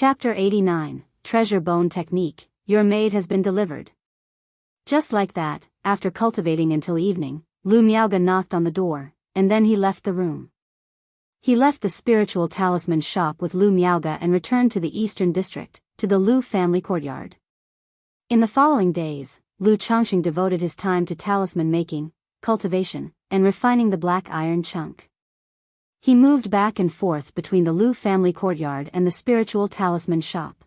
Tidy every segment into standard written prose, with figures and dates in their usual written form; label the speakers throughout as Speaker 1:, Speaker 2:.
Speaker 1: Chapter 89, Treasure Bone Technique, Your Maid Has Been Delivered. Just like that, after cultivating until evening, Lu Miaoge knocked on the door, and then he left the room. He left the spiritual talisman shop with Lu Miaoge and returned to the eastern district, to the Lu family courtyard. In the following days, Lu Changxing devoted his time to talisman making, cultivation, and refining the black iron chunk. He moved back and forth between the Lu family courtyard and the spiritual talisman shop.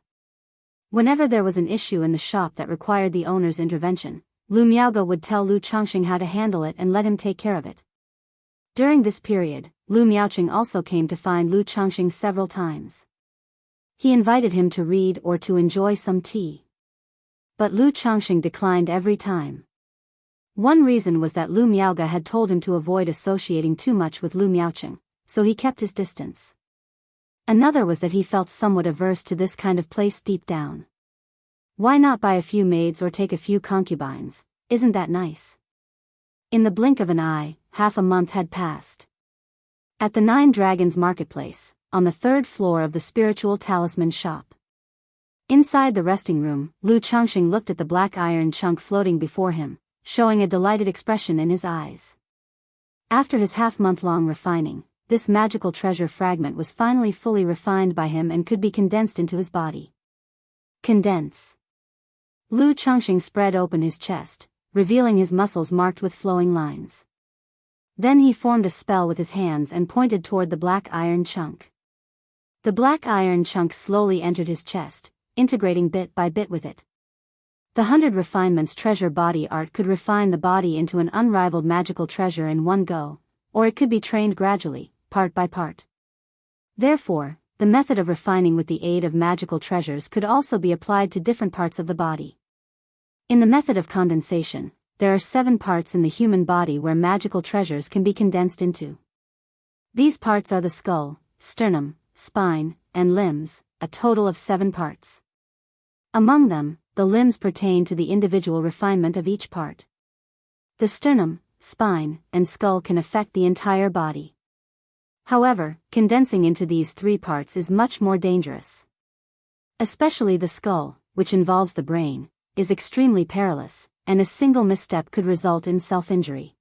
Speaker 1: Whenever there was an issue in the shop that required the owner's intervention, Lu Miaoge would tell Lu Changxing how to handle it and let him take care of it. During this period, Lu Miaoqing also came to find Lu Changxing several times. He invited him to read or to enjoy some tea. But Lu Changxing declined every time. One reason was that Lu Miaoge had told him to avoid associating too much with Lu Miaoqing, so he kept his distance. Another was that he felt somewhat averse to this kind of place deep down. Why not buy a few maids or take a few concubines? Isn't that nice? In the blink of an eye, half a month had passed. At the Nine Dragons marketplace, on the third floor of the spiritual talisman shop. Inside the resting room, Lu Changxing looked at the black iron chunk floating before him, showing a delighted expression in his eyes. After his half-month-long refining, this magical treasure fragment was finally fully refined by him and could be condensed into his body. Condense. Lu Changxing spread open his chest, revealing his muscles marked with flowing lines. Then he formed a spell with his hands and pointed toward the black iron chunk. The black iron chunk slowly entered his chest, integrating bit by bit with it. The 100 Refinements treasure body art could refine the body into an unrivaled magical treasure in one go, or it could be trained gradually, part by part. Therefore, the method of refining with the aid of magical treasures could also be applied to different parts of the body. In the method of condensation, there are 7 parts in the human body where magical treasures can be condensed into. These parts are the skull, sternum, spine, and limbs, a total of 7 parts. Among them, the limbs pertain to the individual refinement of each part. The sternum, spine, and skull can affect the entire body. However, condensing into these 3 parts is much more dangerous. Especially the skull, which involves the brain, is extremely perilous, and a single misstep could result in self-injury.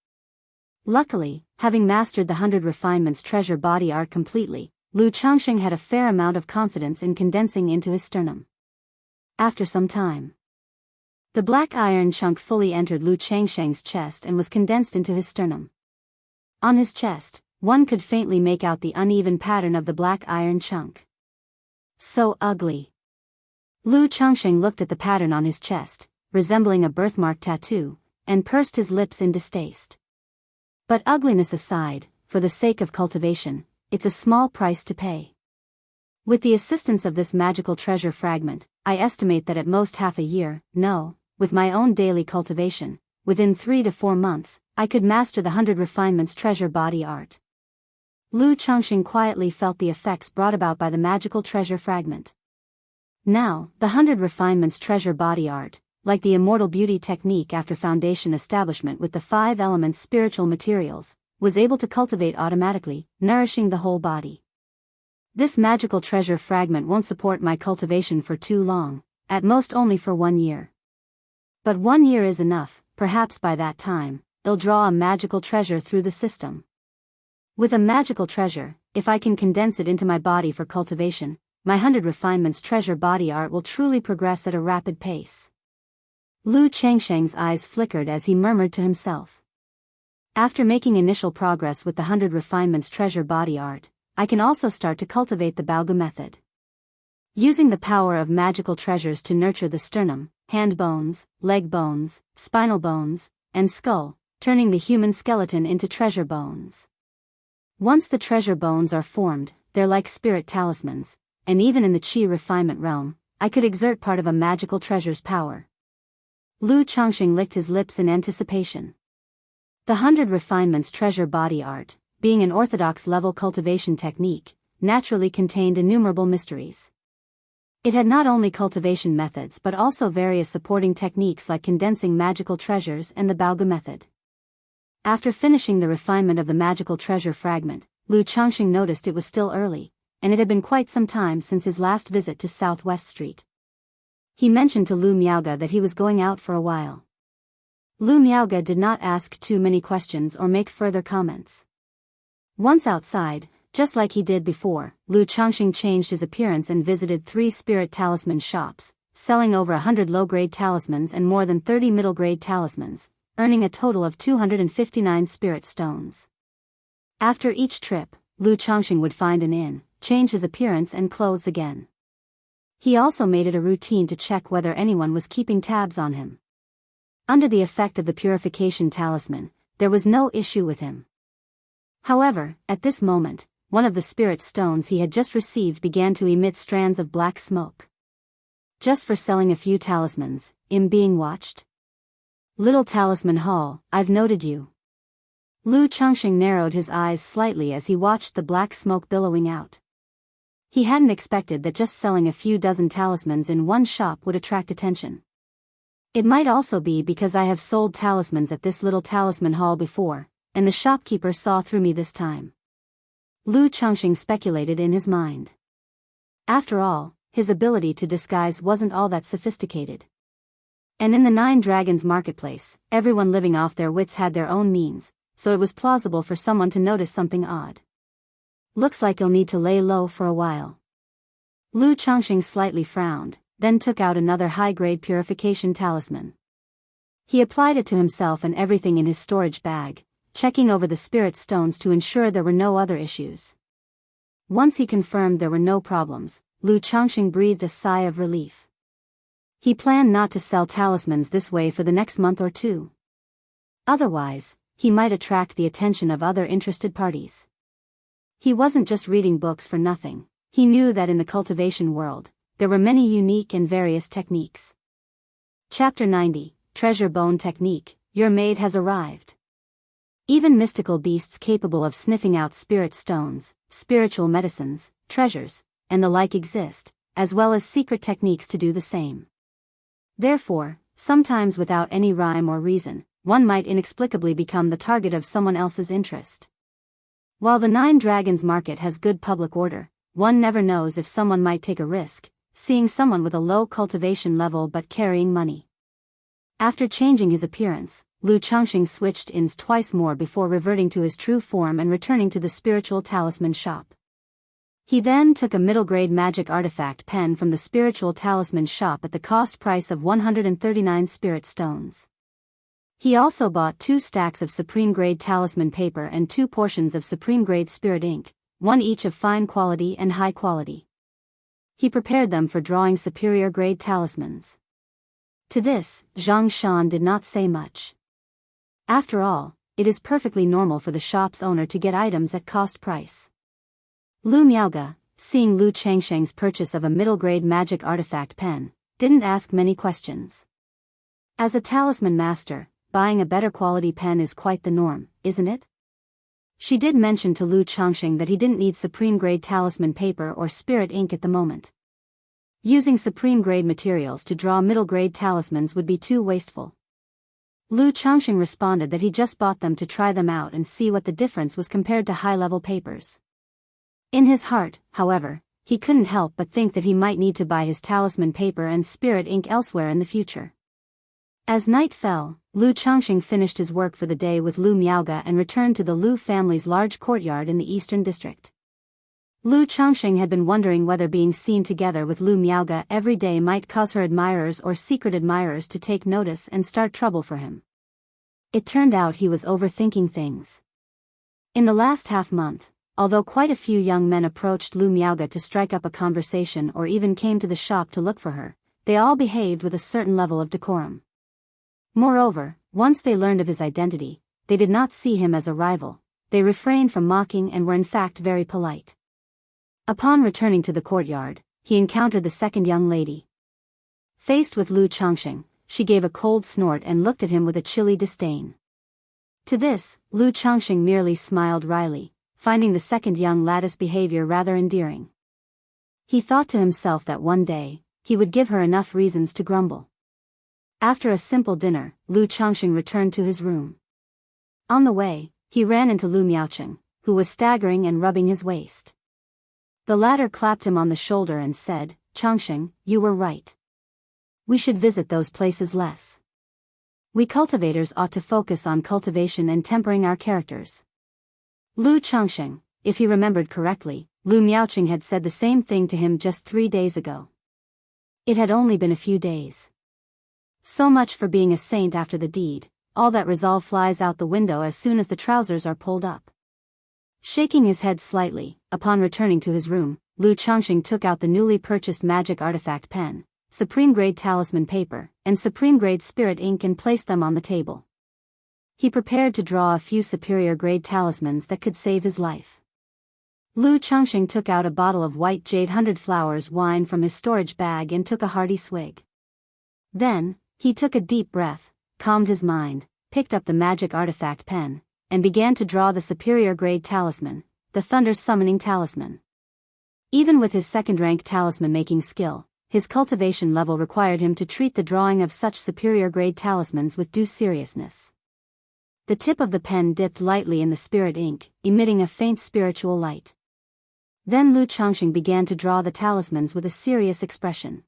Speaker 1: Luckily, having mastered the 100 Refinements treasure body art completely, Lu Changxing had a fair amount of confidence in condensing into his sternum. After some time, the black iron chunk fully entered Lu Changxing's chest and was condensed into his sternum. On his chest, one could faintly make out the uneven pattern of the black iron chunk. So ugly. Lu Changxing looked at the pattern on his chest, resembling a birthmark tattoo, and pursed his lips in distaste. But ugliness aside, for the sake of cultivation, it's a small price to pay. With the assistance of this magical treasure fragment, I estimate that at most half a year, no, with my own daily cultivation, within 3 to 4 months, I could master the 100 Refinements treasure body art. Lu Changxing quietly felt the effects brought about by the magical treasure fragment. Now, the 100 Refinements treasure body art, like the Immortal beauty technique after foundation establishment with the 5 elements spiritual materials, was able to cultivate automatically, nourishing the whole body. This magical treasure fragment won't support my cultivation for too long, at most only for 1 year. But 1 year is enough, perhaps by that time, it'll draw a magical treasure through the system. With a magical treasure, if I can condense it into my body for cultivation, my 100 Refinements treasure body art will truly progress at a rapid pace. Lu Changxing's eyes flickered as he murmured to himself. After making initial progress with the 100 Refinements treasure body art, I can also start to cultivate the Baogu method. Using the power of magical treasures to nurture the sternum, hand bones, leg bones, spinal bones, and skull, turning the human skeleton into treasure bones. Once the treasure bones are formed, they're like spirit talismans, and even in the Qi refinement realm, I could exert part of a magical treasure's power. Lu Changxing licked his lips in anticipation. The 100 Refinements treasure body art, being an orthodox level cultivation technique, naturally contained innumerable mysteries. It had not only cultivation methods but also various supporting techniques like condensing magical treasures and the Baogu method. After finishing the refinement of the magical treasure fragment, Lu Changxing noticed it was still early, and it had been quite some time since his last visit to Southwest Street. He mentioned to Lu Miaoge that he was going out for a while. Lu Miaoge did not ask too many questions or make further comments. Once outside, just like he did before, Lu Changxing changed his appearance and visited 3 spirit talisman shops, selling over 100 low-grade talismans and more than 30 middle-grade talismans, earning a total of 259 spirit stones. After each trip, Lu Changxing would find an inn, change his appearance and clothes again. He also made it a routine to check whether anyone was keeping tabs on him. Under the effect of the purification talisman, there was no issue with him. However, at this moment, one of the spirit stones he had just received began to emit strands of black smoke. Just for selling a few talismans, being watched? Little Talisman Hall, I've noted you. Lu Changxing narrowed his eyes slightly as he watched the black smoke billowing out. He hadn't expected that just selling a few dozen talismans in one shop would attract attention. It might also be because I have sold talismans at this Little Talisman Hall before, and the shopkeeper saw through me this time. Lu Changxing speculated in his mind. After all, his ability to disguise wasn't all that sophisticated. And in the 9 Dragons marketplace, everyone living off their wits had their own means, so it was plausible for someone to notice something odd. Looks like you'll need to lay low for a while. Lu Changxing slightly frowned, then took out another high-grade purification talisman. He applied it to himself and everything in his storage bag, checking over the spirit stones to ensure there were no other issues. Once he confirmed there were no problems, Lu Changxing breathed a sigh of relief. He planned not to sell talismans this way for the next month or 2. Otherwise, he might attract the attention of other interested parties. He wasn't just reading books for nothing. He knew that in the cultivation world, there were many unique and various techniques. Chapter 90, Treasure Bone Technique, Your maid has arrived. Even mystical beasts capable of sniffing out spirit stones, spiritual medicines, treasures, and the like exist, as well as secret techniques to do the same. Therefore, sometimes without any rhyme or reason, one might inexplicably become the target of someone else's interest. While the 9 Dragons market has good public order, one never knows if someone might take a risk, seeing someone with a low cultivation level but carrying money. After changing his appearance, Lu Changxing switched inns twice more before reverting to his true form and returning to the spiritual talisman shop. He then took a middle-grade magic artifact pen from the spiritual talisman shop at the cost price of 139 spirit stones. He also bought 2 stacks of supreme-grade talisman paper and 2 portions of supreme-grade spirit ink, one each of fine quality and high quality. He prepared them for drawing superior-grade talismans. To this, Zhang Shan did not say much. After all, it is perfectly normal for the shop's owner to get items at cost price. Lu Miaoge, seeing Lu Changxing's purchase of a middle-grade magic artifact pen, didn't ask many questions. As a talisman master, buying a better quality pen is quite the norm, isn't it? She did mention to Lu Changxing that he didn't need supreme-grade talisman paper or spirit ink at the moment. Using supreme-grade materials to draw middle-grade talismans would be too wasteful. Lu Changxing responded that he just bought them to try them out and see what the difference was compared to high-level papers. In his heart, however, he couldn't help but think that he might need to buy his talisman paper and spirit ink elsewhere in the future. As night fell, Lu Changxing finished his work for the day with Lu Miaoge and returned to the Lu family's large courtyard in the eastern district. Lu Changxing had been wondering whether being seen together with Lu Miaoge every day might cause her admirers or secret admirers to take notice and start trouble for him. It turned out he was overthinking things. In the last half-month, although quite a few young men approached Lu Miaoge to strike up a conversation or even came to the shop to look for her, they all behaved with a certain level of decorum. Moreover, once they learned of his identity, they did not see him as a rival, they refrained from mocking and were in fact very polite. Upon returning to the courtyard, he encountered the second young lady. Faced with Lu Changxing, she gave a cold snort and looked at him with a chilly disdain. To this, Lu Changxing merely smiled wryly, finding the second young lady's behavior rather endearing. He thought to himself that one day, he would give her enough reasons to grumble. After a simple dinner, Lu Changxing returned to his room. On the way, he ran into Lu Miaocheng, who was staggering and rubbing his waist. The latter clapped him on the shoulder and said, "Changsheng, you were right. We should visit those places less. We cultivators ought to focus on cultivation and tempering our characters." Lu Changsheng, if he remembered correctly, Lu Miaoqing had said the same thing to him just 3 days ago. It had only been a few days. So much for being a saint after the deed. All that resolve flies out the window as soon as the trousers are pulled up. Shaking his head slightly, upon returning to his room, Lu Changsheng took out the newly purchased magic artifact pen, supreme-grade talisman paper, and supreme-grade spirit ink and placed them on the table. He prepared to draw a few superior-grade talismans that could save his life. Lu Changsheng took out a bottle of white jade 100 flowers wine from his storage bag and took a hearty swig. Then, he took a deep breath, calmed his mind, picked up the magic artifact pen, and began to draw the superior-grade talisman, the Thunder Summoning Talisman. Even with his second-rank talisman-making skill, his cultivation level required him to treat the drawing of such superior-grade talismans with due seriousness. The tip of the pen dipped lightly in the spirit ink, emitting a faint spiritual light. Then Lu Changsheng began to draw the talismans with a serious expression.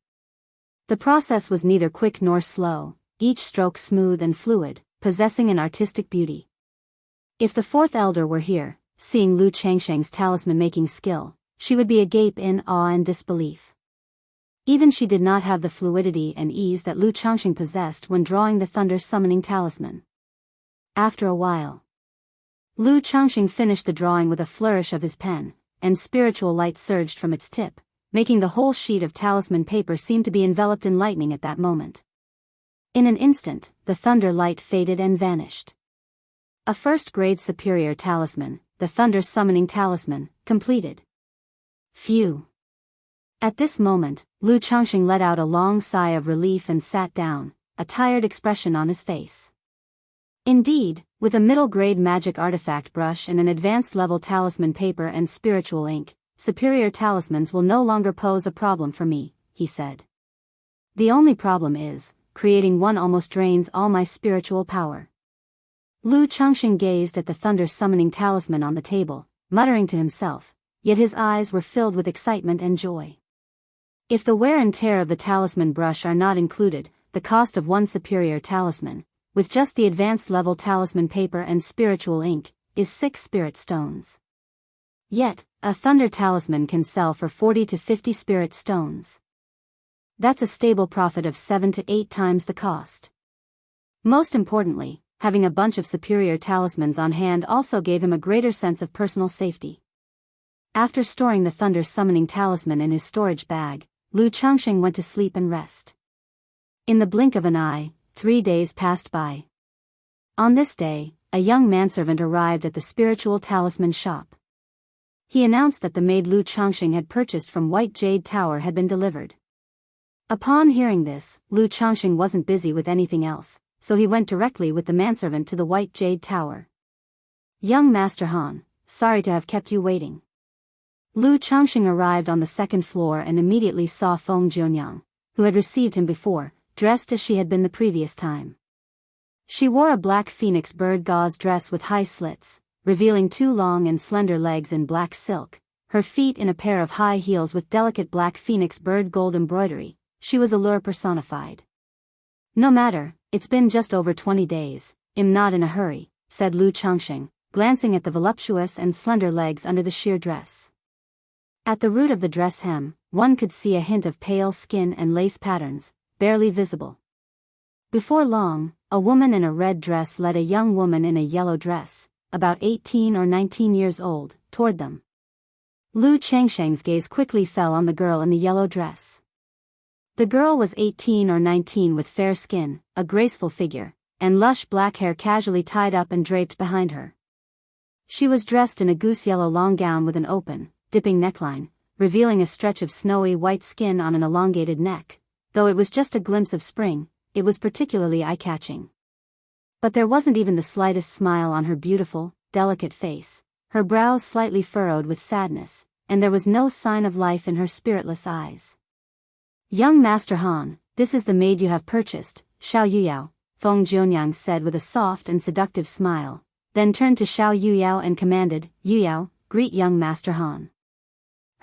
Speaker 1: The process was neither quick nor slow, each stroke smooth and fluid, possessing an artistic beauty. If the fourth elder were here, seeing Lu Changsheng's talisman-making skill, she would be agape in awe and disbelief. Even she did not have the fluidity and ease that Lu Changsheng possessed when drawing the Thunder Summoning Talisman. After a while, Lu Changsheng finished the drawing with a flourish of his pen, and spiritual light surged from its tip, making the whole sheet of talisman paper seem to be enveloped in lightning at that moment. In an instant, the thunder light faded and vanished. A first-grade superior talisman, the Thunder Summoning Talisman, completed. Phew. At this moment, Lu Changsheng let out a long sigh of relief and sat down, a tired expression on his face. Indeed, with a middle-grade magic artifact brush and an advanced-level talisman paper and spiritual ink, superior talismans will no longer pose a problem for me, he said. The only problem is, creating one almost drains all my spiritual power. Lu Changsheng gazed at the Thunder Summoning Talisman on the table, muttering to himself, yet his eyes were filled with excitement and joy. If the wear and tear of the talisman brush are not included, the cost of one superior talisman, with just the advanced level talisman paper and spiritual ink, is 6 spirit stones. Yet, a thunder talisman can sell for 40 to 50 spirit stones. That's a stable profit of 7 to 8 times the cost. Most importantly, having a bunch of superior talismans on hand also gave him a greater sense of personal safety. After storing the Thunder Summoning Talisman in his storage bag, Lu Changsheng went to sleep and rest. In the blink of an eye, 3 days passed by. On this day, a young manservant arrived at the spiritual talisman shop. He announced that the maid Lu Changsheng had purchased from White Jade Tower had been delivered. Upon hearing this, Lu Changsheng wasn't busy with anything else, so he went directly with the manservant to the White Jade Tower. "Young Master Han, sorry to have kept you waiting." Lu Changsheng arrived on the second floor and immediately saw Feng Jianyang, who had received him before, dressed as she had been the previous time. She wore a black phoenix bird gauze dress with high slits, revealing 2 long and slender legs in black silk, her feet in a pair of high heels with delicate black phoenix bird gold embroidery. She was allure personified. "No matter, it's been just over 20 days, I'm not in a hurry," said Lu Changsheng, glancing at the voluptuous and slender legs under the sheer dress. At the root of the dress hem, one could see a hint of pale skin and lace patterns, barely visible. Before long, a woman in a red dress led a young woman in a yellow dress, about 18 or 19 years old, toward them. Lu Changsheng's gaze quickly fell on the girl in the yellow dress. The girl was 18 or 19 with fair skin, a graceful figure, and lush black hair casually tied up and draped behind her. She was dressed in a goose-yellow long gown with an open, dipping neckline, revealing a stretch of snowy white skin on an elongated neck. Though it was just a glimpse of spring, it was particularly eye-catching. But there wasn't even the slightest smile on her beautiful, delicate face, her brows slightly furrowed with sadness, and there was no sign of life in her spiritless eyes. "Young Master Han, this is the maid you have purchased, Xiao Yuyao," Feng Jianyang said with a soft and seductive smile, then turned to Xiao Yuyao and commanded, "Yuyao, greet young Master Han."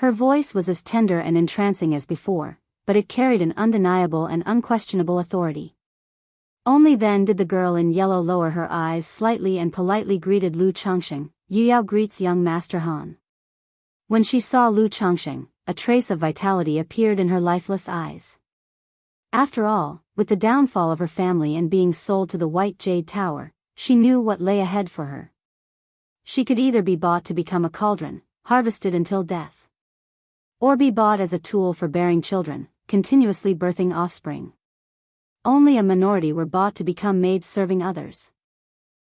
Speaker 1: Her voice was as tender and entrancing as before, but it carried an undeniable and unquestionable authority. Only then did the girl in yellow lower her eyes slightly and politely greeted Lu Changxing. Yuyao greets young Master Han. When she saw Lu Changxing, a trace of vitality appeared in her lifeless eyes. After all, with the downfall of her family and being sold to the White Jade Tower, she knew what lay ahead for her. She could either be bought to become a cauldron, harvested until death, or be bought as a tool for bearing children, continuously birthing offspring. Only a minority were bought to become maids serving others.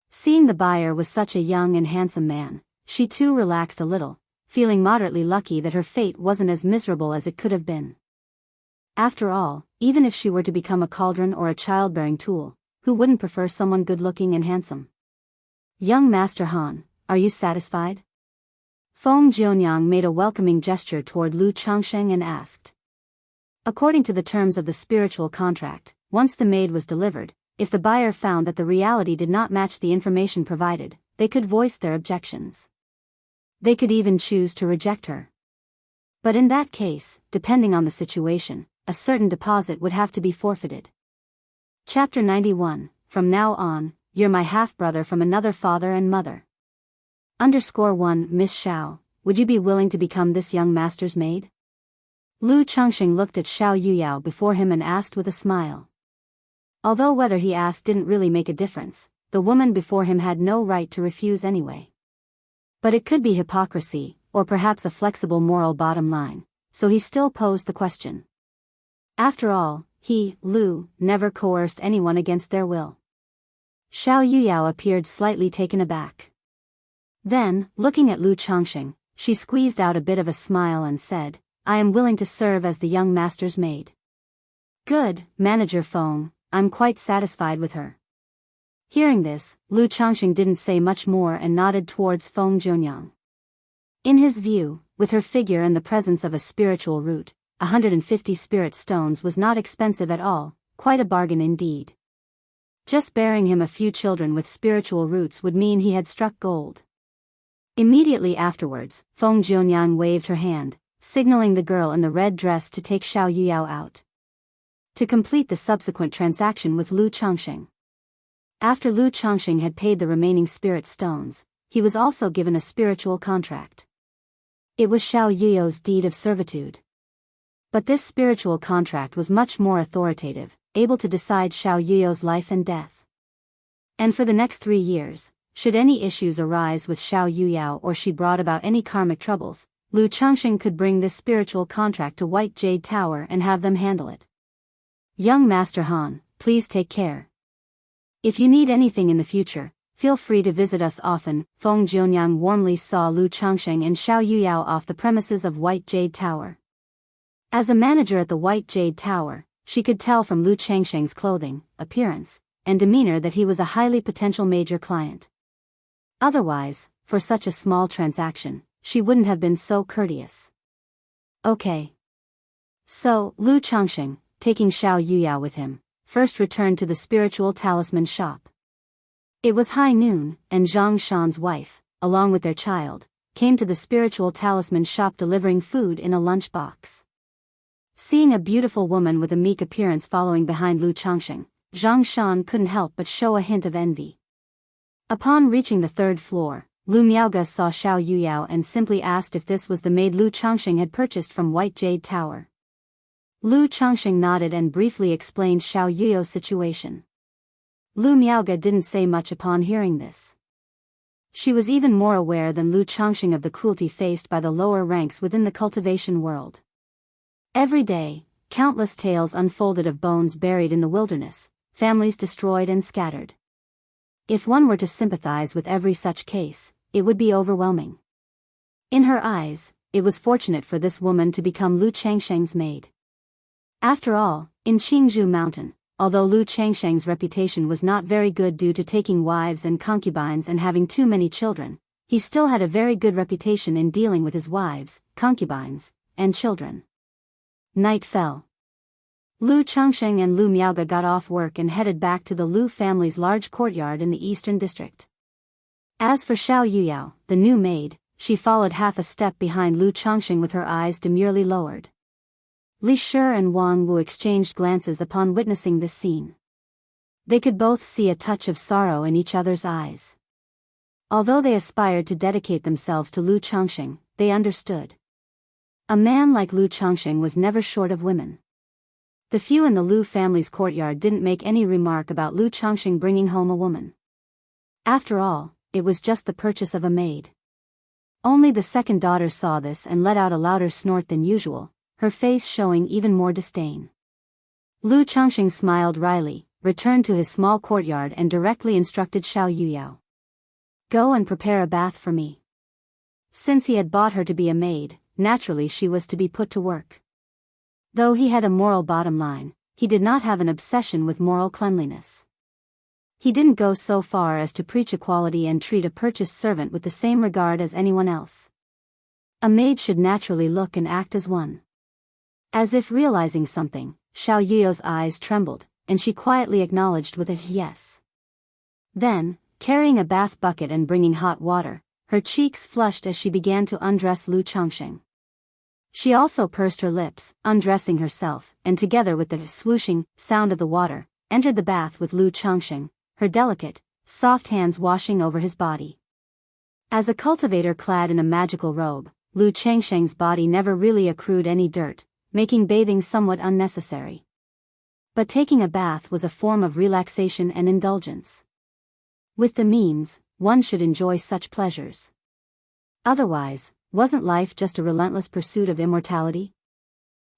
Speaker 1: Seeing the buyer was such a young and handsome man, she too relaxed a little, feeling moderately lucky that her fate wasn't as miserable as it could have been. After all, even if she were to become a cauldron or a childbearing tool, who wouldn't prefer someone good-looking and handsome? Young Master Han, are you satisfied? Feng Jionyang made a welcoming gesture toward Lu Changxing and asked. According to the terms of the spiritual contract, once the maid was delivered, if the buyer found that the reality did not match the information provided, they could voice their objections. They could even choose to reject her. But in that case, depending on the situation, a certain deposit would have to be forfeited. Chapter 91, From now on, you're my half-brother from another father and mother. _1 Miss Xiao, would you be willing to become this young master's maid? Lu Changxing looked at Xiao Yuyao before him and asked with a smile. Although whether he asked didn't really make a difference, the woman before him had no right to refuse anyway. But it could be hypocrisy, or perhaps a flexible moral bottom line, so he still posed the question. After all, he, Lu, never coerced anyone against their will. Xiao Yuyao appeared slightly taken aback. Then, looking at Lu Changxing, she squeezed out a bit of a smile and said, I am willing to serve as the young master's maid. Good, Manager Feng, I'm quite satisfied with her. Hearing this, Lu Changxing didn't say much more and nodded towards Feng Jionyang. In his view, with her figure and the presence of a spiritual root, 150 spirit stones was not expensive at all, quite a bargain indeed. Just bearing him a few children with spiritual roots would mean he had struck gold. Immediately afterwards, Feng Jionyang waved her hand, signaling the girl in the red dress to take Xiao Yuyao out, to complete the subsequent transaction with Lu Changxing. After Lu Changxing had paid the remaining spirit stones, he was also given a spiritual contract. It was Xiao Yuyao's deed of servitude. But this spiritual contract was much more authoritative, able to decide Xiao Yuyao's life and death. And for the next 3 years, should any issues arise with Xiao Yuyao or she brought about any karmic troubles, Lu Changxing could bring this spiritual contract to White Jade Tower and have them handle it. Young Master Han, please take care. If you need anything in the future, feel free to visit us often. Feng Jionyang warmly saw Lu Changxing and Xiao Yuyao off the premises of White Jade Tower. As a manager at the White Jade Tower, she could tell from Lu Changxing's clothing, appearance, and demeanor that he was a highly potential major client. Otherwise, for such a small transaction, she wouldn't have been so courteous. Okay. So, Lu Changxing, taking Xiao Yuyao with him, first returned to the spiritual talisman shop. It was high noon, and Zhang Shan's wife, along with their child, came to the spiritual talisman shop delivering food in a lunchbox. Seeing a beautiful woman with a meek appearance following behind Lu Changxing, Zhang Shan couldn't help but show a hint of envy. Upon reaching the 3rd floor, Lu Miaoge saw Xiao Yuyao and simply asked if this was the maid Lu Changxing had purchased from White Jade Tower. Lu Changxing nodded and briefly explained Xiao Yuyao's situation. Lu Miaoge didn't say much upon hearing this. She was even more aware than Lu Changxing of the cruelty faced by the lower ranks within the cultivation world. Every day, countless tales unfolded of bones buried in the wilderness, families destroyed and scattered. If one were to sympathize with every such case, it would be overwhelming. In her eyes, it was fortunate for this woman to become Lu Changxing's maid. After all, in Qingzhou Mountain, although Lu Changxing's reputation was not very good due to taking wives and concubines and having too many children, he still had a very good reputation in dealing with his wives, concubines, and children. Night fell. Lu Changxing and Lu Miaoge got off work and headed back to the Lu family's large courtyard in the eastern district. As for Xiao Yuyao, the new maid, she followed half a step behind Lu Changxing with her eyes demurely lowered. Li Shi and Wang Wu exchanged glances upon witnessing this scene. They could both see a touch of sorrow in each other's eyes. Although they aspired to dedicate themselves to Lu Changxing, they understood. A man like Lu Changxing was never short of women. The few in the Lu family's courtyard didn't make any remark about Lu Changxing bringing home a woman. After all, it was just the purchase of a maid. Only the second daughter saw this and let out a louder snort than usual, her face showing even more disdain. Lu Changxing smiled wryly, returned to his small courtyard and directly instructed Xiao Yuyao. Go and prepare a bath for me. Since he had bought her to be a maid, naturally she was to be put to work. Though he had a moral bottom line, he did not have an obsession with moral cleanliness. He didn't go so far as to preach equality and treat a purchased servant with the same regard as anyone else. A maid should naturally look and act as one. As if realizing something, Xiao Yuyao's eyes trembled, and she quietly acknowledged with a yes. Then, carrying a bath bucket and bringing hot water, her cheeks flushed as she began to undress Lu Changxing. She also pursed her lips, undressing herself, and together with the swooshing sound of the water, entered the bath with Lu Changxing, her delicate, soft hands washing over his body. As a cultivator clad in a magical robe, Lu Changxing's body never really accrued any dirt, making bathing somewhat unnecessary. But taking a bath was a form of relaxation and indulgence. With the means, one should enjoy such pleasures. Otherwise, wasn't life just a relentless pursuit of immortality?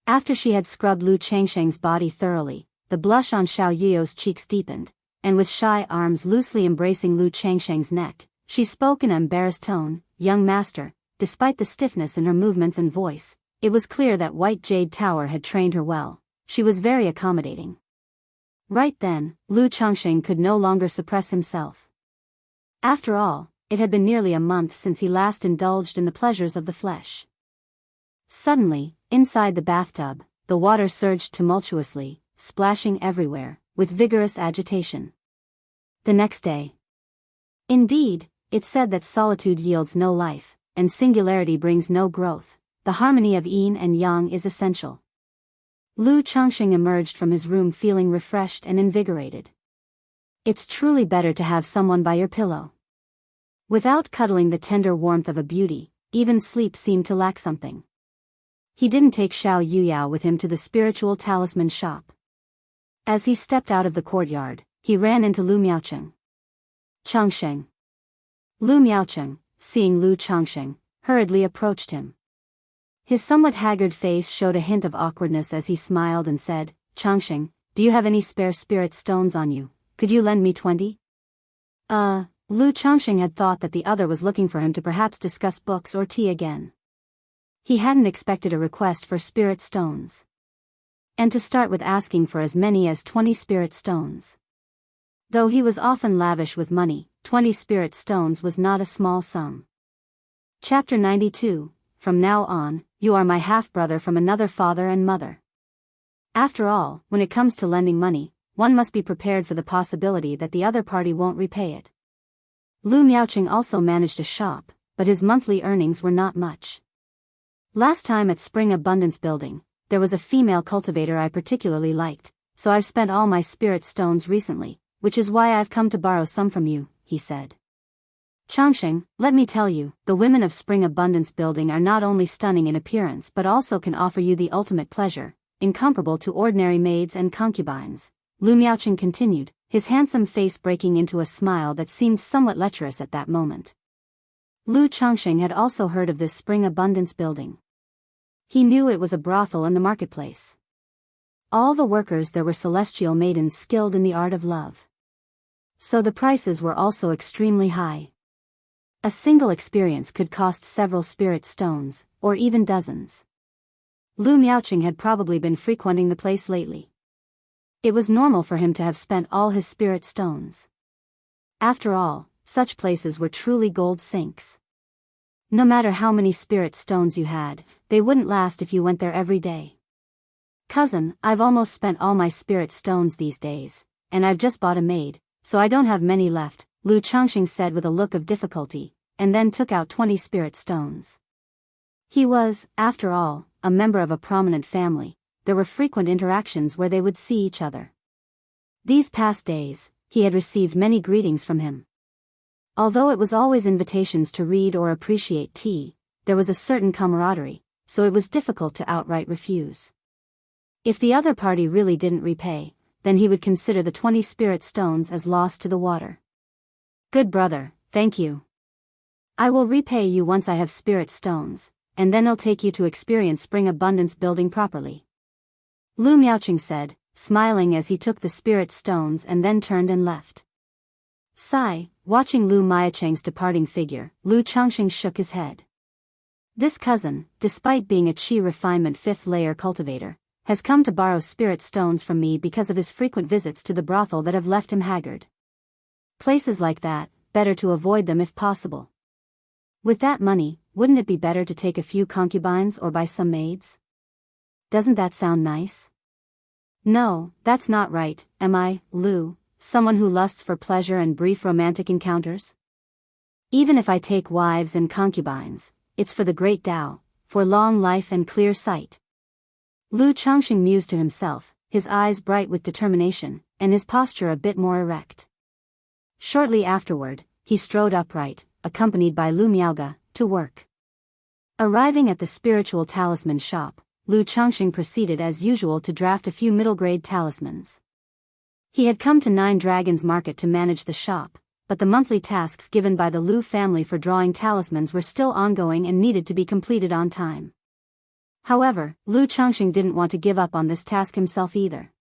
Speaker 1: After she had scrubbed Lu Changxing's body thoroughly, the blush on Xiao Yuyao's cheeks deepened, and with shy arms loosely embracing Lu Changxing's neck, she spoke in an embarrassed tone, "Young master." Despite the stiffness in her movements and voice, it was clear that White Jade Tower had trained her well. She was very accommodating. Right then, Lu Changxing could no longer suppress himself. After all, it had been nearly a month since he last indulged in the pleasures of the flesh. Suddenly, inside the bathtub, the water surged tumultuously, splashing everywhere, with vigorous agitation. The next day. Indeed, it said that solitude yields no life, and singularity brings no growth. The harmony of yin and yang is essential. Lu Changxing emerged from his room feeling refreshed and invigorated. It's truly better to have someone by your pillow. Without cuddling the tender warmth of a beauty, even sleep seemed to lack something. He didn't take Xiao Yuyao with him to the spiritual talisman shop. As he stepped out of the courtyard, he ran into Lu Miaocheng. Changxing. Lu Miaocheng, seeing Lu Changxing, hurriedly approached him. His somewhat haggard face showed a hint of awkwardness as he smiled and said, "Changxing, do you have any spare spirit stones on you? Could you lend me 20? Lu Changxing had thought that the other was looking for him to perhaps discuss books or tea again. He hadn't expected a request for spirit stones. And to start with asking for as many as 20 spirit stones. Though he was often lavish with money, 20 spirit stones was not a small sum. Chapter 92, From now on, you are my half-brother from another father and mother. After all, when it comes to lending money, one must be prepared for the possibility that the other party won't repay it. Lu Miaocheng also managed a shop, but his monthly earnings were not much. Last time at Spring Abundance Building, there was a female cultivator I particularly liked, so I've spent all my spirit stones recently, which is why I've come to borrow some from you, he said. Changxing, let me tell you, the women of Spring Abundance Building are not only stunning in appearance but also can offer you the ultimate pleasure, incomparable to ordinary maids and concubines, Lu Miaocheng continued, his handsome face breaking into a smile that seemed somewhat lecherous at that moment. Lu Changxing had also heard of this Spring Abundance Building. He knew it was a brothel in the marketplace. All the workers there were celestial maidens skilled in the art of love. So the prices were also extremely high. A single experience could cost several spirit stones, or even dozens. Lu Miaocheng had probably been frequenting the place lately. It was normal for him to have spent all his spirit stones. After all, such places were truly gold sinks. No matter how many spirit stones you had, they wouldn't last if you went there every day. Cousin, I've almost spent all my spirit stones these days, and I've just bought a maid, so I don't have many left, Lu Changxing said with a look of difficulty, and then took out 20 spirit stones. He was, after all, a member of a prominent family. There were frequent interactions where they would see each other. These past days, he had received many greetings from him. Although it was always invitations to read or appreciate tea, there was a certain camaraderie, so it was difficult to outright refuse. If the other party really didn't repay, then he would consider the 20 spirit stones as lost to the water. Good brother, thank you. I will repay you once I have spirit stones, and then I'll take you to experience spring abundance building properly. Lu Miaoqing said, smiling as he took the spirit stones and then turned and left. Sigh, watching Lu Miaoqing's departing figure, Lu Changxing shook his head. This cousin, despite being a qi refinement 5th layer cultivator, has come to borrow spirit stones from me because of his frequent visits to the brothel that have left him haggard. Places like that, better to avoid them if possible. With that money, wouldn't it be better to take a few concubines or buy some maids? Doesn't that sound nice? No, that's not right, am I, Lu, someone who lusts for pleasure and brief romantic encounters? Even if I take wives and concubines, it's for the great Tao, for long life and clear sight. Lu Changxing mused to himself, his eyes bright with determination, and his posture a bit more erect. Shortly afterward, he strode upright, accompanied by Lu Miaoge, to work. Arriving at the spiritual talisman shop, Lu Changxing proceeded as usual to draft a few middle-grade talismans. He had come to 9 Dragons Market to manage the shop, but the monthly tasks given by the Lu family for drawing talismans were still ongoing and needed to be completed on time. However, Lu Changxing didn't want to give up on this task himself either.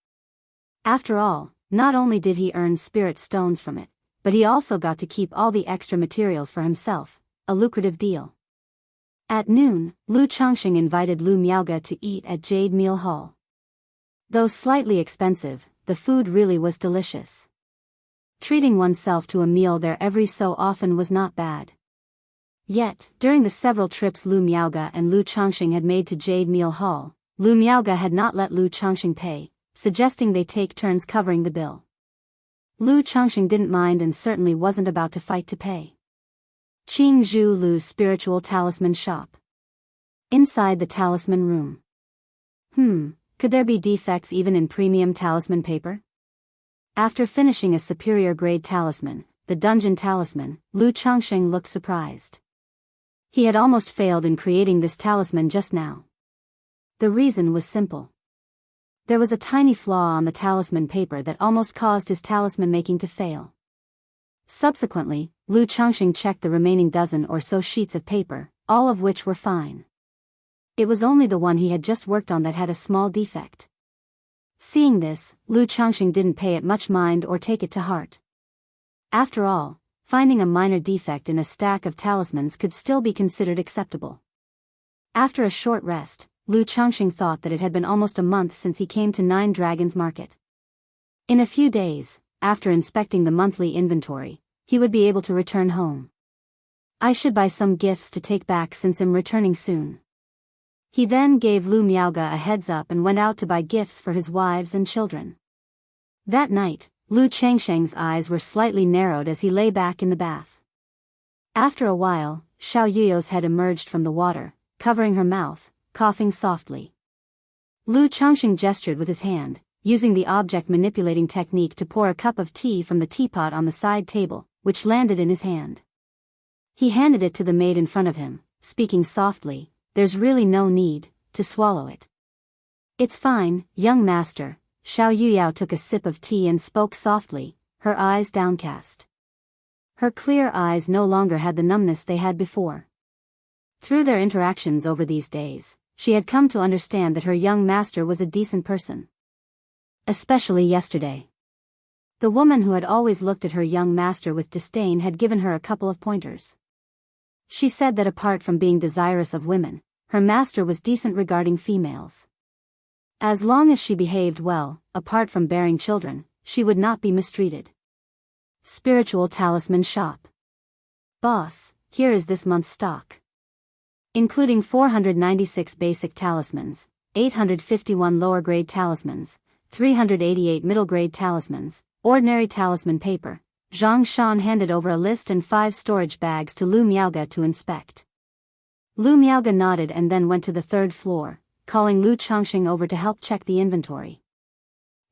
Speaker 1: After all, not only did he earn spirit stones from it, but he also got to keep all the extra materials for himself, a lucrative deal. At noon, Lu Changxing invited Lu Miaoge to eat at Jade Meal Hall. Though slightly expensive, the food really was delicious. Treating oneself to a meal there every so often was not bad. Yet, during the several trips Lu Miaoge and Lu Changxing had made to Jade Meal Hall, Lu Miaoge had not let Lu Changxing pay, suggesting they take turns covering the bill. Lu Changxing didn't mind and certainly wasn't about to fight to pay. Qing Zhu Lu's spiritual talisman shop. Inside the talisman room. Could there be defects even in premium talisman paper? After finishing a superior grade talisman, the dungeon talisman, Lu Changxing looked surprised. He had almost failed in creating this talisman just now. The reason was simple. There was a tiny flaw on the talisman paper that almost caused his talisman making to fail. Subsequently, Lu Changxing checked the remaining dozen or so sheets of paper, all of which were fine. It was only the one he had just worked on that had a small defect. Seeing this, Lu Changxing didn't pay it much mind or take it to heart. After all, finding a minor defect in a stack of talismans could still be considered acceptable. After a short rest, Lu Changxing thought that it had been almost a month since he came to 9 Dragons Market. In a few days, after inspecting the monthly inventory, he would be able to return home. I should buy some gifts to take back since I'm returning soon. He then gave Lu Miaoge a heads up and went out to buy gifts for his wives and children. That night, Lu Changxing's eyes were slightly narrowed as he lay back in the bath. After a while, Xiao Yuyo's head emerged from the water, covering her mouth, coughing softly. Lu Changxing gestured with his hand, using the object manipulating technique to pour a cup of tea from the teapot on the side table, which landed in his hand. He handed it to the maid in front of him, speaking softly, "There's really no need to swallow it." "It's fine, young master." Xiao Yuyao took a sip of tea and spoke softly, her eyes downcast. Her clear eyes no longer had the numbness they had before. Through their interactions over these days, she had come to understand that her young master was a decent person. Especially yesterday. The woman who had always looked at her young master with disdain had given her a couple of pointers. She said that apart from being desirous of women, her master was decent regarding females. As long as she behaved well, apart from bearing children, she would not be mistreated. Spiritual Talisman Shop. Boss, here is this month's stock. Including 496 basic talismans, 851 lower-grade talismans, 388 middle-grade talismans, ordinary talisman paper, Zhang Shan handed over a list and 5 storage bags to Lu Miaoge to inspect. Lu Miaoge nodded and then went to the 3rd floor, calling Lu Changxing over to help check the inventory.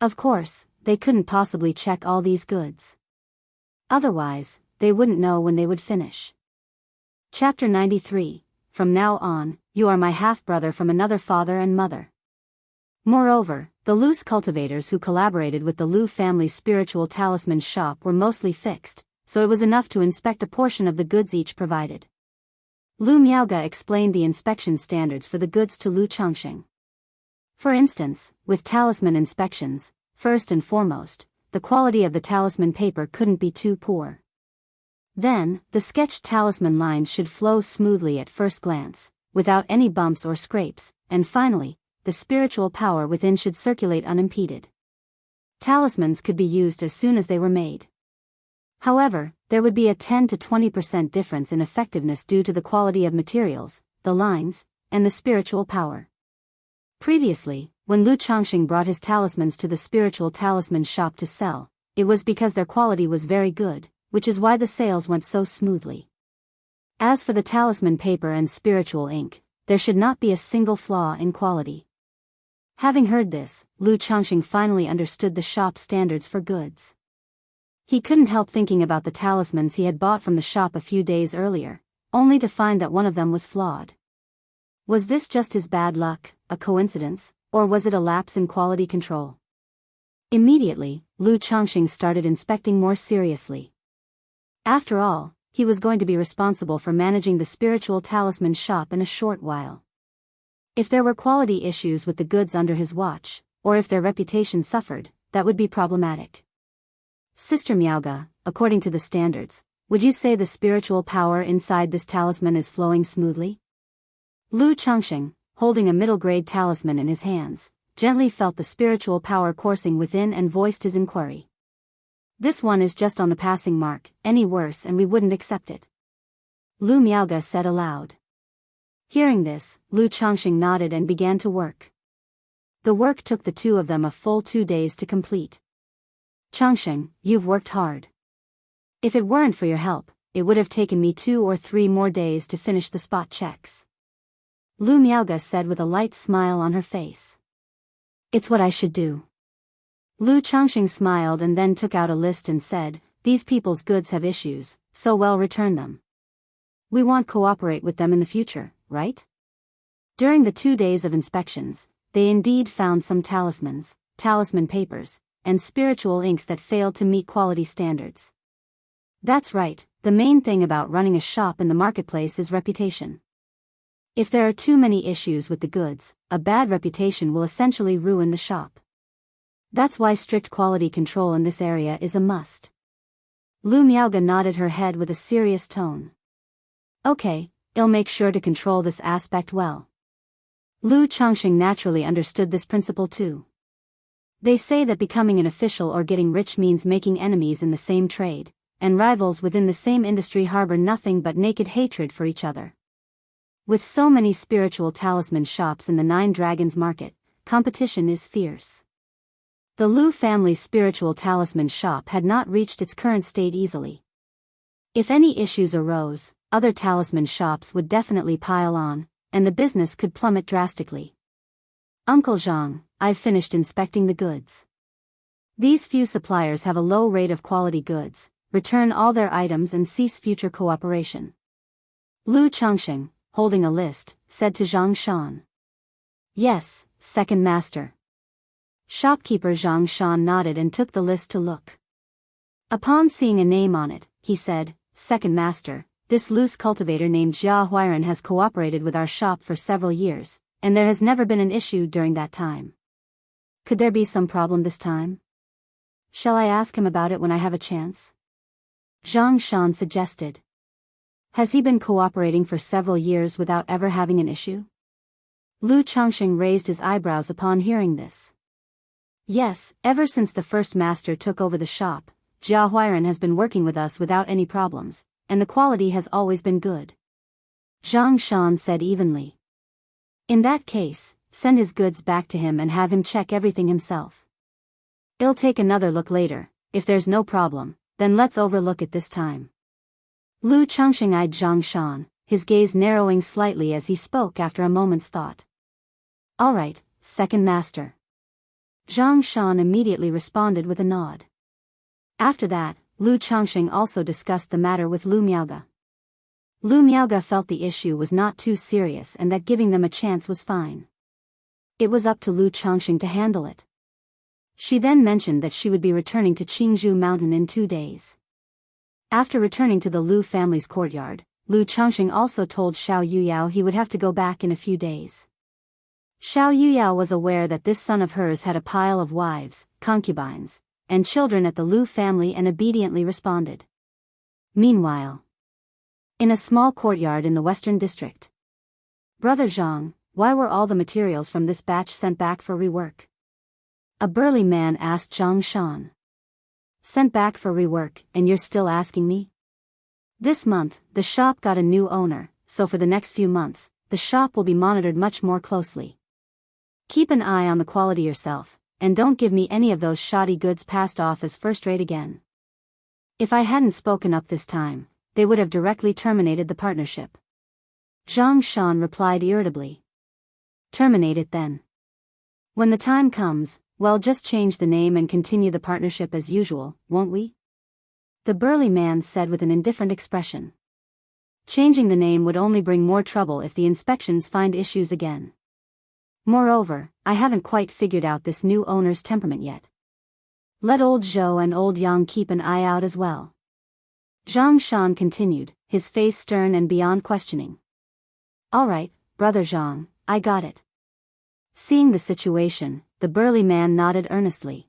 Speaker 1: Of course, they couldn't possibly check all these goods. Otherwise, they wouldn't know when they would finish. Chapter 93. From now on, you are my half-brother from another father and mother. Moreover, the Lu's cultivators who collaborated with the Lu family's spiritual talisman shop were mostly fixed, so it was enough to inspect a portion of the goods each provided. Lu Miaoge explained the inspection standards for the goods to Lu Changxing. For instance, with talisman inspections, first and foremost, the quality of the talisman paper couldn't be too poor. Then, the sketched talisman lines should flow smoothly at first glance, without any bumps or scrapes, and finally, the spiritual power within should circulate unimpeded. Talismans could be used as soon as they were made. However, there would be a 10 to 20% difference in effectiveness due to the quality of materials, the lines, and the spiritual power. Previously, when Lu Changxing brought his talismans to the spiritual talisman shop to sell, it was because their quality was very good, which is why the sales went so smoothly. As for the talisman paper and spiritual ink, there should not be a single flaw in quality. Having heard this, Lu Changxing finally understood the shop standards for goods. He couldn't help thinking about the talismans he had bought from the shop a few days earlier, only to find that one of them was flawed. Was this just his bad luck, a coincidence, or was it a lapse in quality control? Immediately, Lu Changxing started inspecting more seriously. After all, he was going to be responsible for managing the spiritual talisman shop in a short while. If there were quality issues with the goods under his watch, or if their reputation suffered, that would be problematic. Sister Miaoge, according to the standards, would you say the spiritual power inside this talisman is flowing smoothly? Lu Changxing, holding a middle-grade talisman in his hands, gently felt the spiritual power coursing within and voiced his inquiry. This one is just on the passing mark, any worse and we wouldn't accept it. Lu Miaoge said aloud. Hearing this, Lu Changxing nodded and began to work. The work took the two of them a full 2 days to complete. Changxing, you've worked hard. If it weren't for your help, it would have taken me 2 or 3 more days to finish the spot checks. Lu Miaoge said with a light smile on her face. It's what I should do. Lu Changxing smiled and then took out a list and said, these people's goods have issues, so well return them. We won't cooperate with them in the future, right? During the 2 days of inspections, they indeed found some talismans, talisman papers, and spiritual inks that failed to meet quality standards. That's right, the main thing about running a shop in the marketplace is reputation. If there are too many issues with the goods, a bad reputation will essentially ruin the shop. That's why strict quality control in this area is a must. Lu Miaoge nodded her head with a serious tone. Okay, I'll make sure to control this aspect well. Lu Changxing naturally understood this principle too. They say that becoming an official or getting rich means making enemies in the same trade, and rivals within the same industry harbor nothing but naked hatred for each other. With so many spiritual talisman shops in the 9 Dragons market, competition is fierce. The Lu family's spiritual talisman shop had not reached its current state easily. If any issues arose, other talisman shops would definitely pile on, and the business could plummet drastically. Uncle Zhang, I've finished inspecting the goods. These few suppliers have a low rate of quality goods, return all their items and cease future cooperation. Lu Changxing, holding a list, said to Zhang Shan. Yes, second master. Shopkeeper Zhang Shan nodded and took the list to look. Upon seeing a name on it, he said, second master, this loose cultivator named Jia Huiran has cooperated with our shop for several years, and there has never been an issue during that time. Could there be some problem this time? Shall I ask him about it when I have a chance? Zhang Shan suggested. Has he been cooperating for several years without ever having an issue? Lu Changxing raised his eyebrows upon hearing this. Yes, ever since the first master took over the shop, Jia Huiran has been working with us without any problems, and the quality has always been good. Zhang Shan said evenly. In that case, send his goods back to him and have him check everything himself. I'll take another look later. If there's no problem, then let's overlook it this time. Lu Changxing eyed Zhang Shan, his gaze narrowing slightly as he spoke after a moment's thought. All right, second master. Zhang Shan immediately responded with a nod. After that, Lu Changxing also discussed the matter with Lu Miaoge. Lu Miaoge felt the issue was not too serious and that giving them a chance was fine. It was up to Lu Changxing to handle it. She then mentioned that she would be returning to Qingzhou Mountain in 2 days. After returning to the Lu family's courtyard, Lu Changxing also told Xiao Yuyao he would have to go back in a few days. Xiao Yuyao was aware that this son of hers had a pile of wives, concubines, and children at the Lu family and obediently responded. Meanwhile, in a small courtyard in the western district. Brother Zhang, why were all the materials from this batch sent back for rework? A burly man asked Zhang Shan. Sent back for rework, and you're still asking me? This month, the shop got a new owner, so for the next few months, the shop will be monitored much more closely. Keep an eye on the quality yourself, and don't give me any of those shoddy goods passed off as first-rate again. If I hadn't spoken up this time, they would have directly terminated the partnership. Zhang Shan replied irritably. Terminate it then. When the time comes, well, just change the name and continue the partnership as usual, won't we? The burly man said with an indifferent expression. Changing the name would only bring more trouble if the inspections find issues again. Moreover, I haven't quite figured out this new owner's temperament yet. Let old Zhou and old Yang keep an eye out as well. Zhang Shan continued, his face stern and beyond questioning. All right, brother Zhang, I got it. Seeing the situation, the burly man nodded earnestly.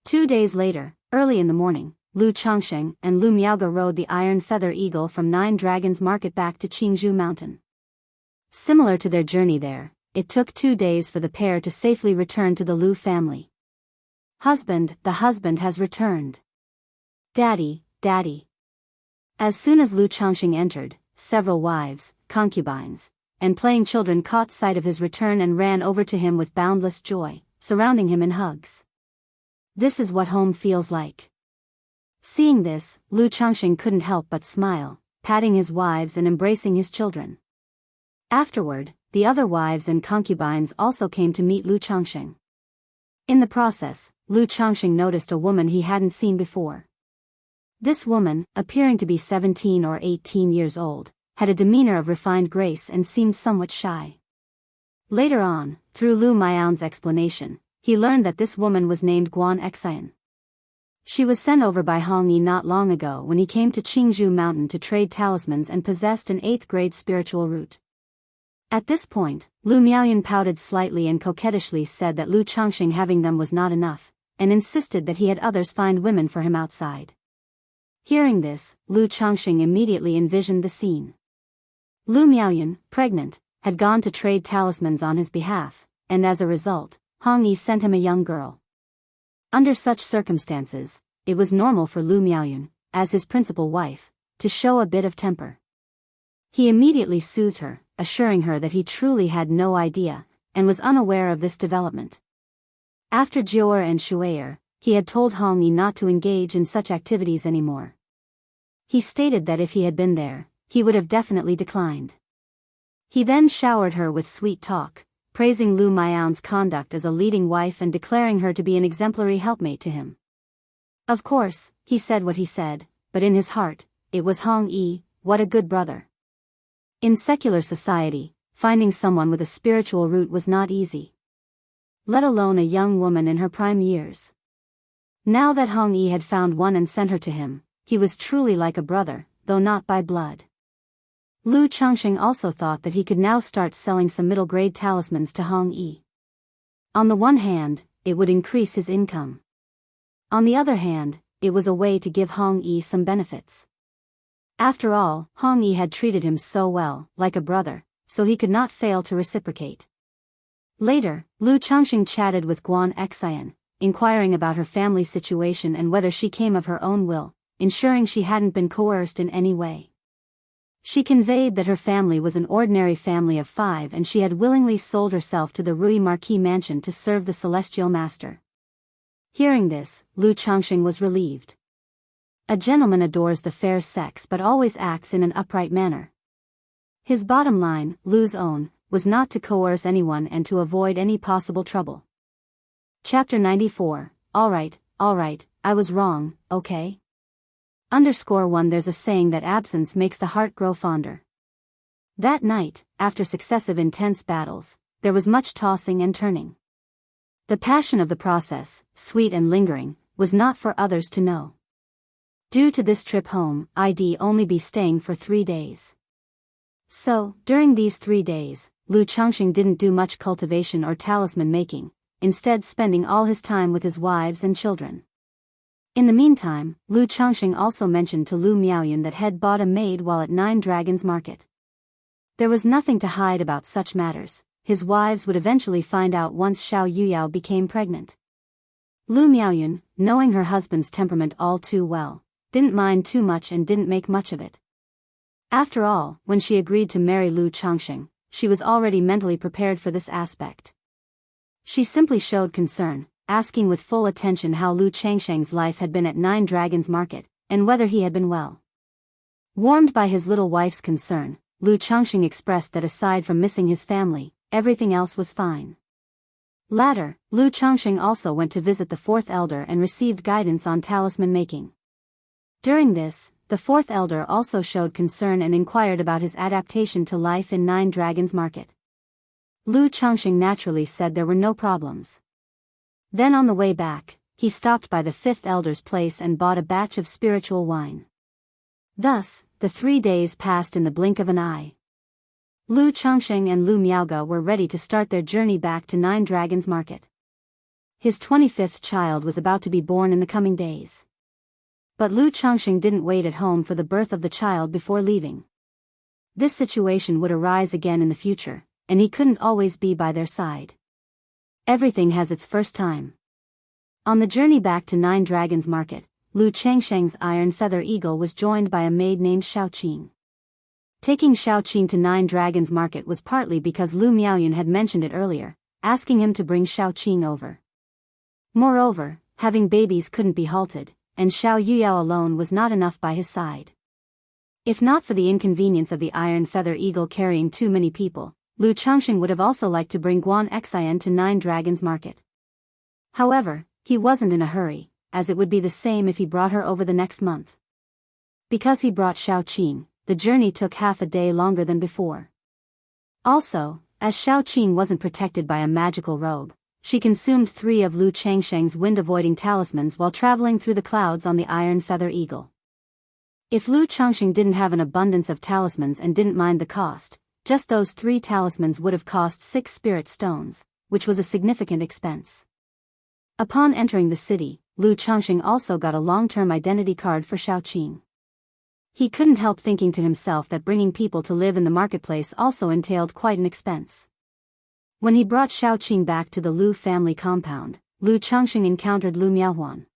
Speaker 1: 2 days later, early in the morning, Lu Changxing and Lu Miaoge rode the Iron Feather Eagle from Nine Dragons Market back to Qingzhou Mountain. Similar to their journey there, it took 2 days for the pair to safely return to the Lu family. Husband, the husband has returned. Daddy, daddy. As soon as Lu Changxing entered, several wives, concubines, and playing children caught sight of his return and ran over to him with boundless joy, surrounding him in hugs. This is what home feels like. Seeing this, Lu Changxing couldn't help but smile, patting his wives and embracing his children. Afterward, the other wives and concubines also came to meet Lu Changxing. In the process, Lu Changxing noticed a woman he hadn't seen before. This woman, appearing to be 17 or 18 years old, had a demeanor of refined grace and seemed somewhat shy. Later on, through Lu Miao's explanation, he learned that this woman was named Guan Xian. She was sent over by Hong Yi not long ago when he came to Qingzhou Mountain to trade talismans and possessed an 8th-grade spiritual root. At this point, Lu Miaoyan pouted slightly and coquettishly said that Lu Changxing having them was not enough, and insisted that he had others find women for him outside. Hearing this, Lu Changxing immediately envisioned the scene. Lu Miaoyan, pregnant, had gone to trade talismans on his behalf, and as a result, Hong Yi sent him a young girl. Under such circumstances, it was normal for Lu Miaoyan, as his principal wife, to show a bit of temper. He immediately soothed her, assuring her that he truly had no idea, and was unaware of this development. After Jiu'er and Shu'er, he had told Hong Yi not to engage in such activities anymore. He stated that if he had been there, he would have definitely declined. He then showered her with sweet talk, praising Lu Miao's conduct as a leading wife and declaring her to be an exemplary helpmate to him. Of course, he said what he said, but in his heart, it was Hong Yi, what a good brother. In secular society, finding someone with a spiritual root was not easy. Let alone a young woman in her prime years. Now that Hong Yi had found one and sent her to him, he was truly like a brother, though not by blood. Lu Changxing also thought that he could now start selling some middle-grade talismans to Hong Yi. On the one hand, it would increase his income. On the other hand, it was a way to give Hong Yi some benefits. After all, Hong Yi had treated him so well, like a brother, so he could not fail to reciprocate. Later, Lu Changxing chatted with Guan Xian, inquiring about her family situation and whether she came of her own will, ensuring she hadn't been coerced in any way. She conveyed that her family was an ordinary family of 5 and she had willingly sold herself to the Rui Marquis mansion to serve the celestial master. Hearing this, Lu Changxing was relieved. A gentleman adores the fair sex but always acts in an upright manner. His bottom line, Lu's own, was not to coerce anyone and to avoid any possible trouble. Chapter 94, Alright, I was wrong, okay? _1 There's a saying that absence makes the heart grow fonder. That night, after successive intense battles, there was much tossing and turning. The passion of the process, sweet and lingering, was not for others to know. Due to this trip home, I'd only be staying for 3 days. So, during these 3 days, Lu Changxing didn't do much cultivation or talisman making, instead spending all his time with his wives and children. In the meantime, Lu Changxing also mentioned to Lu Miaoyun that he'd bought a maid while at Nine Dragons Market. There was nothing to hide about such matters. His wives would eventually find out once Xiao Yuyao became pregnant. Lu Miaoyun, knowing her husband's temperament all too well, didn't mind too much and didn't make much of it. After all, when she agreed to marry Lu Changxing, she was already mentally prepared for this aspect. She simply showed concern, asking with full attention how Lu Changxing's life had been at Nine Dragons Market, and whether he had been well. Warmed by his little wife's concern, Lu Changxing expressed that aside from missing his family, everything else was fine. Later, Lu Changxing also went to visit the fourth elder and received guidance on talisman making. During this, the fourth elder also showed concern and inquired about his adaptation to life in Nine Dragons Market. Lu Changxing naturally said there were no problems. Then on the way back, he stopped by the fifth elder's place and bought a batch of spiritual wine. Thus, the 3 days passed in the blink of an eye. Lu Changxing and Lu Miaoge were ready to start their journey back to Nine Dragons Market. His 25th child was about to be born in the coming days. But Lu Changxing didn't wait at home for the birth of the child before leaving. This situation would arise again in the future, and he couldn't always be by their side. Everything has its first time. On the journey back to Nine Dragons Market, Lu Changsheng's iron feather eagle was joined by a maid named Xiaoqing. Taking Xiaoqing to Nine Dragons Market was partly because Lu Miaoyun had mentioned it earlier, asking him to bring Xiaoqing over. Moreover, having babies couldn't be halted, and Xiao Yuyao alone was not enough by his side. If not for the inconvenience of the iron feather eagle carrying too many people, Lu Changxing would have also liked to bring Guan Xian to Nine Dragons Market. However, he wasn't in a hurry, as it would be the same if he brought her over the next month. Because he brought Xiaoqing, the journey took half a day longer than before. Also, as Xiaoqing wasn't protected by a magical robe, she consumed 3 of Lu Changsheng's wind-avoiding talismans while traveling through the clouds on the iron feather eagle. If Lu Changxing didn't have an abundance of talismans and didn't mind the cost, just those 3 talismans would have cost 6 spirit stones, which was a significant expense. Upon entering the city, Lu Changxing also got a long-term identity card for Xiaoqing. He couldn't help thinking to himself that bringing people to live in the marketplace also entailed quite an expense. When he brought Xiaoqing back to the Lu family compound, Lu Changxing encountered Lu Miaohuan.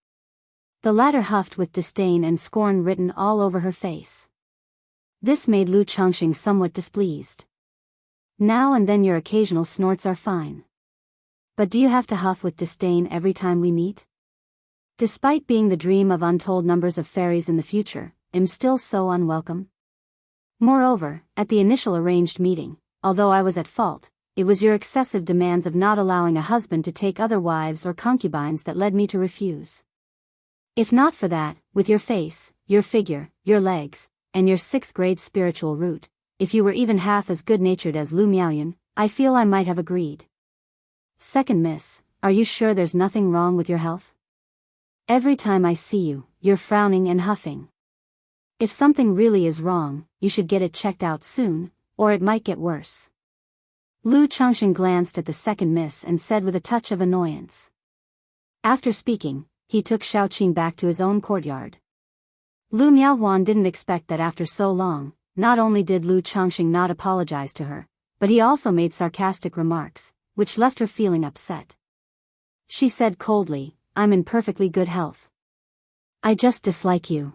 Speaker 1: The latter huffed with disdain and scorn written all over her face. This made Lu Changxing somewhat displeased. Now and then your occasional snorts are fine. But do you have to huff with disdain every time we meet? Despite being the dream of untold numbers of fairies in the future, I'm still so unwelcome. Moreover, at the initial arranged meeting, although I was at fault, it was your excessive demands of not allowing a husband to take other wives or concubines that led me to refuse. If not for that, with your face, your figure, your legs, and your 6th grade spiritual root, if you were even half as good-natured as Lu Miaoyun, I feel I might have agreed. Second miss, are you sure there's nothing wrong with your health? Every time I see you, you're frowning and huffing. If something really is wrong, you should get it checked out soon, or it might get worse. Lu Changxing glanced at the second miss and said with a touch of annoyance. After speaking, he took Xiaoqing back to his own courtyard. Lu Miaohuan didn't expect that after so long, not only did Lu Changxing not apologize to her, but he also made sarcastic remarks, which left her feeling upset. She said coldly, I'm in perfectly good health. I just dislike you.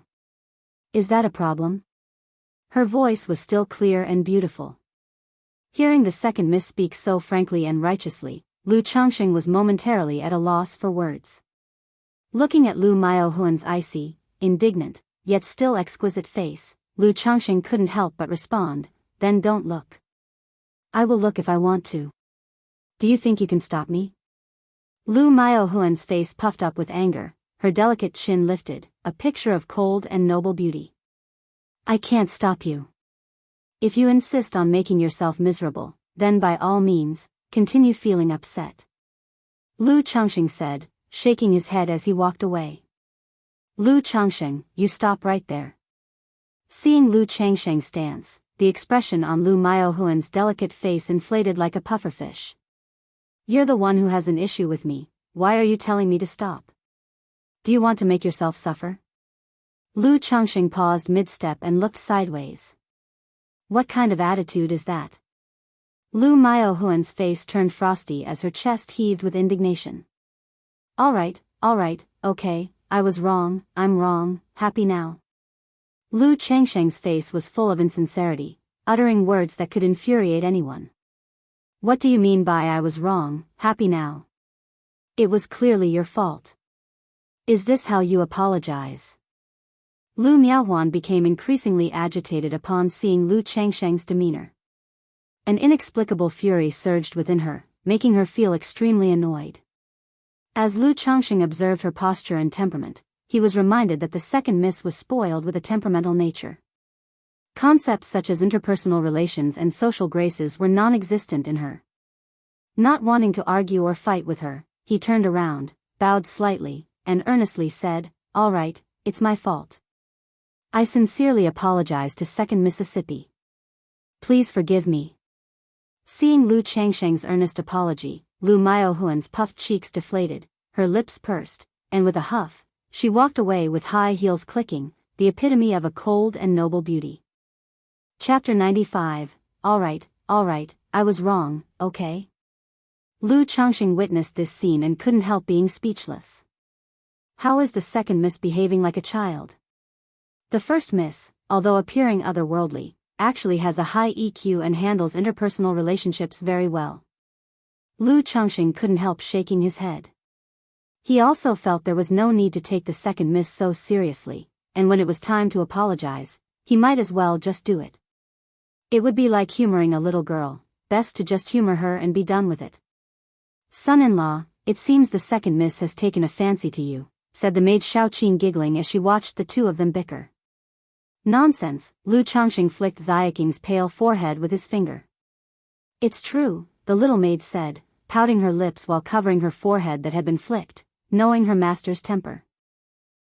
Speaker 1: Is that a problem? Her voice was still clear and beautiful. Hearing the second miss speak so frankly and righteously, Lu Changxing was momentarily at a loss for words. Looking at Lu Miaohuan's icy, indignant, yet still exquisite face, Lu Changxing couldn't help but respond, "Then don't look. I will look if I want to. Do you think you can stop me?" Lu Miaohuan's face puffed up with anger, her delicate chin lifted, a picture of cold and noble beauty. "I can't stop you. If you insist on making yourself miserable, then by all means, continue feeling upset," Lu Changxing said, shaking his head as he walked away. "Lu Changxing, you stop right there." Seeing Lu Changxing's stance, the expression on Lu Miaohuan's delicate face inflated like a pufferfish. "You're the one who has an issue with me, why are you telling me to stop? Do you want to make yourself suffer?" Lu Changxing paused mid-step and looked sideways. "What kind of attitude is that?" Lu Miaohuan's face turned frosty as her chest heaved with indignation. All right, okay, I was wrong, I'm wrong, happy now." Lu Changxing's face was full of insincerity, uttering words that could infuriate anyone. "What do you mean by I was wrong, happy now? It was clearly your fault. Is this how you apologize?" Lu Miaohuan became increasingly agitated upon seeing Lu Changxing's demeanor. An inexplicable fury surged within her, making her feel extremely annoyed. As Lu Changxing observed her posture and temperament, he was reminded that the second miss was spoiled with a temperamental nature. Concepts such as interpersonal relations and social graces were non-existent in her. Not wanting to argue or fight with her, he turned around, bowed slightly, and earnestly said, "All right, it's my fault. I sincerely apologize to Second Mississippi. Please forgive me." Seeing Lu Changxing's earnest apology, Lu Miaohuan's puffed cheeks deflated, her lips pursed, and with a huff, she walked away with high heels clicking, the epitome of a cold and noble beauty. Chapter 95, All right, I was wrong, okay? Lu Changxing witnessed this scene and couldn't help being speechless. How is the second miss behaving like a child? The first miss, although appearing otherworldly, actually has a high EQ and handles interpersonal relationships very well. Lu Changxing couldn't help shaking his head. He also felt there was no need to take the second miss so seriously, and when it was time to apologize, he might as well just do it. It would be like humoring a little girl, best to just humor her and be done with it. "Son-in-law, it seems the second miss has taken a fancy to you," said the maid Xiaoqin giggling as she watched the two of them bicker. "Nonsense," Lu Changxing flicked Xiaoqing's pale forehead with his finger. "It's true," the little maid said, pouting her lips while covering her forehead that had been flicked, knowing her master's temper.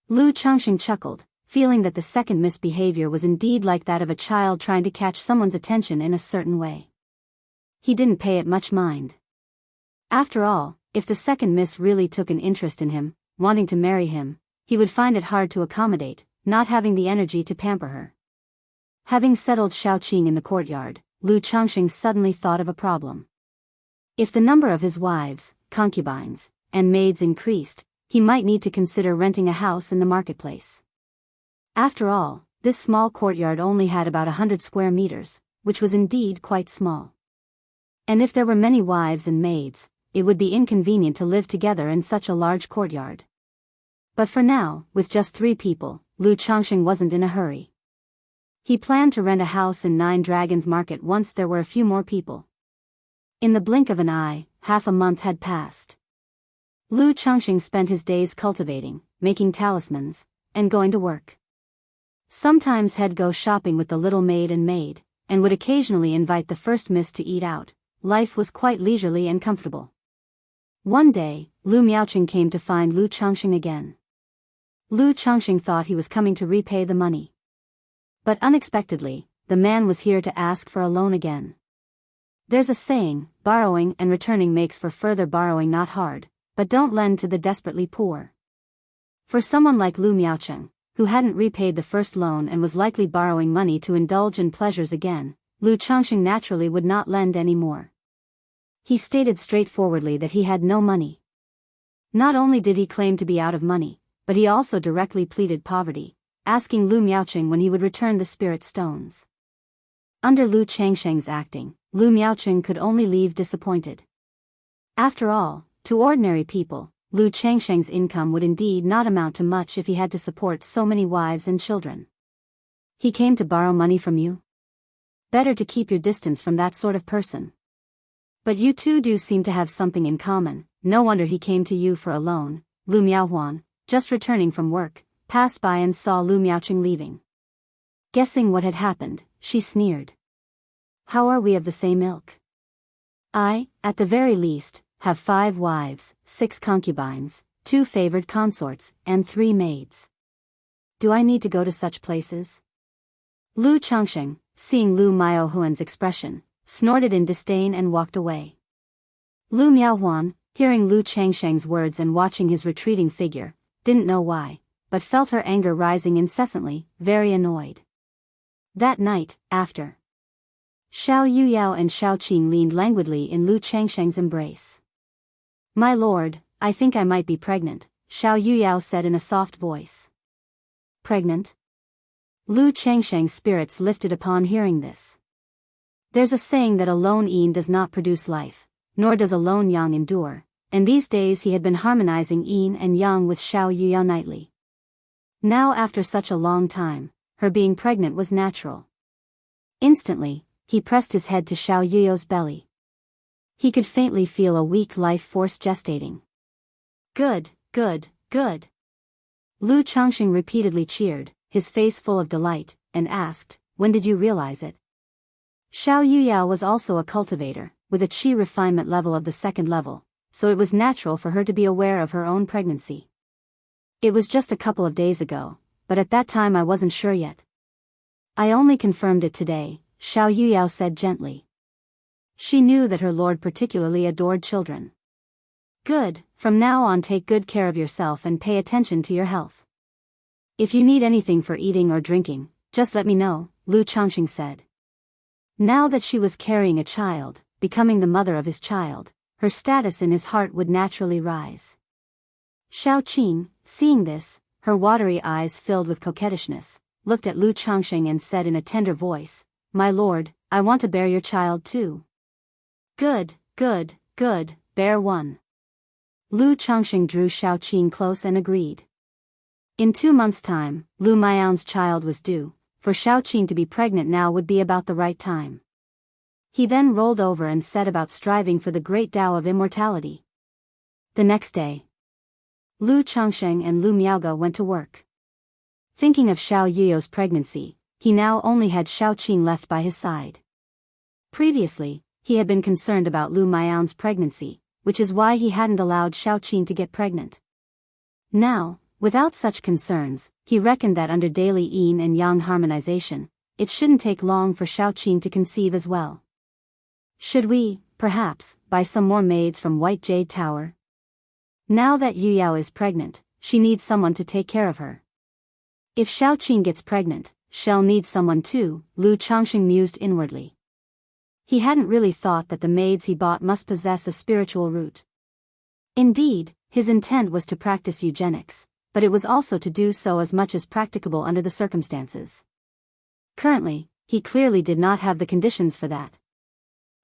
Speaker 1: Lu Changxing chuckled, feeling that the second miss behavior was indeed like that of a child trying to catch someone's attention in a certain way. He didn't pay it much mind. After all, if the second miss really took an interest in him, wanting to marry him, he would find it hard to accommodate, not having the energy to pamper her. Having settled Xiaoqing in the courtyard, Lu Changxing suddenly thought of a problem. If the number of his wives, concubines, and maids increased, he might need to consider renting a house in the marketplace. After all, this small courtyard only had about 100 square meters, which was indeed quite small. And if there were many wives and maids, it would be inconvenient to live together in such a large courtyard. But for now, with just 3 people, Lu Changxing wasn't in a hurry. He planned to rent a house in Nine Dragons Market once there were a few more people. In the blink of an eye, half a month had passed. Lu Changxing spent his days cultivating, making talismans, and going to work. Sometimes he'd go shopping with the little maid and would occasionally invite the first miss to eat out. Life was quite leisurely and comfortable. One day, Lu Miaoqing came to find Lu Changxing again. Lu Changxing thought he was coming to repay the money. But unexpectedly, the man was here to ask for a loan again. There's a saying, borrowing and returning makes for further borrowing not hard, but don't lend to the desperately poor. For someone like Lu Miaoqing, who hadn't repaid the first loan and was likely borrowing money to indulge in pleasures again, Lu Changxing naturally would not lend any more. He stated straightforwardly that he had no money. Not only did he claim to be out of money, but he also directly pleaded poverty, asking Lu Miaoqing when he would return the spirit stones. Under Lu Changxing's acting, Lu Miaoqing could only leave disappointed. After all, to ordinary people, Lu Changsheng's income would indeed not amount to much if he had to support so many wives and children. He came to borrow money from you? Better to keep your distance from that sort of person. But you two do seem to have something in common, no wonder he came to you for a loan. Lu Miaohuan, just returning from work, passed by and saw Lu Miaoqing leaving. Guessing what had happened, she sneered. How are we of the same ilk? I, at the very least, have 5 wives, 6 concubines, 2 favored consorts, and 3 maids. Do I need to go to such places? Lu Changsheng, seeing Lu Miaohuan's expression, snorted in disdain and walked away. Lu Miaohuan, hearing Lu Changsheng's words and watching his retreating figure, didn't know why, but felt her anger rising incessantly, very annoyed. That night, after Xiao Yuyao and Xiao Qing leaned languidly in Lu Changsheng's embrace. My lord, I think I might be pregnant, Xiao Yuyao said in a soft voice. Pregnant? Lu Changsheng's spirits lifted upon hearing this. There's a saying that a lone yin does not produce life, nor does a lone yang endure, and these days he had been harmonizing yin and yang with Xiao Yuyao nightly. Now after such a long time, her being pregnant was natural. Instantly, he pressed his head to Xiao Yuyao's belly. He could faintly feel a weak life force gestating. Good, good, good. Lu Changsheng repeatedly cheered, his face full of delight, and asked, when did you realize it? Xiao Yuyao was also a cultivator, with a qi refinement level of the 2nd level, so it was natural for her to be aware of her own pregnancy. It was just a couple of days ago, but at that time I wasn't sure yet. I only confirmed it today, Xiao Yuyao said gently. She knew that her lord particularly adored children. Good, from now on take good care of yourself and pay attention to your health. If you need anything for eating or drinking, just let me know, Lu Changsheng said. Now that she was carrying a child, becoming the mother of his child, her status in his heart would naturally rise. Xiao Qing, seeing this, her watery eyes filled with coquettishness, looked at Lu Changsheng and said in a tender voice, My lord, I want to bear your child too. Good, good, good, bear one. Lu Changsheng drew Xiao Qing close and agreed. In 2 months' time, Lu Miao's child was due. For Xiao Qing to be pregnant now would be about the right time. He then rolled over and set about striving for the great Tao of immortality. The next day, Lu Changsheng and Lu Miaoge went to work. Thinking of Xiao Yuyao's pregnancy, he now only had Xiao Qing left by his side. Previously, he had been concerned about Lu Miao's pregnancy, which is why he hadn't allowed Xiao Qing to get pregnant. Now, without such concerns, he reckoned that under daily yin and yang harmonization, it shouldn't take long for Xiao Qing to conceive as well. Should we, perhaps, buy some more maids from White Jade Tower? Now that Yuyao is pregnant, she needs someone to take care of her. If Xiao Qing gets pregnant, she'll need someone too, Lu Changsheng mused inwardly. He hadn't really thought that the maids he bought must possess a spiritual root. Indeed, his intent was to practice eugenics, but it was also to do so as much as practicable under the circumstances. Currently, he clearly did not have the conditions for that.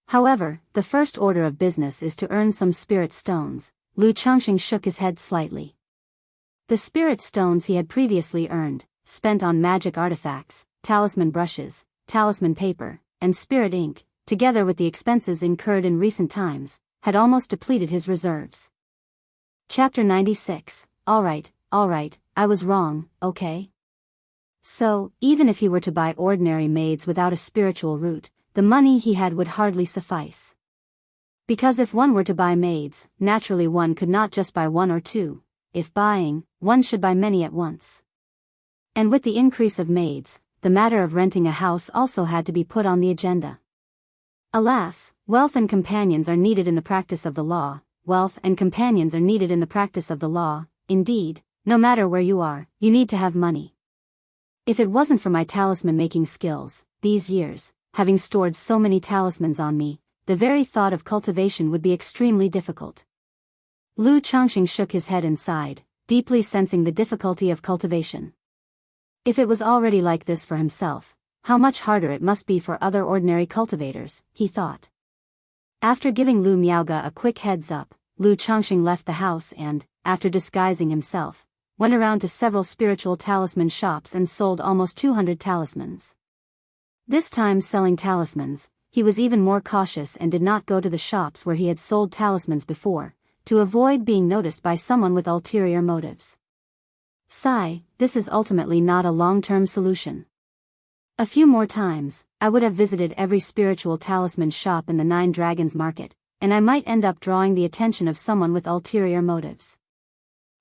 Speaker 1: However, the first order of business is to earn some spirit stones. Lu Changsheng shook his head slightly. The spirit stones he had previously earned, spent on magic artifacts, talisman brushes, talisman paper, and spirit ink, together with the expenses incurred in recent times, had almost depleted his reserves. Chapter 96. All right, I was wrong, okay? So, even if he were to buy ordinary maids without a spiritual root, the money he had would hardly suffice. Because if one were to buy maids, naturally one could not just buy 1 or 2. If buying, one should buy many at once. And with the increase of maids, the matter of renting a house also had to be put on the agenda. Alas, wealth and companions are needed in the practice of the law. Indeed, no matter where you are, you need to have money. If it wasn't for my talisman-making skills, these years, having stored so many talismans on me, the very thought of cultivation would be extremely difficult. Lu Changsheng shook his head and sighed, deeply sensing the difficulty of cultivation. If it was already like this for himself, how much harder it must be for other ordinary cultivators, he thought. After giving Lu Miaoge a quick heads up, Lu Changsheng left the house and, after disguising himself, went around to several spiritual talisman shops and sold almost 200 talismans. This time selling talismans, he was even more cautious and did not go to the shops where he had sold talismans before, to avoid being noticed by someone with ulterior motives. Sigh, this is ultimately not a long-term solution. A few more times, I would have visited every spiritual talisman shop in the Nine Dragons market, and I might end up drawing the attention of someone with ulterior motives.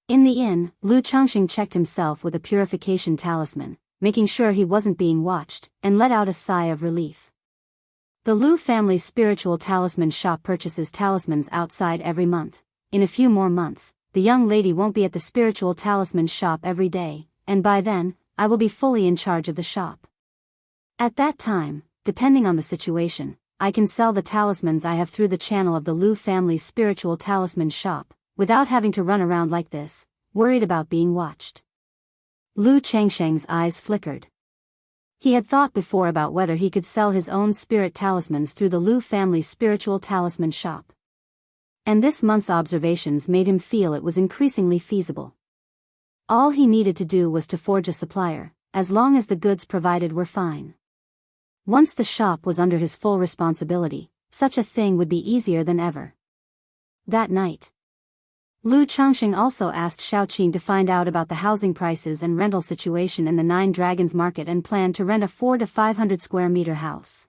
Speaker 1: In the inn, Lu Changxing checked himself with a purification talisman, making sure he wasn't being watched, and let out a sigh of relief. The Lu family's spiritual talisman shop purchases talismans outside every month. In a few more months, the young lady won't be at the spiritual talisman shop every day, and by then, I will be fully in charge of the shop. At that time, depending on the situation, I can sell the talismans I have through the channel of the Lu family's spiritual talisman shop, without having to run around like this, worried about being watched. Lu Changsheng's eyes flickered. He had thought before about whether he could sell his own spirit talismans through the Lu family's spiritual talisman shop. And this month's observations made him feel it was increasingly feasible. All he needed to do was to forge a supplier, as long as the goods provided were fine. Once the shop was under his full responsibility, such a thing would be easier than ever. That night, Lu Changxing also asked Xiaoqing to find out about the housing prices and rental situation in the Nine Dragons market and planned to rent a 400 to 500 square meter house.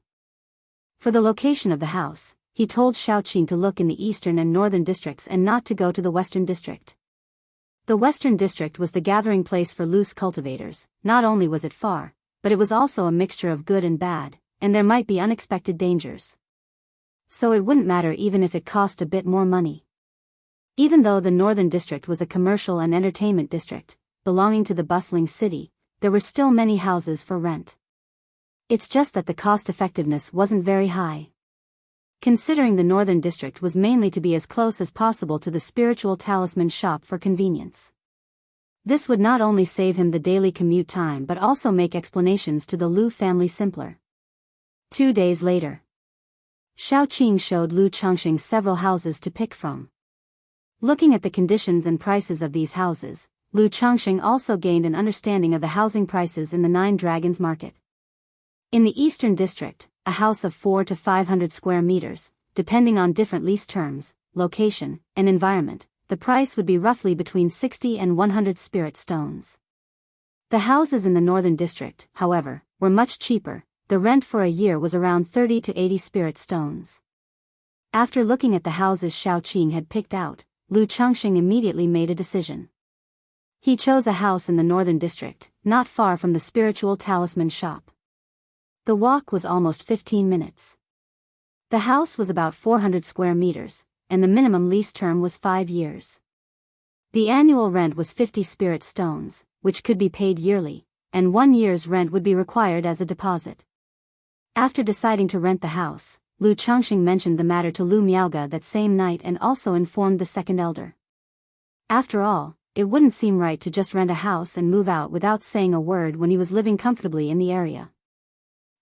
Speaker 1: For the location of the house, he told Xiaoqing to look in the eastern and northern districts and not to go to the western district. The western district was the gathering place for loose cultivators. Not only was it far, but it was also a mixture of good and bad, and there might be unexpected dangers. So it wouldn't matter even if it cost a bit more money. Even though the northern district was a commercial and entertainment district, belonging to the bustling city, there were still many houses for rent. It's just that the cost-effectiveness wasn't very high. Considering the northern district was mainly to be as close as possible to the spiritual talisman shop for convenience. This would not only save him the daily commute time but also make explanations to the Lu family simpler. 2 days later, Xiaoqing showed Lu Changxing several houses to pick from. Looking at the conditions and prices of these houses, Lu Changxing also gained an understanding of the housing prices in the Nine Dragons market. In the eastern district, a house of 400 to 500 square meters, depending on different lease terms, location, and environment, the price would be roughly between 60 and 100 spirit stones. The houses in the northern district, however, were much cheaper. The rent for a year was around 30 to 80 spirit stones. After looking at the houses Xiaoqing had picked out, Lu Changxing immediately made a decision. He chose a house in the northern district, not far from the spiritual talisman shop. The walk was almost 15 minutes. The house was about 400 square meters, and the minimum lease term was 5 years. The annual rent was 50 spirit stones, which could be paid yearly, and 1 year's rent would be required as a deposit. After deciding to rent the house, Lu Changxing mentioned the matter to Lu Miaoge that same night and also informed the second elder. After all, it wouldn't seem right to just rent a house and move out without saying a word when he was living comfortably in the area.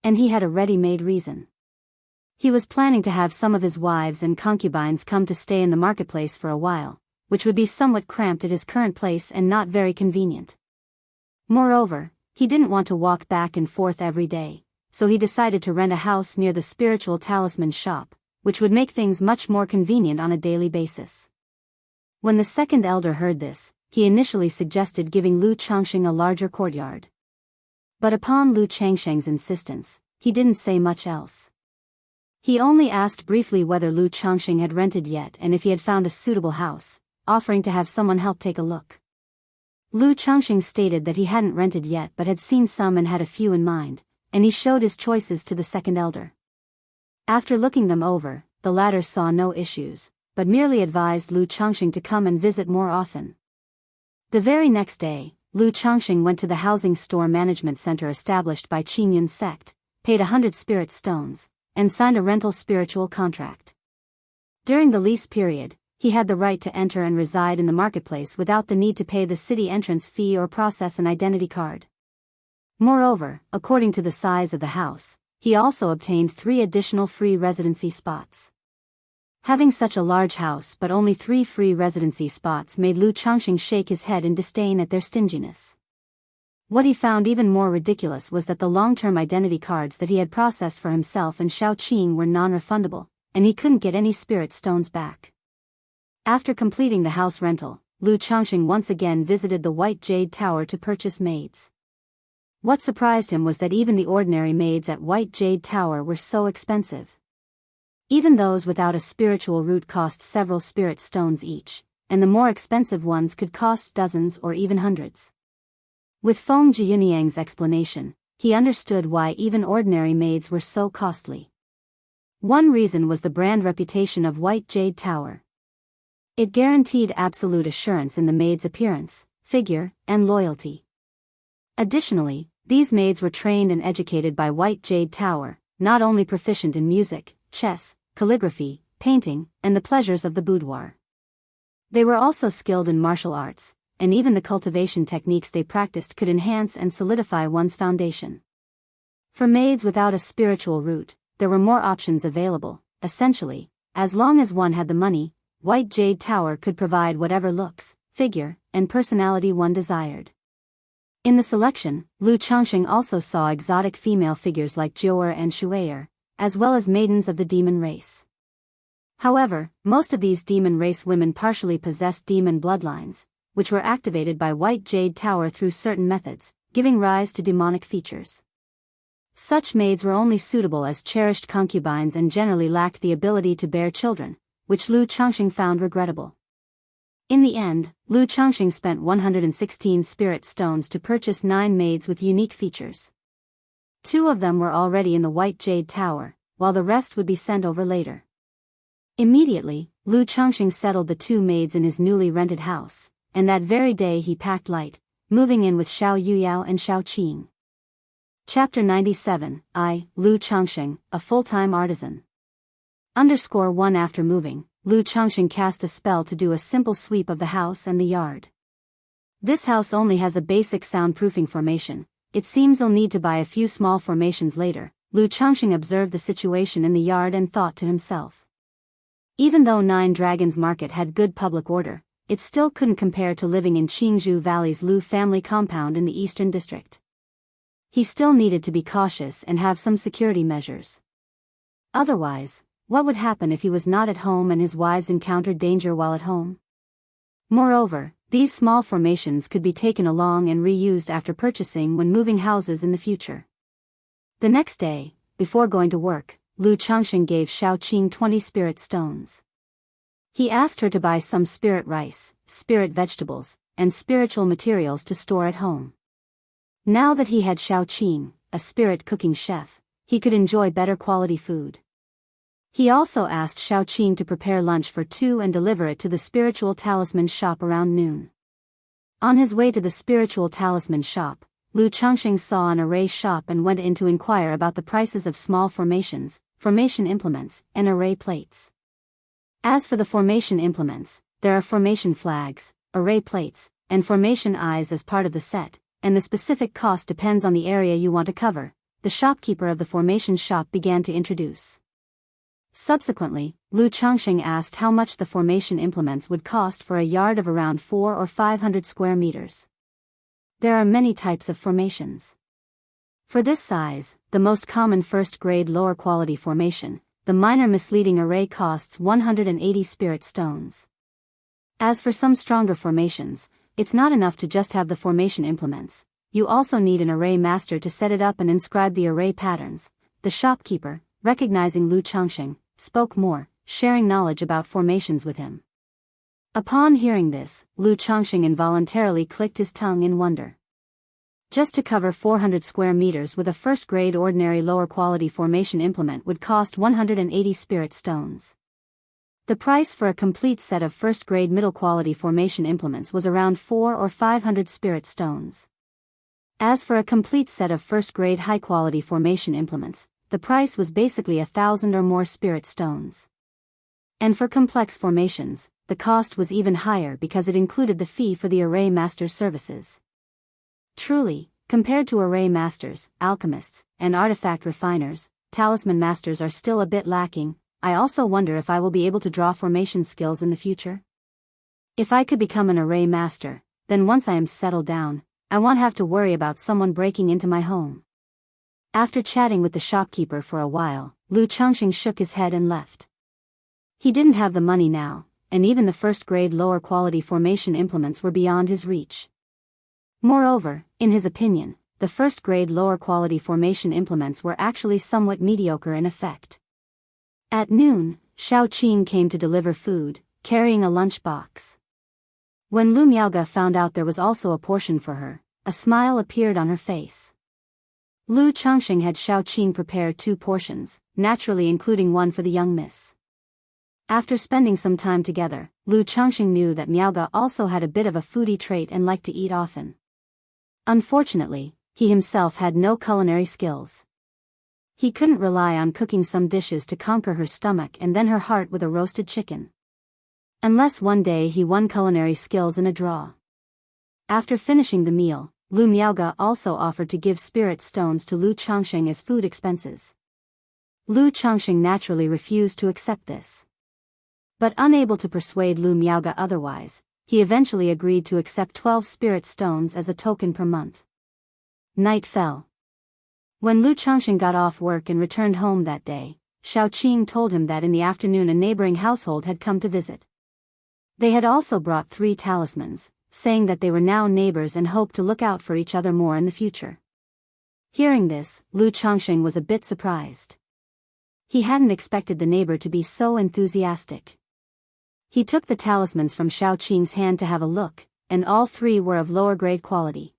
Speaker 1: And he had a ready-made reason. He was planning to have some of his wives and concubines come to stay in the marketplace for a while, which would be somewhat cramped at his current place and not very convenient. Moreover, he didn't want to walk back and forth every day, so he decided to rent a house near the spiritual talisman shop, which would make things much more convenient on a daily basis. When the second elder heard this, he initially suggested giving Lu Changxing a larger courtyard. But upon Lu Changsheng's insistence, he didn't say much else. He only asked briefly whether Lu Changxing had rented yet and if he had found a suitable house, offering to have someone help take a look. Lu Changxing stated that he hadn't rented yet but had seen some and had a few in mind, and he showed his choices to the second elder. After looking them over, the latter saw no issues, but merely advised Lu Changxing to come and visit more often. The very next day, Lu Changxing went to the housing store management center established by Qingyun's sect, paid 100 spirit stones, and signed a rental spiritual contract. During the lease period, he had the right to enter and reside in the marketplace without the need to pay the city entrance fee or process an identity card. Moreover, according to the size of the house, he also obtained 3 additional free residency spots. Having such a large house but only 3 free residency spots made Lu Changxing shake his head in disdain at their stinginess. What he found even more ridiculous was that the long-term identity cards that he had processed for himself and Xiao Qing were non-refundable, and he couldn't get any spirit stones back. After completing the house rental, Lu Changxing once again visited the White Jade Tower to purchase maids. What surprised him was that even the ordinary maids at White Jade Tower were so expensive. Even those without a spiritual root cost several spirit stones each, and the more expensive ones could cost dozens or even hundreds. With Feng Jianyang's explanation, he understood why even ordinary maids were so costly. One reason was the brand reputation of White Jade Tower. It guaranteed absolute assurance in the maid's appearance, figure, and loyalty. Additionally, these maids were trained and educated by White Jade Tower, not only proficient in music, chess, calligraphy, painting, and the pleasures of the boudoir. They were also skilled in martial arts, and even the cultivation techniques they practiced could enhance and solidify one's foundation. For maids without a spiritual root, there were more options available. Essentially, as long as one had the money, White Jade Tower could provide whatever looks, figure, and personality one desired. In the selection, Lu Changxing also saw exotic female figures like Jiu'er and Shu'er, as well as maidens of the demon race. However, most of these demon race women partially possessed demon bloodlines, which were activated by White Jade Tower through certain methods, giving rise to demonic features. Such maids were only suitable as cherished concubines and generally lacked the ability to bear children, which Lu Changxing found regrettable. In the end, Lu Changxing spent 116 spirit stones to purchase 9 maids with unique features. 2 of them were already in the White Jade Tower, while the rest would be sent over later. Immediately, Lu Changxing settled the 2 maids in his newly rented house, and that very day he packed light, moving in with Xiao Yuyao and Xiao Qing. Chapter 97, Lu Changxing, a full-time artisan. _1 After moving, Lu Changxing cast a spell to do a simple sweep of the house and the yard. This house only has a basic soundproofing formation. It seems he'll need to buy a few small formations later. Lu Changxing observed the situation in the yard and thought to himself. Even though 9 Dragons Market had good public order, it still couldn't compare to living in Qingzhou Valley's Lu family compound in the Eastern District. He still needed to be cautious and have some security measures. Otherwise, what would happen if he was not at home and his wives encountered danger while at home? Moreover, these small formations could be taken along and reused after purchasing when moving houses in the future. The next day, before going to work, Lu Changxing gave Xiao Qing 20 spirit stones. He asked her to buy some spirit rice, spirit vegetables, and spiritual materials to store at home. Now that he had Xiao Qing, a spirit cooking chef, he could enjoy better quality food. He also asked Xiao Qing to prepare lunch for 2 and deliver it to the spiritual talisman shop around noon. On his way to the spiritual talisman shop, Lu Changxing saw an array shop and went in to inquire about the prices of small formations, formation implements, and array plates. As for the formation implements, there are formation flags, array plates, and formation eyes as part of the set, and the specific cost depends on the area you want to cover. The shopkeeper of the formation shop began to introduce. Subsequently, Lu Changxing asked how much the formation implements would cost for a yard of around 400 or 500 square meters. There are many types of formations. For this size, the most common first-grade lower-quality formation, the minor misleading array costs 180 spirit stones. As for some stronger formations, it's not enough to just have the formation implements. You also need an array master to set it up and inscribe the array patterns. The shopkeeper, recognizing Lu Changxing, spoke more, sharing knowledge about formations with him. Upon hearing this, Lu Changxing involuntarily clicked his tongue in wonder. Just to cover 400 square meters with a first-grade ordinary lower-quality formation implement would cost 180 spirit stones. The price for a complete set of first-grade middle-quality formation implements was around 400 or 500 spirit stones. As for a complete set of first-grade high-quality formation implements, the price was basically 1,000 or more spirit stones. And for complex formations, the cost was even higher because it included the fee for the array master's services. Truly, compared to array masters, alchemists, and artifact refiners, talisman masters are still a bit lacking. I also wonder if I will be able to draw formation skills in the future. If I could become an array master, then once I am settled down, I won't have to worry about someone breaking into my home. After chatting with the shopkeeper for a while, Lu Changxing shook his head and left. He didn't have the money now, and even the first-grade lower-quality formation implements were beyond his reach. Moreover, in his opinion, the first-grade lower-quality formation implements were actually somewhat mediocre in effect. At noon, Xiao Qing came to deliver food, carrying a lunchbox. When Lu Miaoge found out there was also a portion for her, a smile appeared on her face. Lu Changxing had Xiao Qing prepare 2 portions, naturally including one for the young miss. After spending some time together, Lu Changxing knew that Miaoge also had a bit of a foodie trait and liked to eat often. Unfortunately, he himself had no culinary skills. He couldn't rely on cooking some dishes to conquer her stomach and then her heart with a roasted chicken. Unless one day he won culinary skills in a draw. After finishing the meal, Lu Miaoge also offered to give spirit stones to Lu Changxing as food expenses. Lu Changxing naturally refused to accept this. But unable to persuade Lu Miaoge otherwise, he eventually agreed to accept 12 spirit stones as a token per month. Night fell. When Lu Changxing got off work and returned home that day, Xiao Qing told him that in the afternoon a neighboring household had come to visit. They had also brought 3 talismans, saying that they were now neighbors and hoped to look out for each other more in the future. Hearing this, Lu Changxing was a bit surprised. He hadn't expected the neighbor to be so enthusiastic. He took the talismans from Xiao Qing's hand to have a look, and all 3 were of lower grade quality.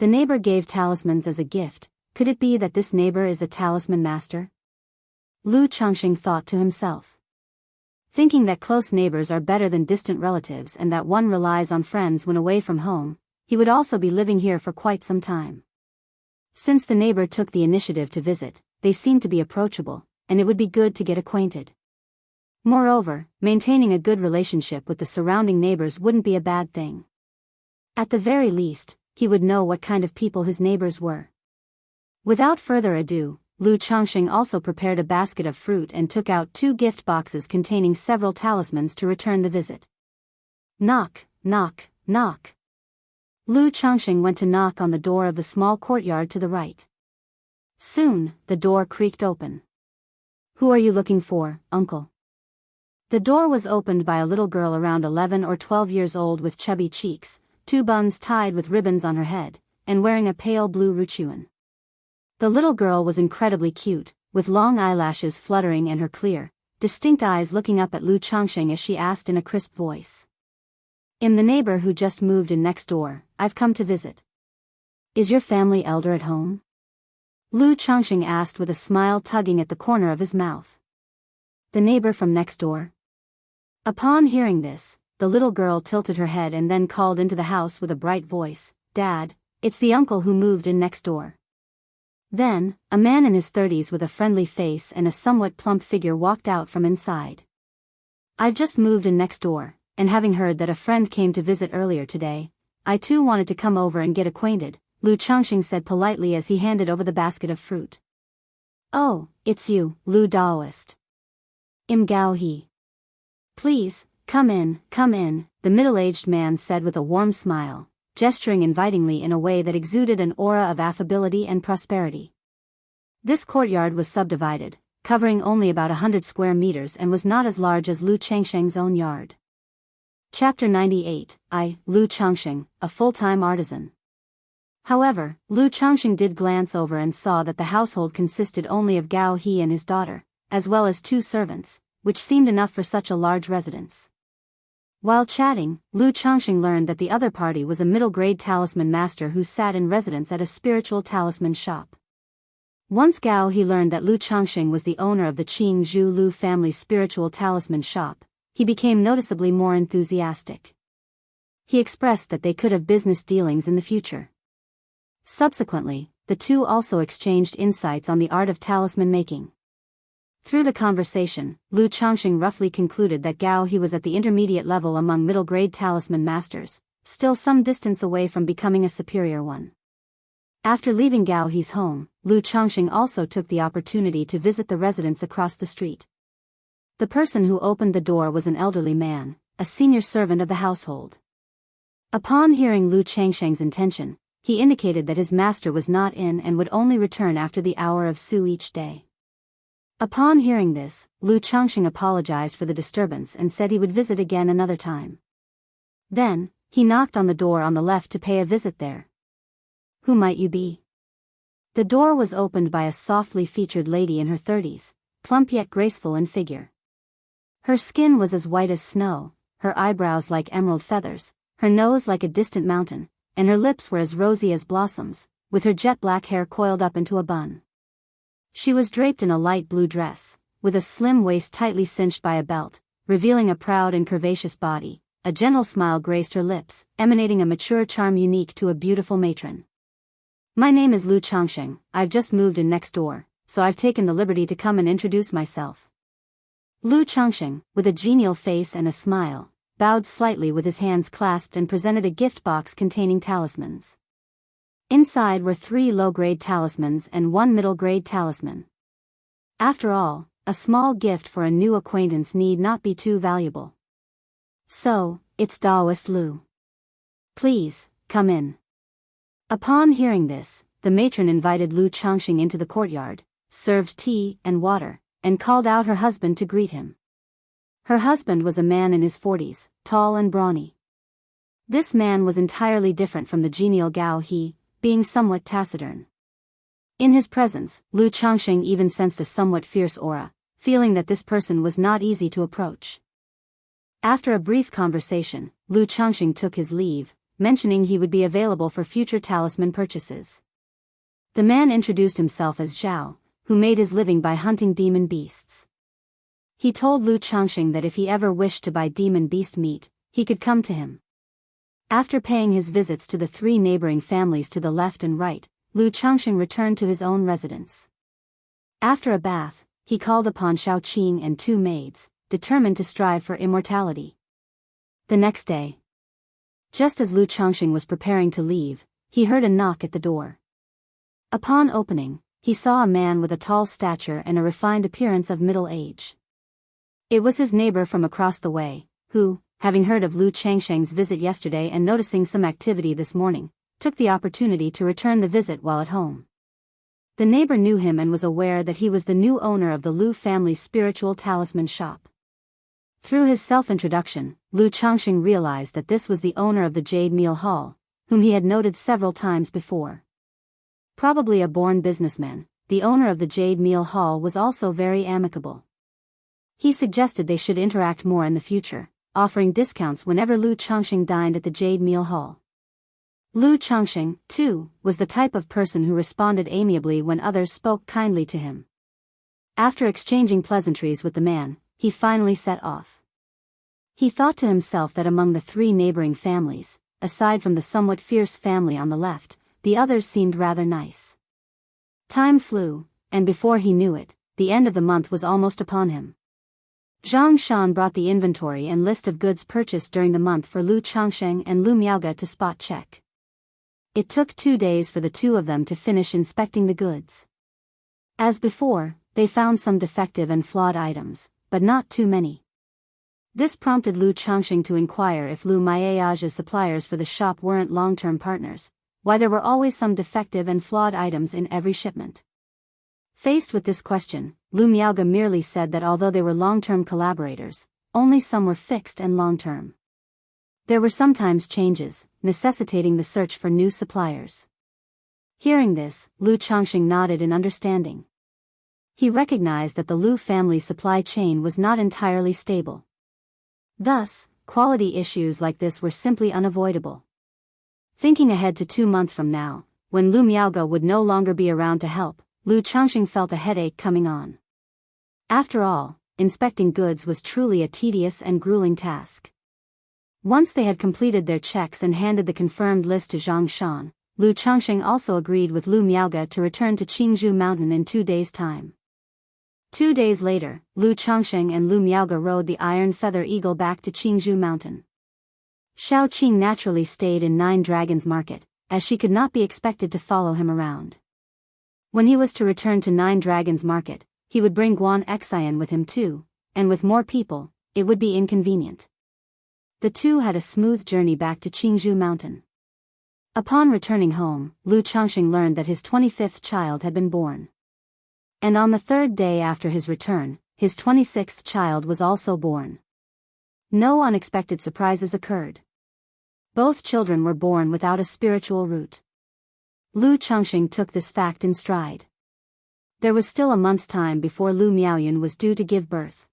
Speaker 1: The neighbor gave talismans as a gift. Could it be that this neighbor is a talisman master? Lu Changxing thought to himself. Thinking that close neighbors are better than distant relatives and that one relies on friends when away from home, he would also be living here for quite some time. Since the neighbor took the initiative to visit, they seemed to be approachable, and it would be good to get acquainted. Moreover, maintaining a good relationship with the surrounding neighbors wouldn't be a bad thing. At the very least, he would know what kind of people his neighbors were. Without further ado, Lu Changxing also prepared a basket of fruit and took out 2 gift boxes containing several talismans to return the visit. Knock, knock, knock. Lu Changxing went to knock on the door of the small courtyard to the right. Soon, the door creaked open. Who are you looking for, uncle? The door was opened by a little girl around 11 or 12 years old with chubby cheeks, 2 buns tied with ribbons on her head, and wearing a pale blue ruchuan. The little girl was incredibly cute, with long eyelashes fluttering and her clear, distinct eyes looking up at Lu Changxing as she asked in a crisp voice. I'm the neighbor who just moved in next door. I've come to visit. Is your family elder at home? Lu Changxing asked with a smile tugging at the corner of his mouth. The neighbor from next door? Upon hearing this, the little girl tilted her head and then called into the house with a bright voice, Dad, it's the uncle who moved in next door. Then, a man in his 30s with a friendly face and a somewhat plump figure walked out from inside. I've just moved in next door, and having heard that a friend came to visit earlier today, I too wanted to come over and get acquainted, Lu Changxing said politely as he handed over the basket of fruit. Oh, it's you, Lu Daoist. Im Gao He. Please, come in, the middle-aged man said with a warm smile, gesturing invitingly in a way that exuded an aura of affability and prosperity. This courtyard was subdivided, covering only about 100 square meters and was not as large as Lu Changxing's own yard. Chapter 98, Lu Changxing, a full-time artisan. However, Lu Changxing did glance over and saw that the household consisted only of Gao He and his daughter, as well as 2 servants, which seemed enough for such a large residence. While chatting, Lu Changxing learned that the other party was a middle-grade talisman master who sat in residence at a spiritual talisman shop. Once Gao He learned that Lu Changxing was the owner of the Qing Zhu Lu family's spiritual talisman shop, he became noticeably more enthusiastic. He expressed that they could have business dealings in the future. Subsequently, the 2 also exchanged insights on the art of talisman making. Through the conversation, Lu Changxing roughly concluded that Gao He was at the intermediate level among middle-grade talisman masters, still some distance away from becoming a superior one. After leaving Gao He's home, Lu Changxing also took the opportunity to visit the residence across the street. The person who opened the door was an elderly man, a senior servant of the household. Upon hearing Lu Changsheng's intention, he indicated that his master was not in and would only return after the hour of Su each day. Upon hearing this, Lu Changsheng apologized for the disturbance and said he would visit again another time. Then, he knocked on the door on the left to pay a visit there. "Who might you be?" The door was opened by a softly featured lady in her 30s, plump yet graceful in figure. Her skin was as white as snow, her eyebrows like emerald feathers, her nose like a distant mountain, and her lips were as rosy as blossoms, with her jet-black hair coiled up into a bun. She was draped in a light blue dress, with a slim waist tightly cinched by a belt, revealing a proud and curvaceous body. A gentle smile graced her lips, emanating a mature charm unique to a beautiful matron. "My name is Lu Changsheng. I've just moved in next door, so I've taken the liberty to come and introduce myself." Lu Changsheng, with a genial face and a smile, bowed slightly with his hands clasped and presented a gift box containing talismans. Inside were 3 low-grade talismans and 1 middle-grade talisman. After all, a small gift for a new acquaintance need not be too valuable. "So, it's Daoist Lu. Please, come in." Upon hearing this, the matron invited Lu Changsheng into the courtyard, served tea and water, and called out her husband to greet him. Her husband was a man in his 40s, tall and brawny. This man was entirely different from the genial Gao He, being somewhat taciturn. In his presence, Lu Changsheng even sensed a somewhat fierce aura, feeling that this person was not easy to approach. After a brief conversation, Lu Changsheng took his leave, mentioning he would be available for future talisman purchases. The man introduced himself as Zhao, who made his living by hunting demon beasts. He told Lu Changsheng that if he ever wished to buy demon beast meat, he could come to him. After paying his visits to the 3 neighboring families to the left and right, Lu Changsheng returned to his own residence. After a bath, he called upon Xiao Qing and 2 maids, determined to strive for immortality. The next day, just as Lu Changsheng was preparing to leave, he heard a knock at the door. Upon opening, he saw a man with a tall stature and a refined appearance of middle age. It was his neighbor from across the way, who, having heard of Lu Changsheng's visit yesterday and noticing some activity this morning, took the opportunity to return the visit while at home. The neighbor knew him and was aware that he was the new owner of the Lu family's spiritual talisman shop. Through his self-introduction, Lu Changsheng realized that this was the owner of the Jade Meal Hall, whom he had noted several times before. Probably a born businessman, the owner of the Jade Meal Hall was also very amicable. He suggested they should interact more in the future, offering discounts whenever Lu Changsheng dined at the Jade Meal Hall. Lu Changsheng, too, was the type of person who responded amiably when others spoke kindly to him. After exchanging pleasantries with the man, he finally set off. He thought to himself that among the 3 neighboring families, aside from the somewhat fierce family on the left, the others seemed rather nice. Time flew, and before he knew it, the end of the month was almost upon him. Zhang Shan brought the inventory and list of goods purchased during the month for Lu Changsheng and Lu Miaoge to spot check. It took 2 days for the 2 of them to finish inspecting the goods. As before, they found some defective and flawed items, but not too many. This prompted Lu Changsheng to inquire if Lu Miaoge's suppliers for the shop weren't long-term partners, why there were always some defective and flawed items in every shipment. Faced with this question, Lu Miaoge merely said that although they were long-term collaborators, only some were fixed and long-term. There were sometimes changes, necessitating the search for new suppliers. Hearing this, Lu Changsheng nodded in understanding. He recognized that the Lu family supply chain was not entirely stable. Thus, quality issues like this were simply unavoidable. Thinking ahead to 2 months from now, when Lu Miaoge would no longer be around to help, Lu Changsheng felt a headache coming on. After all, inspecting goods was truly a tedious and grueling task. Once they had completed their checks and handed the confirmed list to Zhang Shan, Lu Changsheng also agreed with Lu Miaoge to return to Qingzhou Mountain in 2 days' time. 2 days later, Lu Changsheng and Lu Miaoge rode the Iron Feather Eagle back to Qingzhou Mountain. Xiao Qing naturally stayed in 9 Dragons Market, as she could not be expected to follow him around. When he was to return to 9 Dragons Market, he would bring Guan Xian with him too, and with more people, it would be inconvenient. The two had a smooth journey back to Qingzhou Mountain. Upon returning home, Lu Changxing learned that his 25th child had been born. And on the third day after his return, his 26th child was also born. No unexpected surprises occurred. Both children were born without a spiritual root. Lu Changxing took this fact in stride. There was still a month's time before Lu Miaoyun was due to give birth.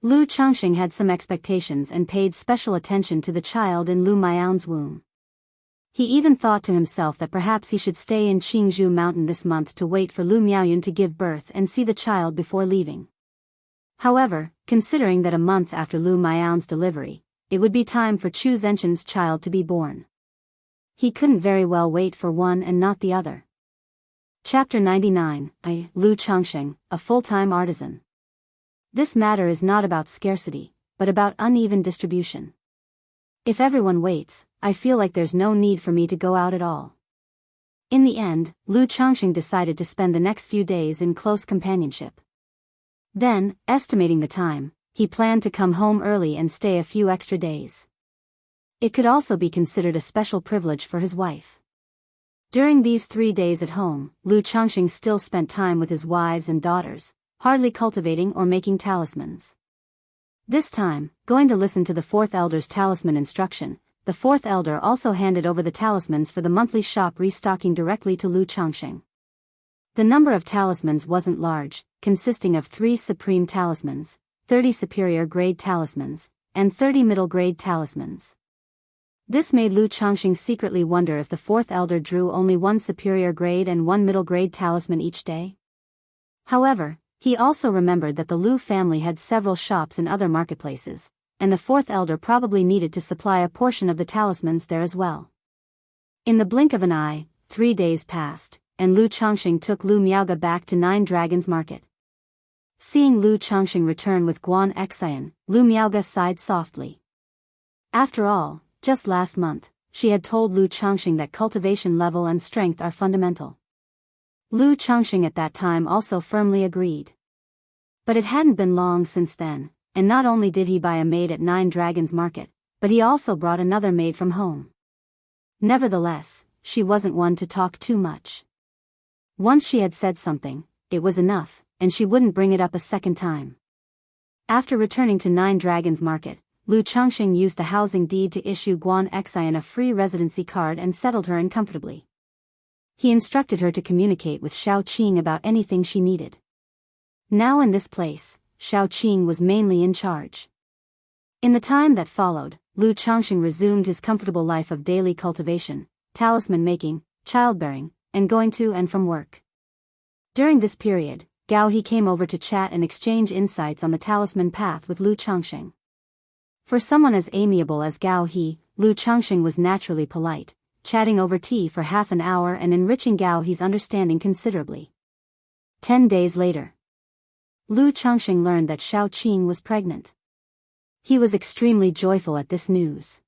Speaker 1: Lu Changxing had some expectations and paid special attention to the child in Lu Miaoyun's womb. He even thought to himself that perhaps he should stay in Qingzhou Mountain this month to wait for Lu Miaoyun to give birth and see the child before leaving. However, considering that a month after Lu Miaoyun's delivery, it would be time for Chu Zhenqian's child to be born. He couldn't very well wait for one and not the other. Chapter 99, Lu Changxing, a full-time artisan. This matter is not about scarcity, but about uneven distribution. If everyone waits, I feel like there's no need for me to go out at all. In the end, Lu Changxing decided to spend the next few days in close companionship. Then, estimating the time, he planned to come home early and stay a few extra days. It could also be considered a special privilege for his wife. During these 3 days at home, Lu Changxing still spent time with his wives and daughters, hardly cultivating or making talismans. This time, going to listen to the fourth elder's talisman instruction, the fourth elder also handed over the talismans for the monthly shop restocking directly to Lu Changxing. The number of talismans wasn't large, consisting of 3 supreme talismans, 30 superior grade talismans, and 30 middle grade talismans. This made Lu Changxing secretly wonder if the fourth elder drew only 1 superior grade and 1 middle grade talisman each day. However, he also remembered that the Lu family had several shops in other marketplaces, and the fourth elder probably needed to supply a portion of the talismans there as well. In the blink of an eye, 3 days passed, and Lu Changxing took Lu Miaoga back to Nine Dragons Market. Seeing Lu Changxing return with Guan Xian, Lu Miaoga sighed softly. After all, just last month, she had told Lu Changxing that cultivation level and strength are fundamental. Lu Changxing at that time also firmly agreed. But it hadn't been long since then, and not only did he buy a maid at Nine Dragons Market, but he also brought another maid from home. Nevertheless, she wasn't one to talk too much. Once she had said something, it was enough, and she wouldn't bring it up a second time. After returning to Nine Dragons Market, Lu Changxing used the housing deed to issue Guan Xian a free residency card and settled her in comfortably. He instructed her to communicate with Xiao Qing about anything she needed. Now in this place, Xiao Qing was mainly in charge. In the time that followed, Lu Changxing resumed his comfortable life of daily cultivation, talisman making, childbearing, and going to and from work. During this period, Gao He came over to chat and exchange insights on the talisman path with Lu Changxing. For someone as amiable as Gao He, Lu Changxing was naturally polite, chatting over tea for half an hour and enriching Gao He's understanding considerably. 10 days later, Lu Changxing learned that Xiao Qing was pregnant. He was extremely joyful at this news.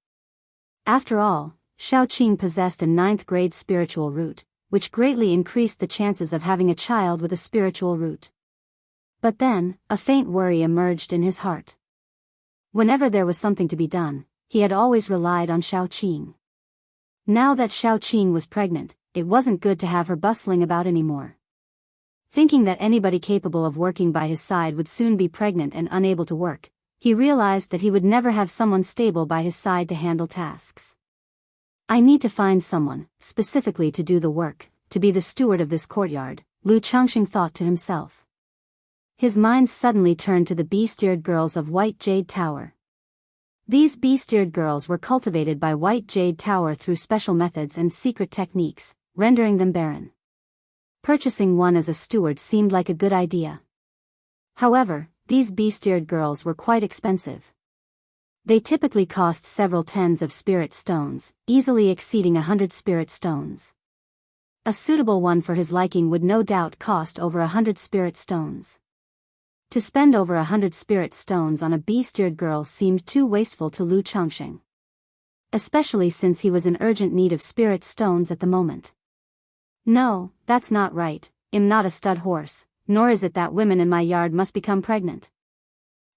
Speaker 1: After all, Xiao Qing possessed a 9th grade spiritual root, which greatly increased the chances of having a child with a spiritual root. But then, a faint worry emerged in his heart. Whenever there was something to be done, he had always relied on Xiao Qing. Now that Xiao Qing was pregnant, it wasn't good to have her bustling about anymore. Thinking that anybody capable of working by his side would soon be pregnant and unable to work, he realized that he would never have someone stable by his side to handle tasks. I need to find someone, specifically to do the work, to be the steward of this courtyard, Lu Changxing thought to himself. His mind suddenly turned to the bee-steered girls of White Jade Tower. These bee-steered girls were cultivated by White Jade Tower through special methods and secret techniques, rendering them barren. Purchasing one as a steward seemed like a good idea. However, these bee-steered girls were quite expensive. They typically cost several tens of spirit stones, easily exceeding 100 spirit stones. A suitable one for his liking would no doubt cost over 100 spirit stones. To spend over 100 spirit stones on a bee-steered girl seemed too wasteful to Lu Changxing. Especially since he was in urgent need of spirit stones at the moment. No, that's not right, I'm not a stud horse, nor is it that women in my yard must become pregnant.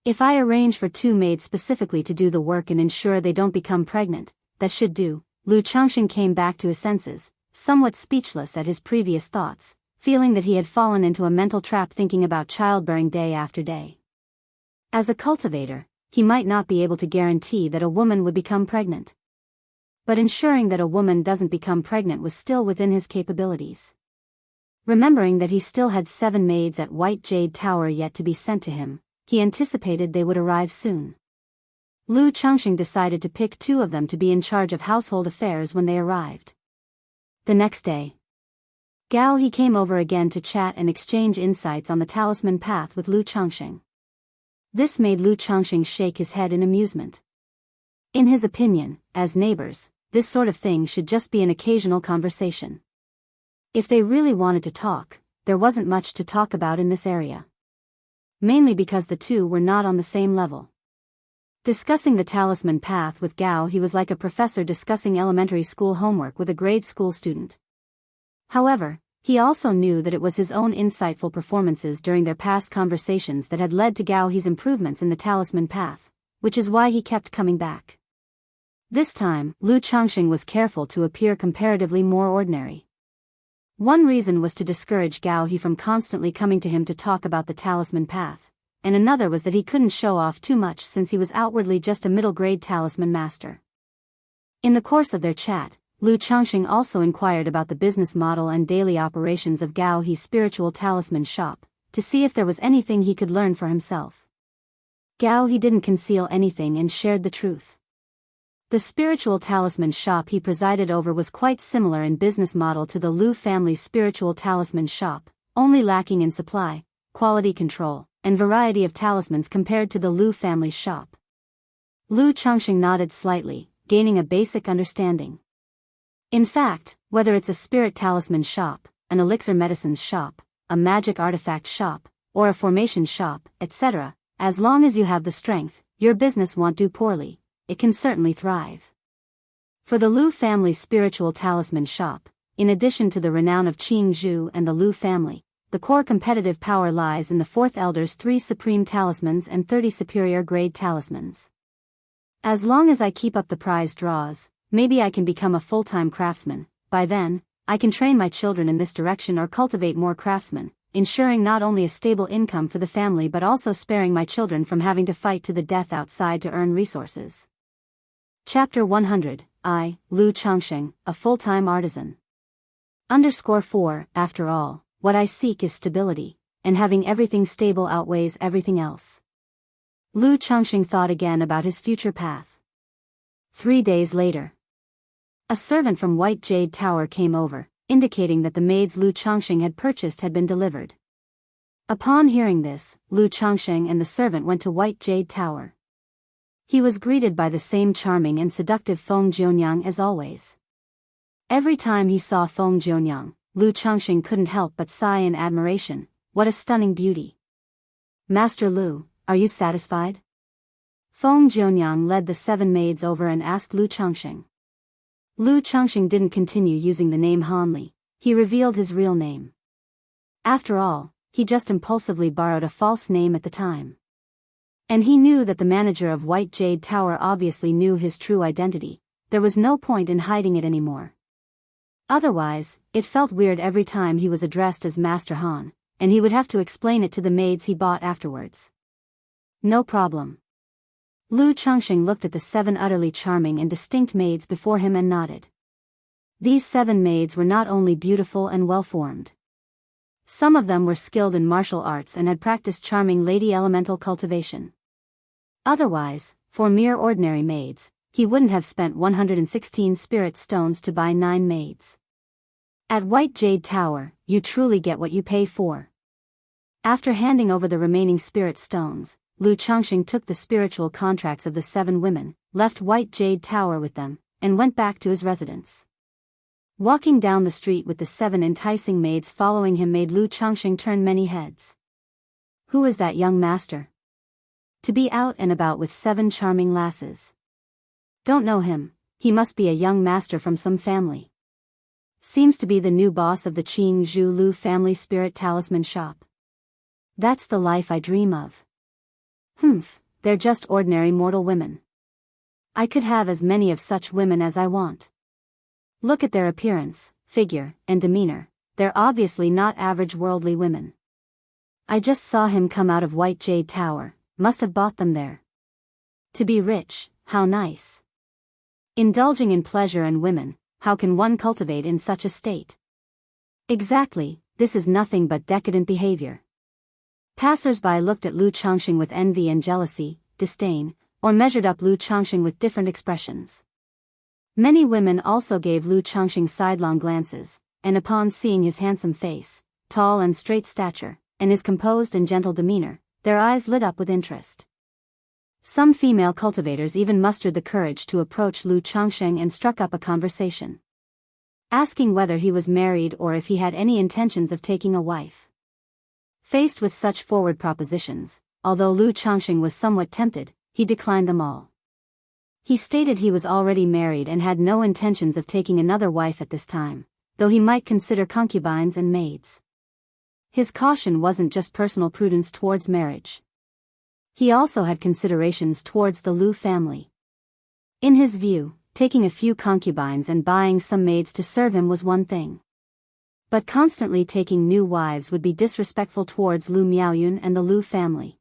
Speaker 1: If I arrange for 2 maids specifically to do the work and ensure they don't become pregnant, that should do. Lu Changxing came back to his senses, somewhat speechless at his previous thoughts, feeling that he had fallen into a mental trap thinking about childbearing day after day. As a cultivator, he might not be able to guarantee that a woman would become pregnant. But ensuring that a woman doesn't become pregnant was still within his capabilities. Remembering that he still had 7 maids at White Jade Tower yet to be sent to him, he anticipated they would arrive soon. Lu Changxing decided to pick 2 of them to be in charge of household affairs when they arrived. The next day, Gao He came over again to chat and exchange insights on the talisman path with Lu Changxing. This made Lu Changxing shake his head in amusement. In his opinion, as neighbors, this sort of thing should just be an occasional conversation. If they really wanted to talk, there wasn't much to talk about in this area. Mainly because the 2 were not on the same level. Discussing the talisman path with Gao He was like a professor discussing elementary school homework with a grade school student. However, he also knew that it was his own insightful performances during their past conversations that had led to Gao He's improvements in the talisman path, which is why he kept coming back. This time, Lu Changxing was careful to appear comparatively more ordinary. One reason was to discourage Gao He from constantly coming to him to talk about the talisman path, and another was that he couldn't show off too much since he was outwardly just a middle-grade talisman master. In the course of their chat, Lu Changxing also inquired about the business model and daily operations of Gao He's spiritual talisman shop, to see if there was anything he could learn for himself. Gao He didn't conceal anything and shared the truth. The spiritual talisman shop he presided over was quite similar in business model to the Lu family's spiritual talisman shop, only lacking in supply, quality control, and variety of talismans compared to the Lu family's shop. Lu Changxing nodded slightly, gaining a basic understanding. In fact, whether it's a spirit talisman shop, an elixir medicines shop, a magic artifact shop, or a formation shop, etc., as long as you have the strength, your business won't do poorly. It can certainly thrive. For the Lu family's spiritual talisman shop, in addition to the renown of Qing Zhu and the Lu family, the core competitive power lies in the 4th Elder's 3 supreme talismans and 30 superior grade talismans. As long as I keep up the prize draws, maybe I can become a full-time craftsman. By then, I can train my children in this direction or cultivate more craftsmen, ensuring not only a stable income for the family but also sparing my children from having to fight to the death outside to earn resources. Chapter 100, I, Lu Changxing, a full-time artisan. _4, after all, what I seek is stability, and having everything stable outweighs everything else. Lu Changxing thought again about his future path. 3 days later, a servant from White Jade Tower came over, indicating that the maids Lu Changxing had purchased had been delivered. Upon hearing this, Lu Changxing and the servant went to White Jade Tower. He was greeted by the same charming and seductive Feng Jionyang as always. Every time he saw Feng Jionyang, Lu Changxing couldn't help but sigh in admiration. What a stunning beauty! Master Lu, are you satisfied? Feng Jionyang led the 7 maids over and asked Lu Changxing. Lu Changxing didn't continue using the name Hanli, he revealed his real name. After all, he just impulsively borrowed a false name at the time. And he knew that the manager of White Jade Tower obviously knew his true identity. There was no point in hiding it anymore. Otherwise, it felt weird every time he was addressed as Master Han, and he would have to explain it to the maids he bought afterwards. No problem. Lu Changxing looked at the 7 utterly charming and distinct maids before him and nodded. These 7 maids were not only beautiful and well-formed. Some of them were skilled in martial arts and had practiced charming lady elemental cultivation. Otherwise, for mere ordinary maids, he wouldn't have spent 116 spirit stones to buy 9 maids. At White Jade Tower, you truly get what you pay for. After handing over the remaining spirit stones, Lu Changxing took the spiritual contracts of the 7 women, left White Jade Tower with them, and went back to his residence. Walking down the street with the 7 enticing maids following him made Lu Changxing turn many heads. Who is that young master? To be out and about with 7 charming lasses. Don't know him, he must be a young master from some family. Seems to be the new boss of the Qing Zhu Lu family spirit talisman shop. That's the life I dream of. Humph, they're just ordinary mortal women. I could have as many of such women as I want. Look at their appearance, figure, and demeanor. They're obviously not average worldly women. I just saw him come out of White Jade Tower, must have bought them there. To be rich, how nice. Indulging in pleasure and women, how can one cultivate in such a state? Exactly, this is nothing but decadent behavior. Passers-by looked at Lu Changxing with envy and jealousy, disdain, or measured up Lu Changxing with different expressions. Many women also gave Lu Changxing sidelong glances, and upon seeing his handsome face, tall and straight stature, and his composed and gentle demeanor, their eyes lit up with interest. Some female cultivators even mustered the courage to approach Lu Changxing and struck up a conversation, asking whether he was married or if he had any intentions of taking a wife. Faced with such forward propositions, although Lu Changxing was somewhat tempted, he declined them all. He stated he was already married and had no intentions of taking another wife at this time, though he might consider concubines and maids. His caution wasn't just personal prudence towards marriage. He also had considerations towards the Lu family. In his view, taking a few concubines and buying some maids to serve him was one thing. But constantly taking new wives would be disrespectful towards Lu Miaoyun and the Lu family.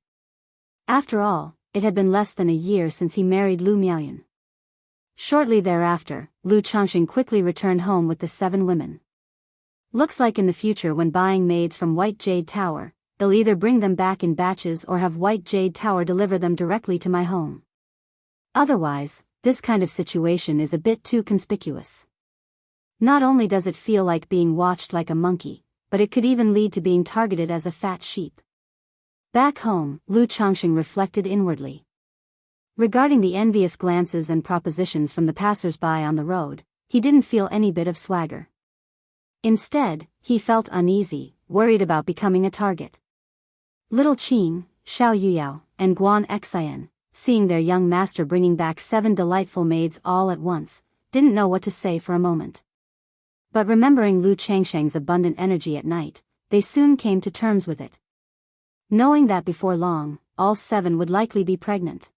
Speaker 1: After all, it had been less than a year since he married Lu Miaoyun. Shortly thereafter, Lu Changxing quickly returned home with the 7 women. Looks like in the future when buying maids from White Jade Tower, they'll either bring them back in batches or have White Jade Tower deliver them directly to my home. Otherwise, this kind of situation is a bit too conspicuous. Not only does it feel like being watched like a monkey, but it could even lead to being targeted as a fat sheep. Back home, Lu Changxing reflected inwardly. Regarding the envious glances and propositions from the passers-by on the road, he didn't feel any bit of swagger. Instead, he felt uneasy, worried about becoming a target. Little Qing, Xiao Yuyao, and Guan Xian, seeing their young master bringing back 7 delightful maids all at once, didn't know what to say for a moment. But remembering Lu Changxing's abundant energy at night, they soon came to terms with it. Knowing that before long, all 7 would likely be pregnant.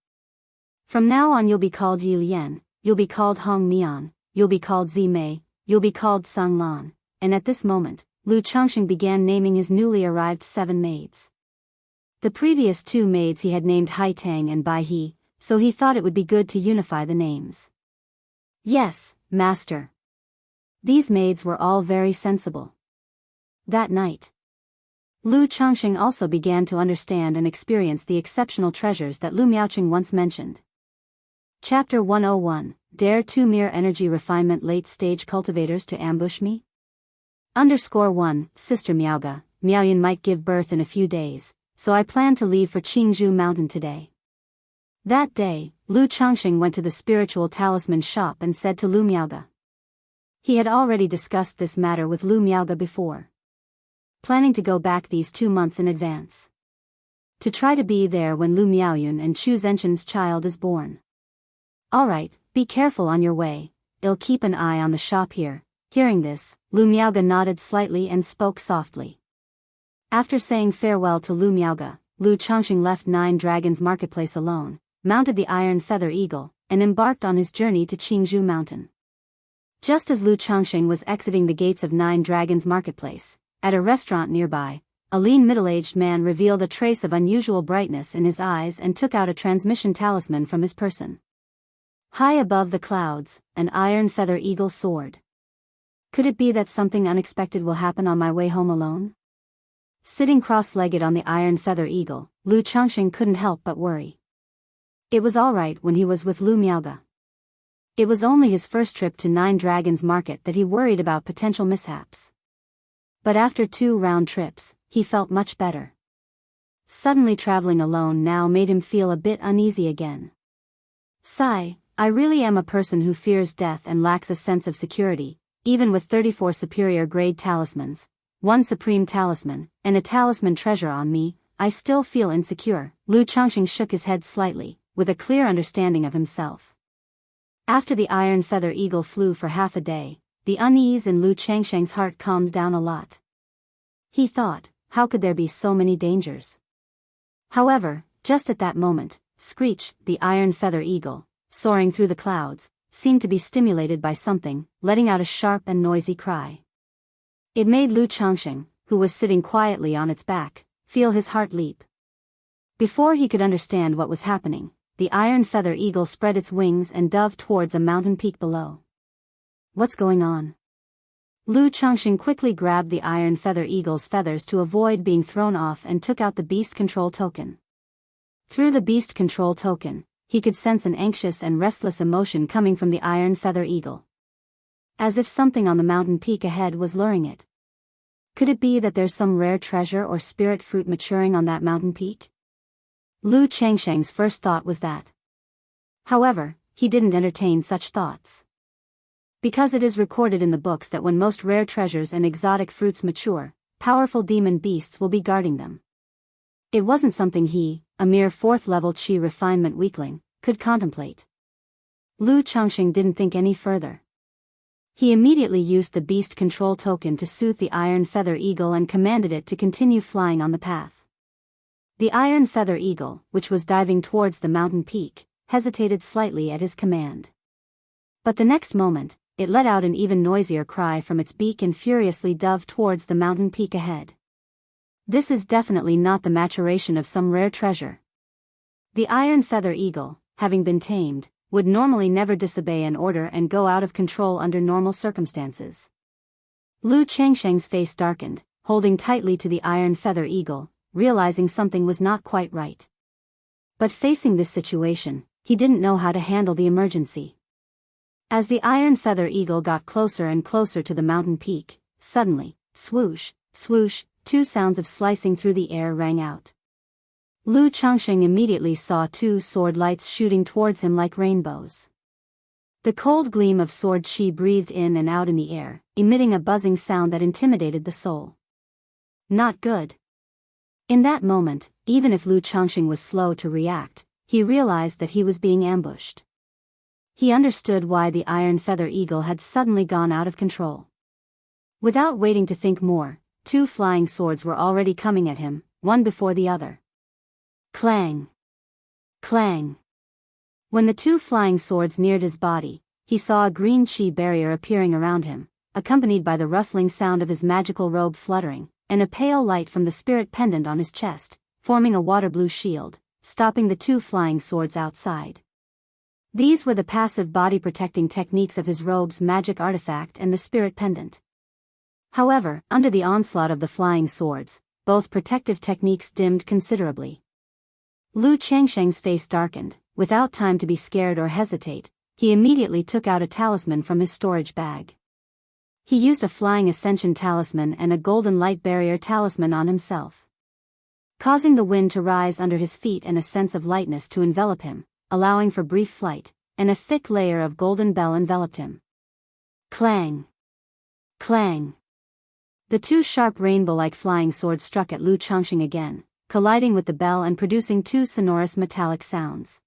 Speaker 1: From now on you'll be called Yi Lian, you'll be called Hong Mian, you'll be called Zi Mei, you'll be called Sang Lan, and at this moment, Lu Changxing began naming his newly arrived 7 maids. The previous 2 maids he had named Hai Tang and Bai He, so he thought it would be good to unify the names. Yes, master. These maids were all very sensible. That night, Lu Changxing also began to understand and experience the exceptional treasures that Lu Miaoqing once mentioned. Chapter 101, Dare 2 Mere Energy Refinement Late-Stage Cultivators to Ambush Me? _1, Sister Miaoga, Miaoyun might give birth in a few days, so I plan to leave for Qingzhou Mountain today. That day, Lu Changxing went to the spiritual talisman shop and said to Lu Miaoga. He had already discussed this matter with Lu Miaoga before, planning to go back these 2 months in advance, to try to be there when Lu Miaoyun and Chu Zhenchen's child is born. Alright, be careful on your way, I'll keep an eye on the shop here. Hearing this, Lu Miaoga nodded slightly and spoke softly. After saying farewell to Lu Miaoga, Lu Changxing left 9 Dragons Marketplace alone, mounted the Iron Feather Eagle, and embarked on his journey to Qingzhou Mountain. Just as Lu Changxing was exiting the gates of 9 Dragons Marketplace, at a restaurant nearby, a lean middle-aged man revealed a trace of unusual brightness in his eyes and took out a transmission talisman from his person. High above the clouds, an Iron Feather Eagle soared. Could it be that something unexpected will happen on my way home alone? Sitting cross-legged on the Iron Feather Eagle, Lu Changxing couldn't help but worry. It was alright when he was with Lu Miaoga. It was only his first trip to 9 Dragons Market that he worried about potential mishaps. But after 2 round trips, he felt much better. Suddenly traveling alone now made him feel a bit uneasy again. Sigh, I really am a person who fears death and lacks a sense of security. Even with 34 superior grade talismans, 1 supreme talisman, and a talisman treasure on me, I still feel insecure. Lu Changxing shook his head slightly, with a clear understanding of himself. After the Iron Feather Eagle flew for half a day, the unease in Lu Changxing's heart calmed down a lot. He thought, how could there be so many dangers? However, Just at that moment, Screech, the iron feather eagle, soaring through the clouds, seemed to be stimulated by something, letting out a sharp and noisy cry. It made Lu Changsheng, who was sitting quietly on its back, feel his heart leap. Before he could understand what was happening, the iron feather eagle spread its wings and dove towards a mountain peak below. What's going on? Lu Changsheng quickly grabbed the iron feather eagle's feathers to avoid being thrown off and took out the beast control token. Through the beast control token, he could sense an anxious and restless emotion coming from the iron feather eagle. As if something on the mountain peak ahead was luring it. Could it be that there's some rare treasure or spirit fruit maturing on that mountain peak? Lu Changsheng's first thought was that. However, he didn't entertain such thoughts. Because it is recorded in the books that when most rare treasures and exotic fruits mature, powerful demon beasts will be guarding them. It wasn't something he, a mere 4th-level Qi refinement weakling, could contemplate. Lu Changsheng didn't think any further. He immediately used the beast control token to soothe the iron feather eagle and commanded it to continue flying on the path. The iron feather eagle, which was diving towards the mountain peak, hesitated slightly at his command. But the next moment, it let out an even noisier cry from its beak and furiously dove towards the mountain peak ahead. This is definitely not the maturation of some rare treasure. The iron feather eagle, having been tamed, would normally never disobey an order and go out of control under normal circumstances. Lu Changsheng's face darkened, holding tightly to the iron feather eagle, realizing something was not quite right. But facing this situation, he didn't know how to handle the emergency. As the iron feather eagle got closer and closer to the mountain peak, suddenly, swoosh, swoosh, 2 sounds of slicing through the air rang out. Lu Changsheng immediately saw 2 sword lights shooting towards him like rainbows. The cold gleam of sword qi breathed in and out in the air, emitting a buzzing sound that intimidated the soul. Not good. In that moment, even if Lu Changsheng was slow to react, he realized that he was being ambushed. He understood why the iron feather eagle had suddenly gone out of control. Without waiting to think more, 2 flying swords were already coming at him, one before the other. Clang! Clang! When the 2 flying swords neared his body, he saw a green qi barrier appearing around him, accompanied by the rustling sound of his magical robe fluttering, and a pale light from the spirit pendant on his chest, forming a water blue shield, stopping the 2 flying swords outside. These were the passive body-protecting techniques of his robe's magic artifact and the spirit pendant. However, under the onslaught of the flying swords, both protective techniques dimmed considerably. Lu Changsheng's face darkened. Without time to be scared or hesitate, he immediately took out a talisman from his storage bag. He used a flying ascension talisman and a golden light barrier talisman on himself, causing the wind to rise under his feet and a sense of lightness to envelop him, allowing for brief flight, and a thick layer of golden bell enveloped him. Clang! Clang! The 2 sharp rainbow-like flying swords struck at Lu Changsheng again, colliding with the bell and producing 2 sonorous metallic sounds.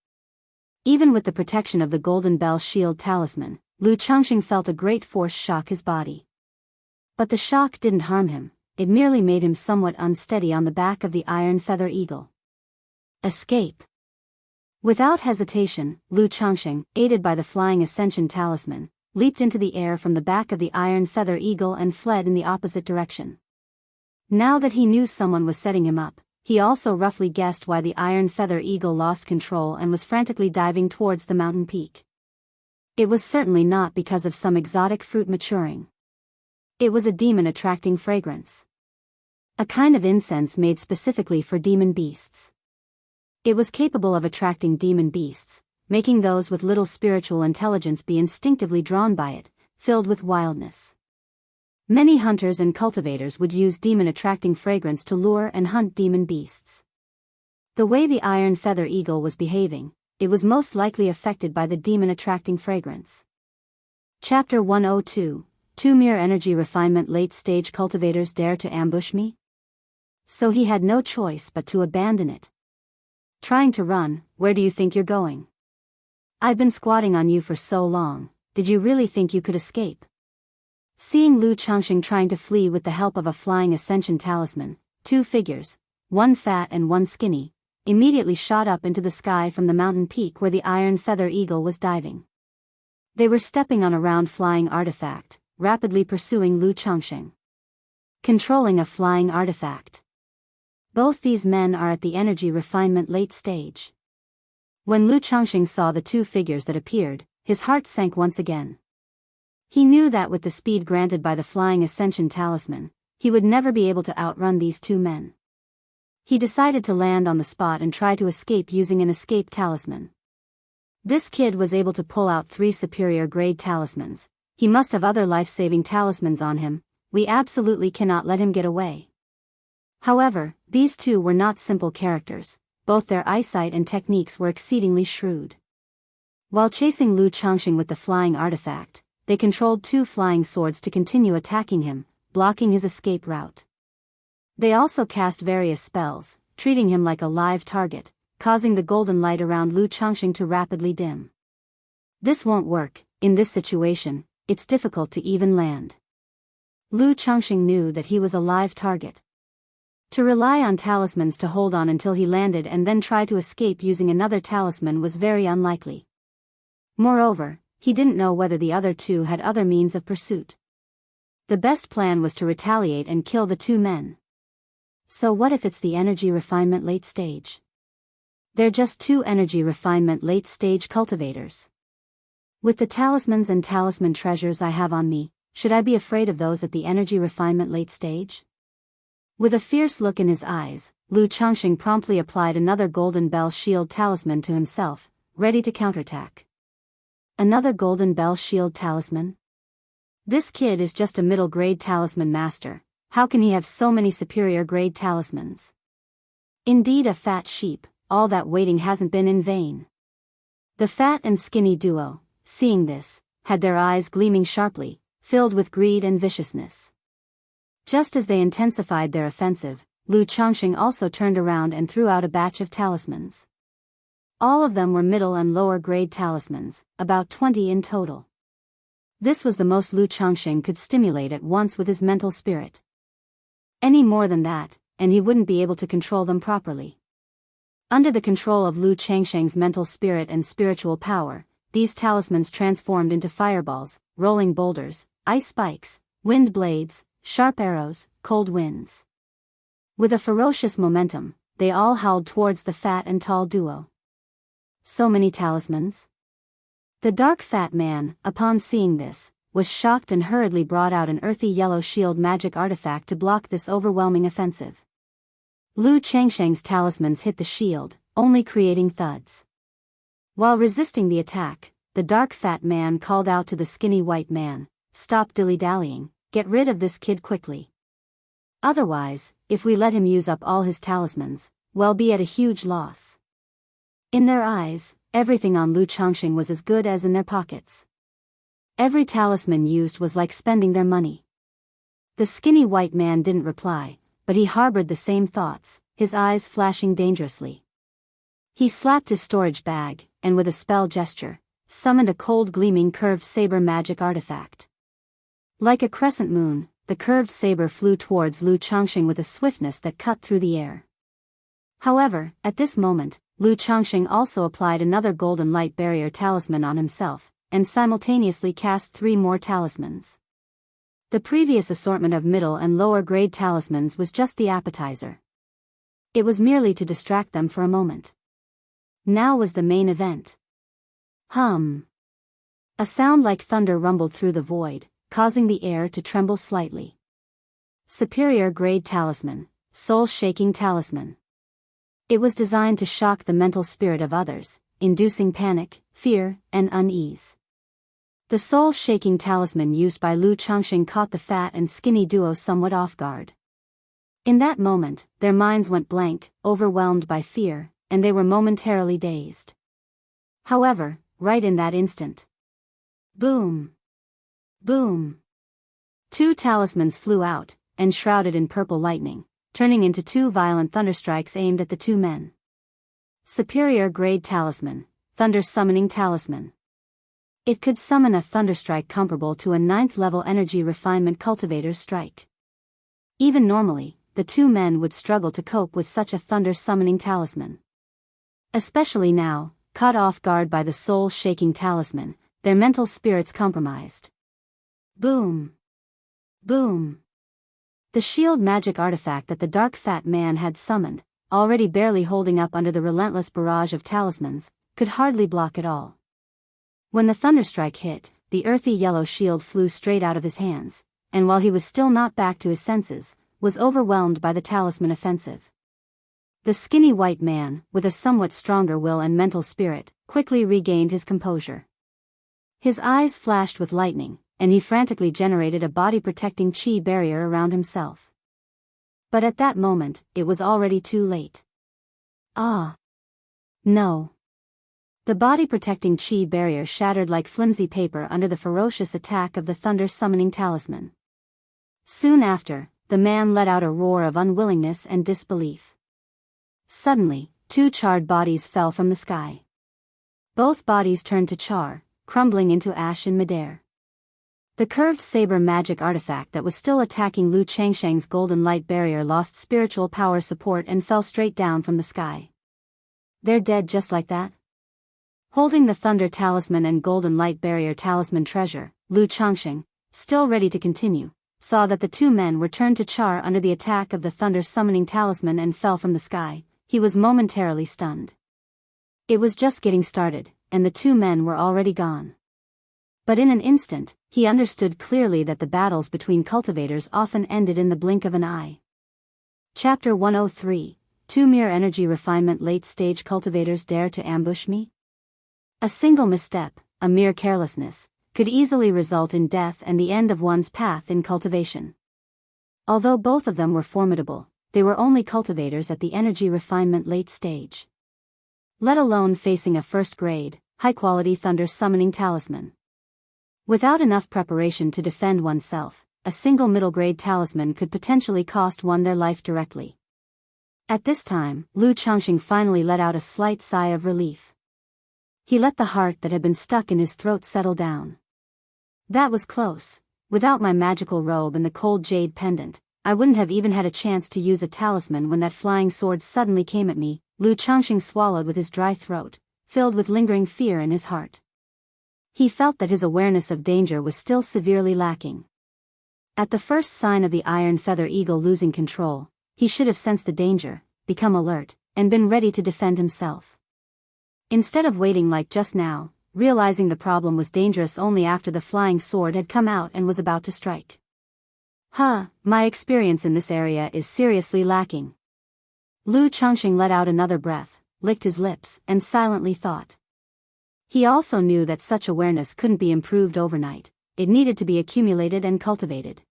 Speaker 1: Even with the protection of the golden bell shield talisman, Lu Changsheng felt a great force shock his body. But the shock didn't harm him, it merely made him somewhat unsteady on the back of the iron feather eagle. Escape! Without hesitation, Lu Changsheng, aided by the flying ascension talisman, leaped into the air from the back of the iron feather eagle and fled in the opposite direction. Now that he knew someone was setting him up, he also roughly guessed why the iron feather eagle lost control and was frantically diving towards the mountain peak. It was certainly not because of some exotic fruit maturing. It was a demon-attracting fragrance. A kind of incense made specifically for demon beasts. It was capable of attracting demon beasts, making those with little spiritual intelligence be instinctively drawn by it, filled with wildness. Many hunters and cultivators would use demon-attracting fragrance to lure and hunt demon beasts. The way the iron feather eagle was behaving, it was most likely affected by the demon-attracting fragrance. Chapter 102, 2 Mere Energy Refinement. Late-stage cultivators dare to ambush me? So he had no choice but to abandon it. Trying to run, where do you think you're going? I've been squatting on you for so long, did you really think you could escape? Seeing Lu Changsheng trying to flee with the help of a flying ascension talisman, 2 figures, one fat and one skinny, immediately shot up into the sky from the mountain peak where the iron feather eagle was diving. They were stepping on a round flying artifact, rapidly pursuing Lu Changxing. Controlling a flying artifact. Both these men are at the energy refinement late stage. When Lu Changxing saw the two figures that appeared, his heart sank once again. He knew that with the speed granted by the Flying Ascension Talisman, he would never be able to outrun these two men. He decided to land on the spot and try to escape using an escape talisman. This kid was able to pull out 3 superior grade talismans. He must have other life-saving talismans on him. We absolutely cannot let him get away. However, these two were not simple characters. Both their eyesight and techniques were exceedingly shrewd. While chasing Lu Changxing with the flying artifact, they controlled 2 flying swords to continue attacking him, blocking his escape route. They also cast various spells, treating him like a live target, causing the golden light around Lu Changxing to rapidly dim. This won't work. In this situation, it's difficult to even land. Lu Changxing knew that he was a live target. To rely on talismans to hold on until he landed and then try to escape using another talisman was very unlikely. Moreover, he didn't know whether the other two had other means of pursuit. The best plan was to retaliate and kill the 2 men. So what if it's the energy refinement late stage? They're just 2 energy refinement late stage cultivators. With the talismans and talisman treasures I have on me, should I be afraid of those at the energy refinement late stage? With a fierce look in his eyes, Lu Changxing promptly applied another golden bell shield talisman to himself, ready to counterattack. Another golden bell shield talisman? This kid is just a middle grade talisman master. How can he have so many superior grade talismans? Indeed, a fat sheep. All that waiting hasn't been in vain. The fat and skinny duo, seeing this, had their eyes gleaming sharply, filled with greed and viciousness. Just as they intensified their offensive, Lu Changxing also turned around and threw out a batch of talismans. All of them were middle and lower grade talismans, about 20 in total. This was the most Lu Changxing could stimulate at once with his mental spirit. Any more than that, and he wouldn't be able to control them properly. Under the control of Lu Changxing's mental spirit and spiritual power, these talismans transformed into fireballs, rolling boulders, ice spikes, wind blades, sharp arrows, cold winds. With a ferocious momentum, they all howled towards the fat and tall duo. So many talismans? The dark fat man, upon seeing this, was shocked and hurriedly brought out an earthy yellow shield magic artifact to block this overwhelming offensive. Lu Changxing's talismans hit the shield, only creating thuds. While resisting the attack, the dark fat man called out to the skinny white man, "Stop dilly-dallying, get rid of this kid quickly. Otherwise, if we let him use up all his talismans, we'll be at a huge loss." In their eyes, everything on Lu Changxing was as good as in their pockets. Every talisman used was like spending their money. The skinny white man didn't reply, but he harbored the same thoughts, his eyes flashing dangerously. He slapped his storage bag, and with a spell gesture, summoned a cold gleaming curved saber magic artifact. Like a crescent moon, the curved saber flew towards Lu Changxing with a swiftness that cut through the air. However, at this moment, Lu Changxing also applied another golden light barrier talisman on himself, and simultaneously cast 3 more talismans. The previous assortment of middle and lower grade talismans was just the appetizer. It was merely to distract them for a moment. Now was the main event. Hum. A sound like thunder rumbled through the void, causing the air to tremble slightly. Superior grade talisman, soul-shaking talisman. It was designed to shock the mental spirit of others, inducing panic, fear, and unease. The soul-shaking talisman used by Lu Changxing caught the fat and skinny duo somewhat off guard. In that moment, their minds went blank, overwhelmed by fear, and they were momentarily dazed. However, right in that instant. Boom! Boom! 2 talismans flew out, enshrouded in purple lightning, turning into 2 violent thunderstrikes aimed at the 2 men. Superior grade talisman, thunder summoning talisman. It could summon a thunderstrike comparable to a 9th level energy refinement cultivator's strike. Even normally, the 2 men would struggle to cope with such a thunder summoning talisman. Especially now, caught off guard by the soul-shaking talisman, their mental spirits compromised. Boom! Boom! The shield magic artifact that the dark fat man had summoned, already barely holding up under the relentless barrage of talismans, could hardly block it all. When the thunderstrike hit, the earthy yellow shield flew straight out of his hands, and while he was still not back to his senses, was overwhelmed by the talisman offensive. The skinny white man, with a somewhat stronger will and mental spirit, quickly regained his composure. His eyes flashed with lightning, and he frantically generated a body-protecting chi barrier around himself. But at that moment, it was already too late. Ah! No! The body-protecting chi barrier shattered like flimsy paper under the ferocious attack of the thunder-summoning talisman. Soon after, the man let out a roar of unwillingness and disbelief. Suddenly, two charred bodies fell from the sky. Both bodies turned to char, crumbling into ash in midair. The curved saber magic artifact that was still attacking Lu Changsheng's golden light barrier lost spiritual power support and fell straight down from the sky. They're dead just like that? Holding the thunder talisman and golden light barrier talisman treasure, Lu Changsheng, still ready to continue, saw that the two men were turned to char under the attack of the thunder summoning talisman and fell from the sky. He was momentarily stunned. It was just getting started, and the two men were already gone. But in an instant, he understood clearly that the battles between cultivators often ended in the blink of an eye. Chapter 103, Two Mere Energy Refinement Late-Stage Cultivators Dare to Ambush Me? A single misstep, a mere carelessness, could easily result in death and the end of one's path in cultivation. Although both of them were formidable, they were only cultivators at the energy refinement late stage. Let alone facing a first-grade, high-quality thunder-summoning talisman. Without enough preparation to defend oneself, a single middle-grade talisman could potentially cost one their life directly. At this time, Lu Changsheng finally let out a slight sigh of relief. He let the heart that had been stuck in his throat settle down. That was close. Without my magical robe and the cold jade pendant, I wouldn't have even had a chance to use a talisman when that flying sword suddenly came at me. Lu Changsheng swallowed with his dry throat, filled with lingering fear in his heart. He felt that his awareness of danger was still severely lacking. At the first sign of the iron feather eagle losing control, he should have sensed the danger, become alert, and been ready to defend himself. Instead of waiting like just now, realizing the problem was dangerous only after the flying sword had come out and was about to strike. My experience in this area is seriously lacking. Lu Changsheng let out another breath, licked his lips, and silently thought. He also knew that such awareness couldn't be improved overnight, it needed to be accumulated and cultivated.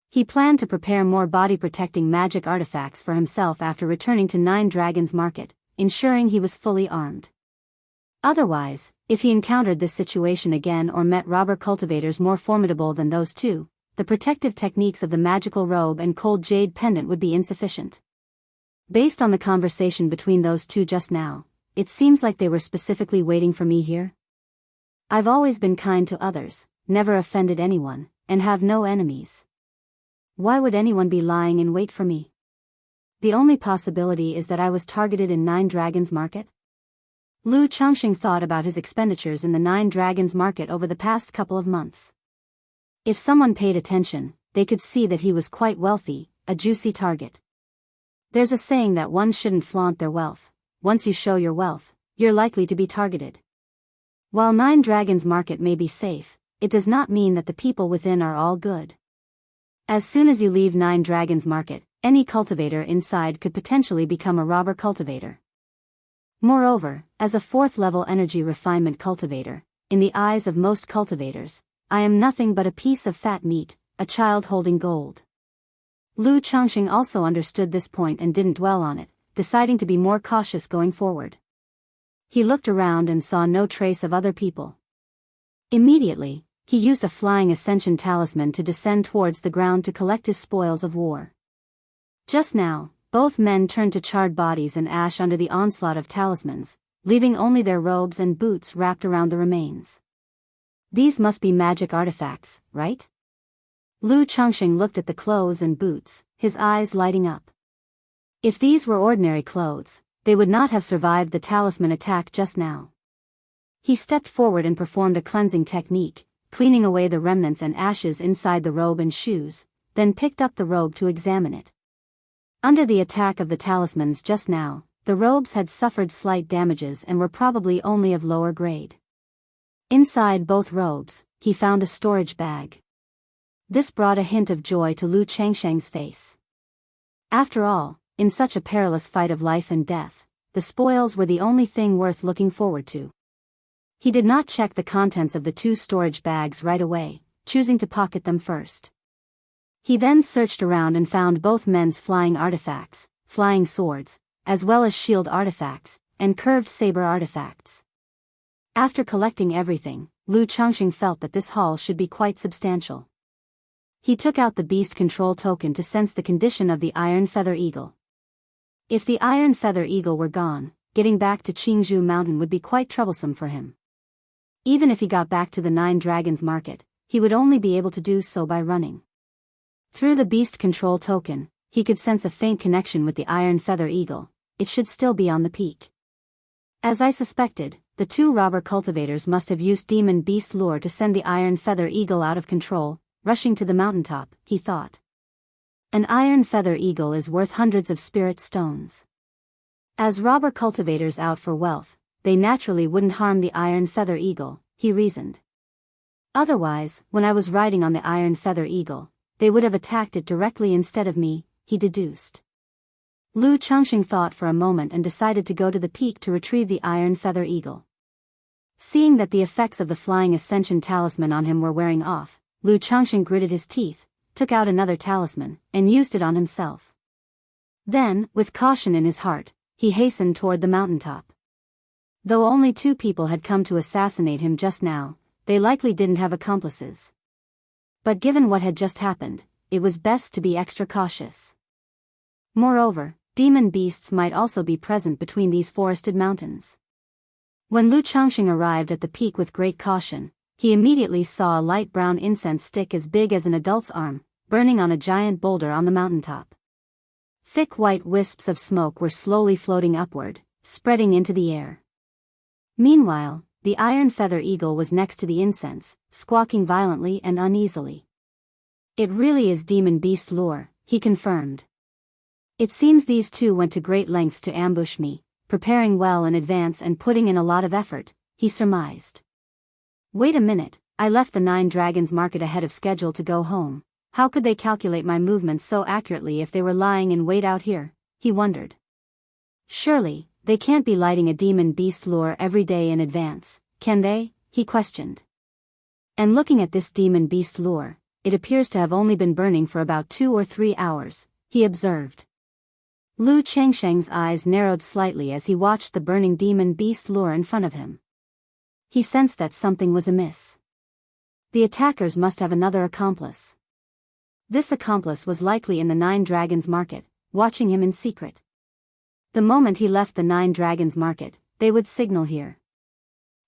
Speaker 1: He planned to prepare more body-protecting magic artifacts for himself after returning to Nine Dragons Market, ensuring he was fully armed. Otherwise, if he encountered this situation again or met robber cultivators more formidable than those two, the protective techniques of the magical robe and cold jade pendant would be insufficient. Based on the conversation between those two just now, it seems like they were specifically waiting for me here. I've always been kind to others, never offended anyone, and have no enemies. Why would anyone be lying in wait for me? The only possibility is that I was targeted in Nine Dragons Market. Lu Changsheng thought about his expenditures in the Nine Dragons Market over the past couple of months. If someone paid attention, they could see that he was quite wealthy, a juicy target. There's a saying that one shouldn't flaunt their wealth. Once you show your wealth, you're likely to be targeted. While Nine Dragons Market may be safe, it does not mean that the people within are all good. As soon as you leave Nine Dragons Market, any cultivator inside could potentially become a robber cultivator. Moreover, as a fourth-level energy refinement cultivator, in the eyes of most cultivators, I am nothing but a piece of fat meat, a child holding gold. Lu Changsheng also understood this point and didn't dwell on it, deciding to be more cautious going forward. He looked around and saw no trace of other people. Immediately, he used a flying ascension talisman to descend towards the ground to collect his spoils of war. Just now, both men turned to charred bodies and ash under the onslaught of talismans, leaving only their robes and boots wrapped around the remains. These must be magic artifacts, right? Lu Changsheng looked at the clothes and boots, his eyes lighting up. If these were ordinary clothes, they would not have survived the talisman attack just now. He stepped forward and performed a cleansing technique, cleaning away the remnants and ashes inside the robe and shoes, then picked up the robe to examine it. Under the attack of the talismans just now, the robes had suffered slight damages and were probably only of lower grade. Inside both robes, he found a storage bag. This brought a hint of joy to Lu Changsheng's face. After all, in such a perilous fight of life and death, the spoils were the only thing worth looking forward to. He did not check the contents of the 2 storage bags right away, choosing to pocket them first. He then searched around and found both men's flying artifacts, flying swords, as well as shield artifacts, and curved saber artifacts. After collecting everything, Lu Changsheng felt that this haul should be quite substantial. He took out the beast control token to sense the condition of the Iron Feather Eagle. If the Iron Feather Eagle were gone, getting back to Qingzhou Mountain would be quite troublesome for him. Even if he got back to the 9 Dragons Market, he would only be able to do so by running. Through the beast control token, he could sense a faint connection with the Iron Feather Eagle. It should still be on the peak. As I suspected, the 2 robber cultivators must have used demon beast lure to send the Iron Feather Eagle out of control, rushing to the mountaintop, he thought. An Iron Feather Eagle is worth hundreds of spirit stones. As robber cultivators out for wealth, they naturally wouldn't harm the Iron Feather Eagle, he reasoned. Otherwise, when I was riding on the Iron Feather Eagle, they would have attacked it directly instead of me, he deduced. Lu Changsheng thought for a moment and decided to go to the peak to retrieve the Iron Feather Eagle. Seeing that the effects of the Flying Ascension talisman on him were wearing off, Lu Changsheng gritted his teeth, took out another talisman, and used it on himself. Then, with caution in his heart, he hastened toward the mountaintop. Though only 2 people had come to assassinate him just now, they likely didn't have accomplices. But given what had just happened, it was best to be extra cautious. Moreover, demon beasts might also be present between these forested mountains. When Lu Changsheng arrived at the peak with great caution, he immediately saw a light brown incense stick as big as an adult's arm, burning on a giant boulder on the mountaintop. Thick white wisps of smoke were slowly floating upward, spreading into the air. Meanwhile, the Iron Feather Eagle was next to the incense, squawking violently and uneasily. It really is demon beast lure, he confirmed. It seems these 2 went to great lengths to ambush me, preparing well in advance and putting in a lot of effort, he surmised. Wait a minute, I left the 9 Dragons Market ahead of schedule to go home. How could they calculate my movements so accurately if they were lying in wait out here, he wondered. Surely, they can't be lighting a demon beast lure every day in advance, can they? He questioned. And looking at this demon beast lure, it appears to have only been burning for about 2 or 3 hours, he observed. Lu Changsheng's eyes narrowed slightly as he watched the burning demon beast lure in front of him. He sensed that something was amiss. The attackers must have another accomplice. This accomplice was likely in the 9 Dragons Market, watching him in secret. The moment he left the 9 Dragons Market, they would signal here.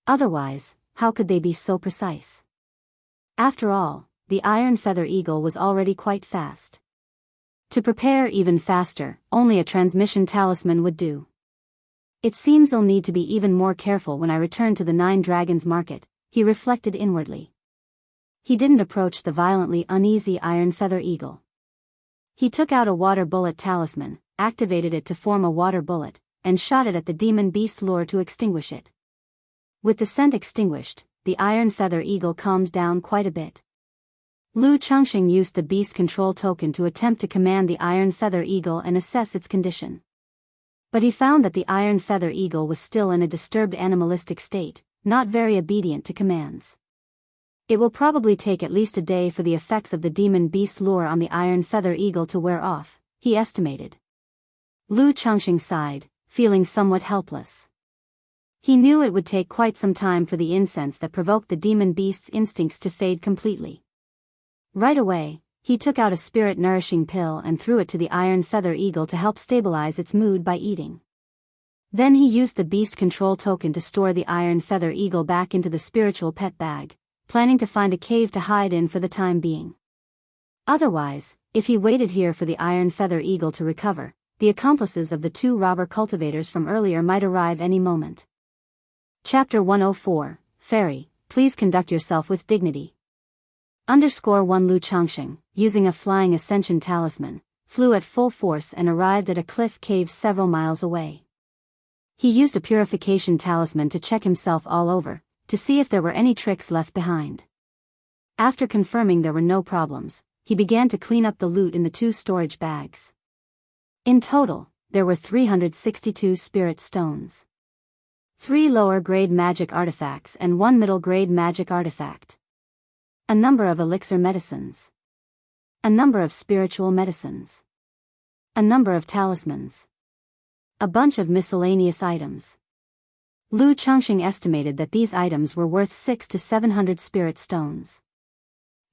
Speaker 1: Otherwise, how could they be so precise? After all, the Iron Feather Eagle was already quite fast. To prepare even faster, only a transmission talisman would do. It seems I'll need to be even more careful when I return to the 9 Dragons Market, he reflected inwardly. He didn't approach the violently uneasy Iron Feather Eagle. He took out a water bullet talisman, activated it to form a water bullet, and shot it at the demon beast lure to extinguish it. With the scent extinguished, the Iron Feather Eagle calmed down quite a bit. Lu Changsheng used the beast control token to attempt to command the Iron Feather Eagle and assess its condition. But he found that the Iron Feather Eagle was still in a disturbed animalistic state, not very obedient to commands. It will probably take at least a day for the effects of the demon beast lure on the Iron Feather Eagle to wear off, he estimated. Lu Changsheng sighed, feeling somewhat helpless. He knew it would take quite some time for the incense that provoked the demon beast's instincts to fade completely. Right away, he took out a spirit-nourishing pill and threw it to the Iron Feather Eagle to help stabilize its mood by eating. Then he used the beast control token to store the Iron Feather Eagle back into the spiritual pet bag, planning to find a cave to hide in for the time being. Otherwise, if he waited here for the Iron Feather Eagle to recover, the accomplices of the two robber cultivators from earlier might arrive any moment. Chapter 104, Fairy, please conduct yourself with dignity. _1 Lu Changxing, using a flying ascension talisman, flew at full force and arrived at a cliff cave several miles away. He used a purification talisman to check himself all over, to see if there were any tricks left behind. After confirming there were no problems, he began to clean up the loot in the 2 storage bags. In total, there were 362 spirit stones, 3 lower-grade magic artifacts and 1 middle-grade magic artifact, a number of elixir medicines, a number of spiritual medicines, a number of talismans, a bunch of miscellaneous items. Lu Changxing estimated that these items were worth 600 to 700 spirit stones.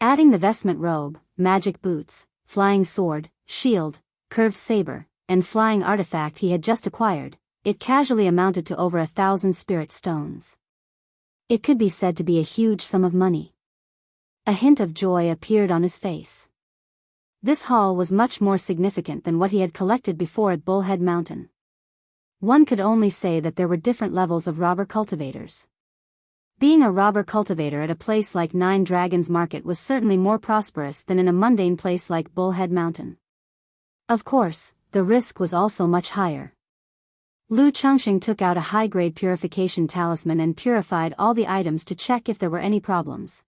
Speaker 1: Adding the vestment robe, magic boots, flying sword, shield, curved saber, and flying artifact he had just acquired, it casually amounted to over 1,000 spirit stones. It could be said to be a huge sum of money. A hint of joy appeared on his face. This haul was much more significant than what he had collected before at Bullhead Mountain. One could only say that there were different levels of robber cultivators. Being a robber cultivator at a place like Nine Dragons Market was certainly more prosperous than in a mundane place like Bullhead Mountain. Of course, the risk was also much higher. Lu Changxing took out a high-grade purification talisman and purified all the items to check if there were any problems.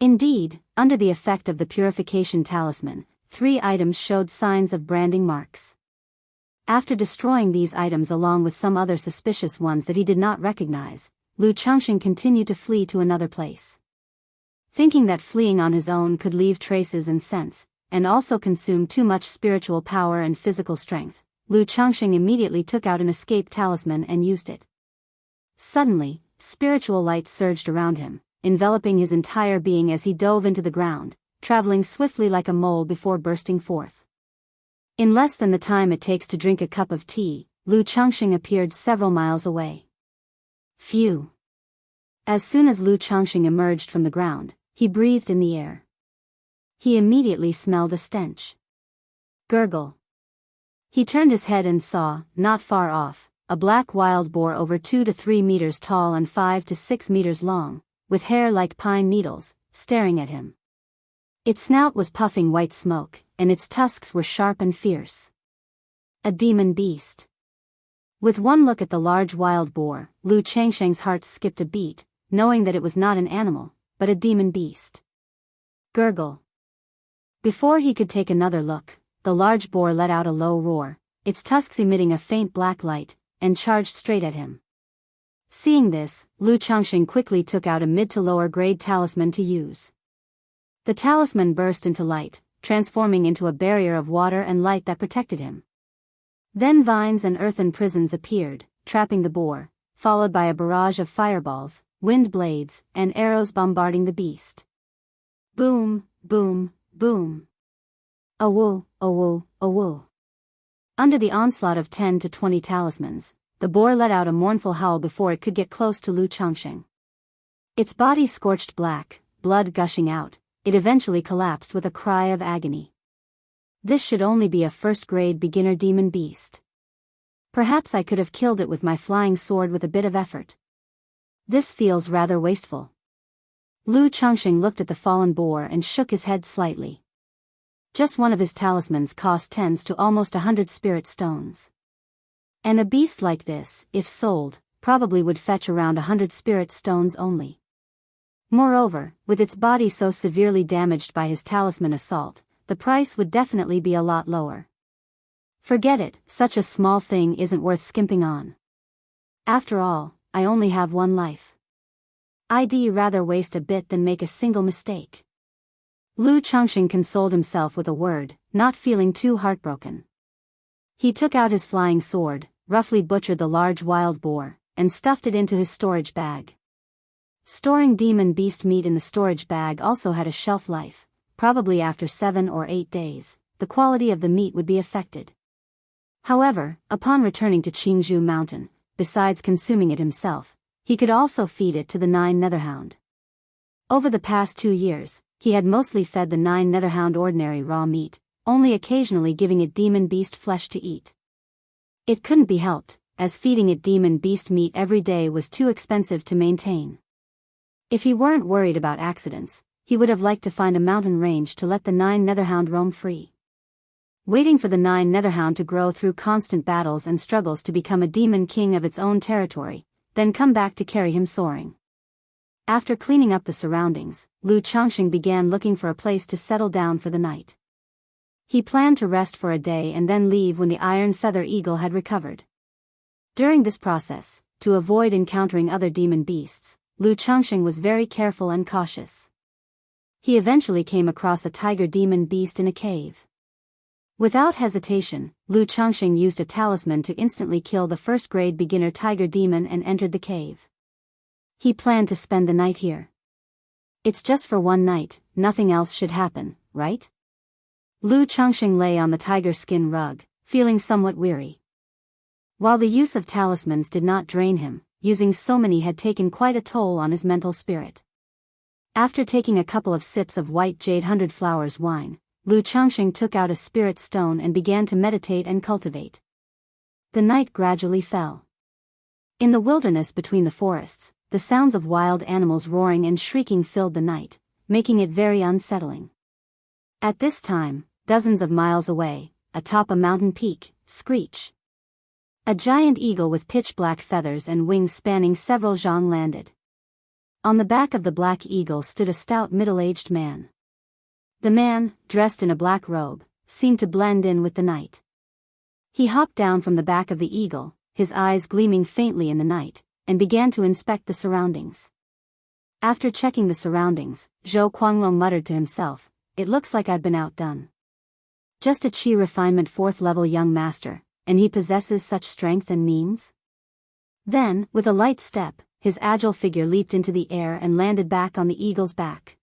Speaker 1: Indeed, under the effect of the purification talisman, 3 items showed signs of branding marks. After destroying these items along with some other suspicious ones that he did not recognize, Lu Changxing continued to flee to another place. Thinking that fleeing on his own could leave traces and scents, and also consume too much spiritual power and physical strength, Lu Changxing immediately took out an escape talisman and used it. Suddenly, spiritual light surged around him, enveloping his entire being as he dove into the ground, traveling swiftly like a mole before bursting forth. In less than the time it takes to drink a cup of tea, Lu Changxing appeared several miles away. Phew! As soon as Lu Changxing emerged from the ground, he breathed in the air. He immediately smelled a stench. Gurgle. He turned his head and saw, not far off, a black wild boar over 2 to 3 meters tall and 5 to 6 meters long, with hair like pine needles, staring at him. Its snout was puffing white smoke, and its tusks were sharp and fierce. A demon beast. With one look at the large wild boar, Lu Changxing's heart skipped a beat, knowing that it was not an animal, but a demon beast. Gurgle. Before he could take another look, the large boar let out a low roar, its tusks emitting a faint black light, and charged straight at him. Seeing this, Lu Changxing quickly took out a mid to lower grade talisman to use. The talisman burst into light, transforming into a barrier of water and light that protected him. Then vines and earthen prisons appeared, trapping the boar, followed by a barrage of fireballs, wind blades, and arrows bombarding the beast. Boom, boom, boom. Awoo, awoo, awoo. Under the onslaught of 10 to 20 talismans, the boar let out a mournful howl before it could get close to Lu Changxing. Its body scorched black, blood gushing out, it eventually collapsed with a cry of agony. This should only be a first-grade beginner demon beast. Perhaps I could have killed it with my flying sword with a bit of effort. This feels rather wasteful. Lu Changxing looked at the fallen boar and shook his head slightly. Just one of his talismans cost tens to almost 100 spirit stones. And a beast like this, if sold, probably would fetch around 100 spirit stones only. Moreover, with its body so severely damaged by his talisman assault, the price would definitely be a lot lower. Forget it, such a small thing isn't worth skimping on. After all, I only have one life. I'd rather waste a bit than make a single mistake. Lu Changxing consoled himself with a word, not feeling too heartbroken. He took out his flying sword, roughly butchered the large wild boar, and stuffed it into his storage bag. Storing demon beast meat in the storage bag also had a shelf life. Probably after 7 or 8 days, the quality of the meat would be affected. However, upon returning to Qingzhou Mountain, besides consuming it himself, he could also feed it to the 9 Netherhound. Over the past 2 years, he had mostly fed the 9 Netherhound ordinary raw meat, only occasionally giving it demon beast flesh to eat. It couldn't be helped, as feeding it demon beast meat every day was too expensive to maintain. If he weren't worried about accidents, he would have liked to find a mountain range to let the 9 Netherhound roam free. Waiting for the 9 Netherhound to grow through constant battles and struggles to become a demon king of its own territory, then come back to carry him soaring. After cleaning up the surroundings, Lu Changxing began looking for a place to settle down for the night. He planned to rest for a day and then leave when the Iron Feather Eagle had recovered. During this process, to avoid encountering other demon beasts, Lu Changxing was very careful and cautious. He eventually came across a tiger demon beast in a cave. Without hesitation, Lu Changxing used a talisman to instantly kill the first-grade beginner tiger demon and entered the cave. He planned to spend the night here. It's just for one night, nothing else should happen, right? Lu Changxing lay on the tiger skin rug, feeling somewhat weary. While the use of talismans did not drain him, using so many had taken quite a toll on his mental spirit. After taking a couple of sips of white jade 100 flowers wine, Lu Changxing took out a spirit stone and began to meditate and cultivate. The night gradually fell. In the wilderness between the forests, the sounds of wild animals roaring and shrieking filled the night, making it very unsettling. At this time, dozens of miles away, atop a mountain peak, screech. A giant eagle with pitch-black feathers and wings spanning several zhang landed. On the back of the black eagle stood a stout middle-aged man. The man, dressed in a black robe, seemed to blend in with the night. He hopped down from the back of the eagle, his eyes gleaming faintly in the night, and began to inspect the surroundings. After checking the surroundings, Zhou Guanglong muttered to himself, "It looks like I've been outdone. Just a chi refinement 4th level young master, and he possesses such strength and means?" Then, with a light step, his agile figure leaped into the air and landed back on the eagle's back.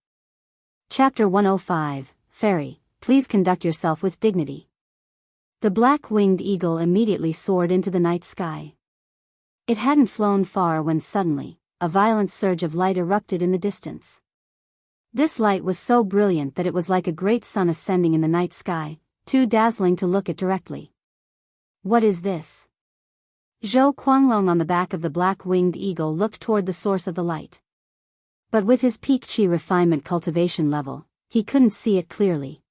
Speaker 1: Chapter 105, Fairy, please conduct yourself with dignity. The black-winged eagle immediately soared into the night sky. It hadn't flown far when suddenly, a violent surge of light erupted in the distance. This light was so brilliant that it was like a great sun ascending in the night sky, too dazzling to look at directly. What is this? Zhou Guanglong on the back of the black-winged eagle looked toward the source of the light. But with his peak chi refinement cultivation level, he couldn't see it clearly.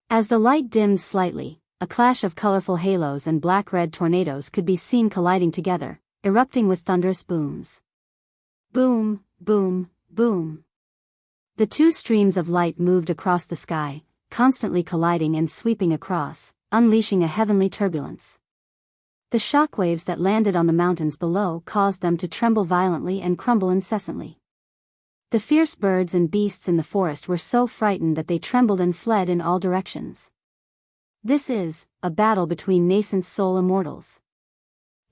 Speaker 1: As the light dimmed slightly, a clash of colorful halos and black-red tornadoes could be seen colliding together, erupting with thunderous booms. Boom, boom, boom. The two streams of light moved across the sky, constantly colliding and sweeping across, unleashing a heavenly turbulence. The shockwaves that landed on the mountains below caused them to tremble violently and crumble incessantly. The fierce birds and beasts in the forest were so frightened that they trembled and fled in all directions. This is a battle between nascent soul immortals.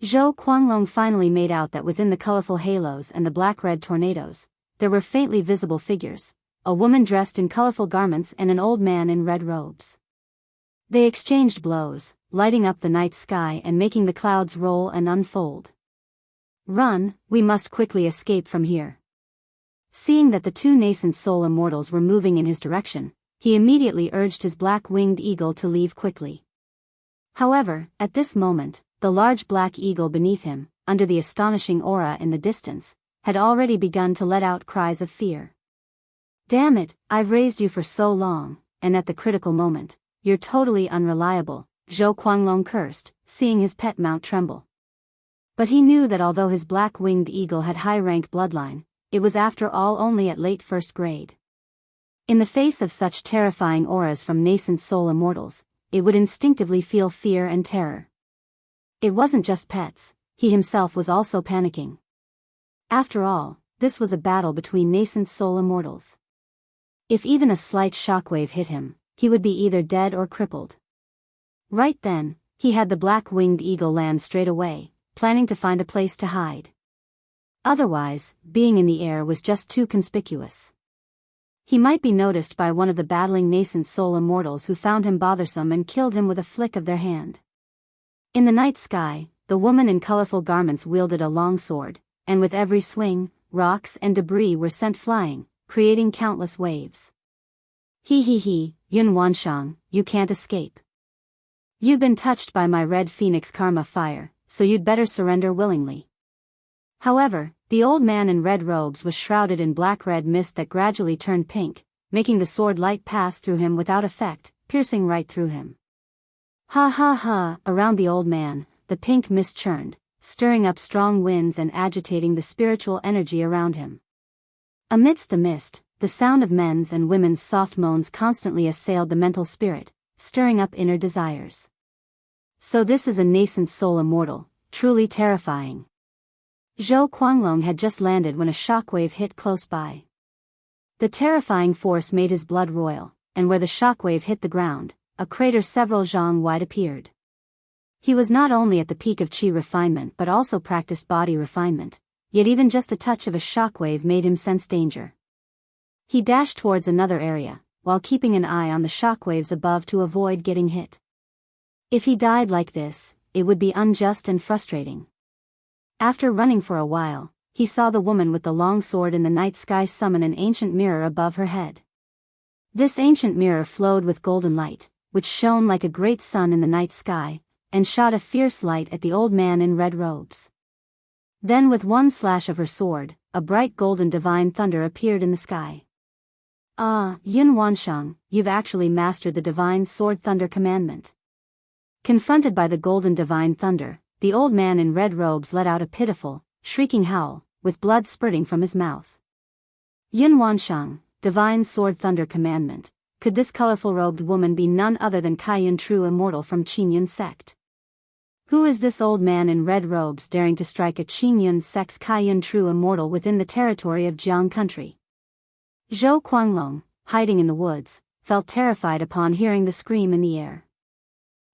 Speaker 1: Zhou Guanglong finally made out that within the colorful halos and the black-red tornadoes, there were faintly visible figures, a woman dressed in colorful garments and an old man in red robes. They exchanged blows, lighting up the night sky and making the clouds roll and unfold. "Run, we must quickly escape from here." Seeing that the two nascent soul immortals were moving in his direction, he immediately urged his black-winged eagle to leave quickly. However, at this moment, the large black eagle beneath him, under the astonishing aura in the distance, had already begun to let out cries of fear. "Damn it, I've raised you for so long, and at the critical moment, you're totally unreliable," Zhou Guanglong cursed, seeing his pet mount tremble. But he knew that although his black-winged eagle had high-rank bloodline, it was after all only at late 1st grade. In the face of such terrifying auras from nascent soul immortals, it would instinctively feel fear and terror. It wasn't just pets, he himself was also panicking. After all, this was a battle between nascent soul immortals. If even a slight shockwave hit him, he would be either dead or crippled. Right then, he had the black-winged eagle land straight away, planning to find a place to hide. Otherwise, being in the air was just too conspicuous. He might be noticed by one of the battling nascent soul immortals who found him bothersome and killed him with a flick of their hand. In the night sky, the woman in colorful garments wielded a long sword, and with every swing, rocks and debris were sent flying, creating countless waves. He, Yun Wanshang, you can't escape. You've been touched by my red phoenix karma fire, so you'd better surrender willingly. However, the old man in red robes was shrouded in black-red mist that gradually turned pink, making the sword light pass through him without effect, piercing right through him. Ha ha ha! Around the old man, the pink mist churned, stirring up strong winds and agitating the spiritual energy around him. Amidst the mist, the sound of men's and women's soft moans constantly assailed the mental spirit, stirring up inner desires. So this is a nascent soul immortal, truly terrifying. Zhou Guanglong had just landed when a shockwave hit close by. The terrifying force made his blood roil, and where the shockwave hit the ground, a crater several zhang wide appeared. He was not only at the peak of qi refinement but also practiced body refinement, yet even just a touch of a shockwave made him sense danger. He dashed towards another area, while keeping an eye on the shockwaves above to avoid getting hit. If he died like this, it would be unjust and frustrating. After running for a while, he saw the woman with the long sword in the night sky summon an ancient mirror above her head. This ancient mirror flowed with golden light, which shone like a great sun in the night sky, and shot a fierce light at the old man in red robes. Then with one slash of her sword, a bright golden divine thunder appeared in the sky. Ah, Yun Wanshang, you've actually mastered the divine sword thunder commandment. Confronted by the golden divine thunder, the old man in red robes let out a pitiful, shrieking howl, with blood spurting from his mouth. Yun Wanshang, divine sword thunder commandment, could this colorful-robed woman be none other than Kaiyun true immortal from Qingyun sect? Who is this old man in red robes daring to strike a Qingyun sect's Kaiyun true immortal within the territory of Jiang country? Zhou Guanglong, hiding in the woods, felt terrified upon hearing the scream in the air.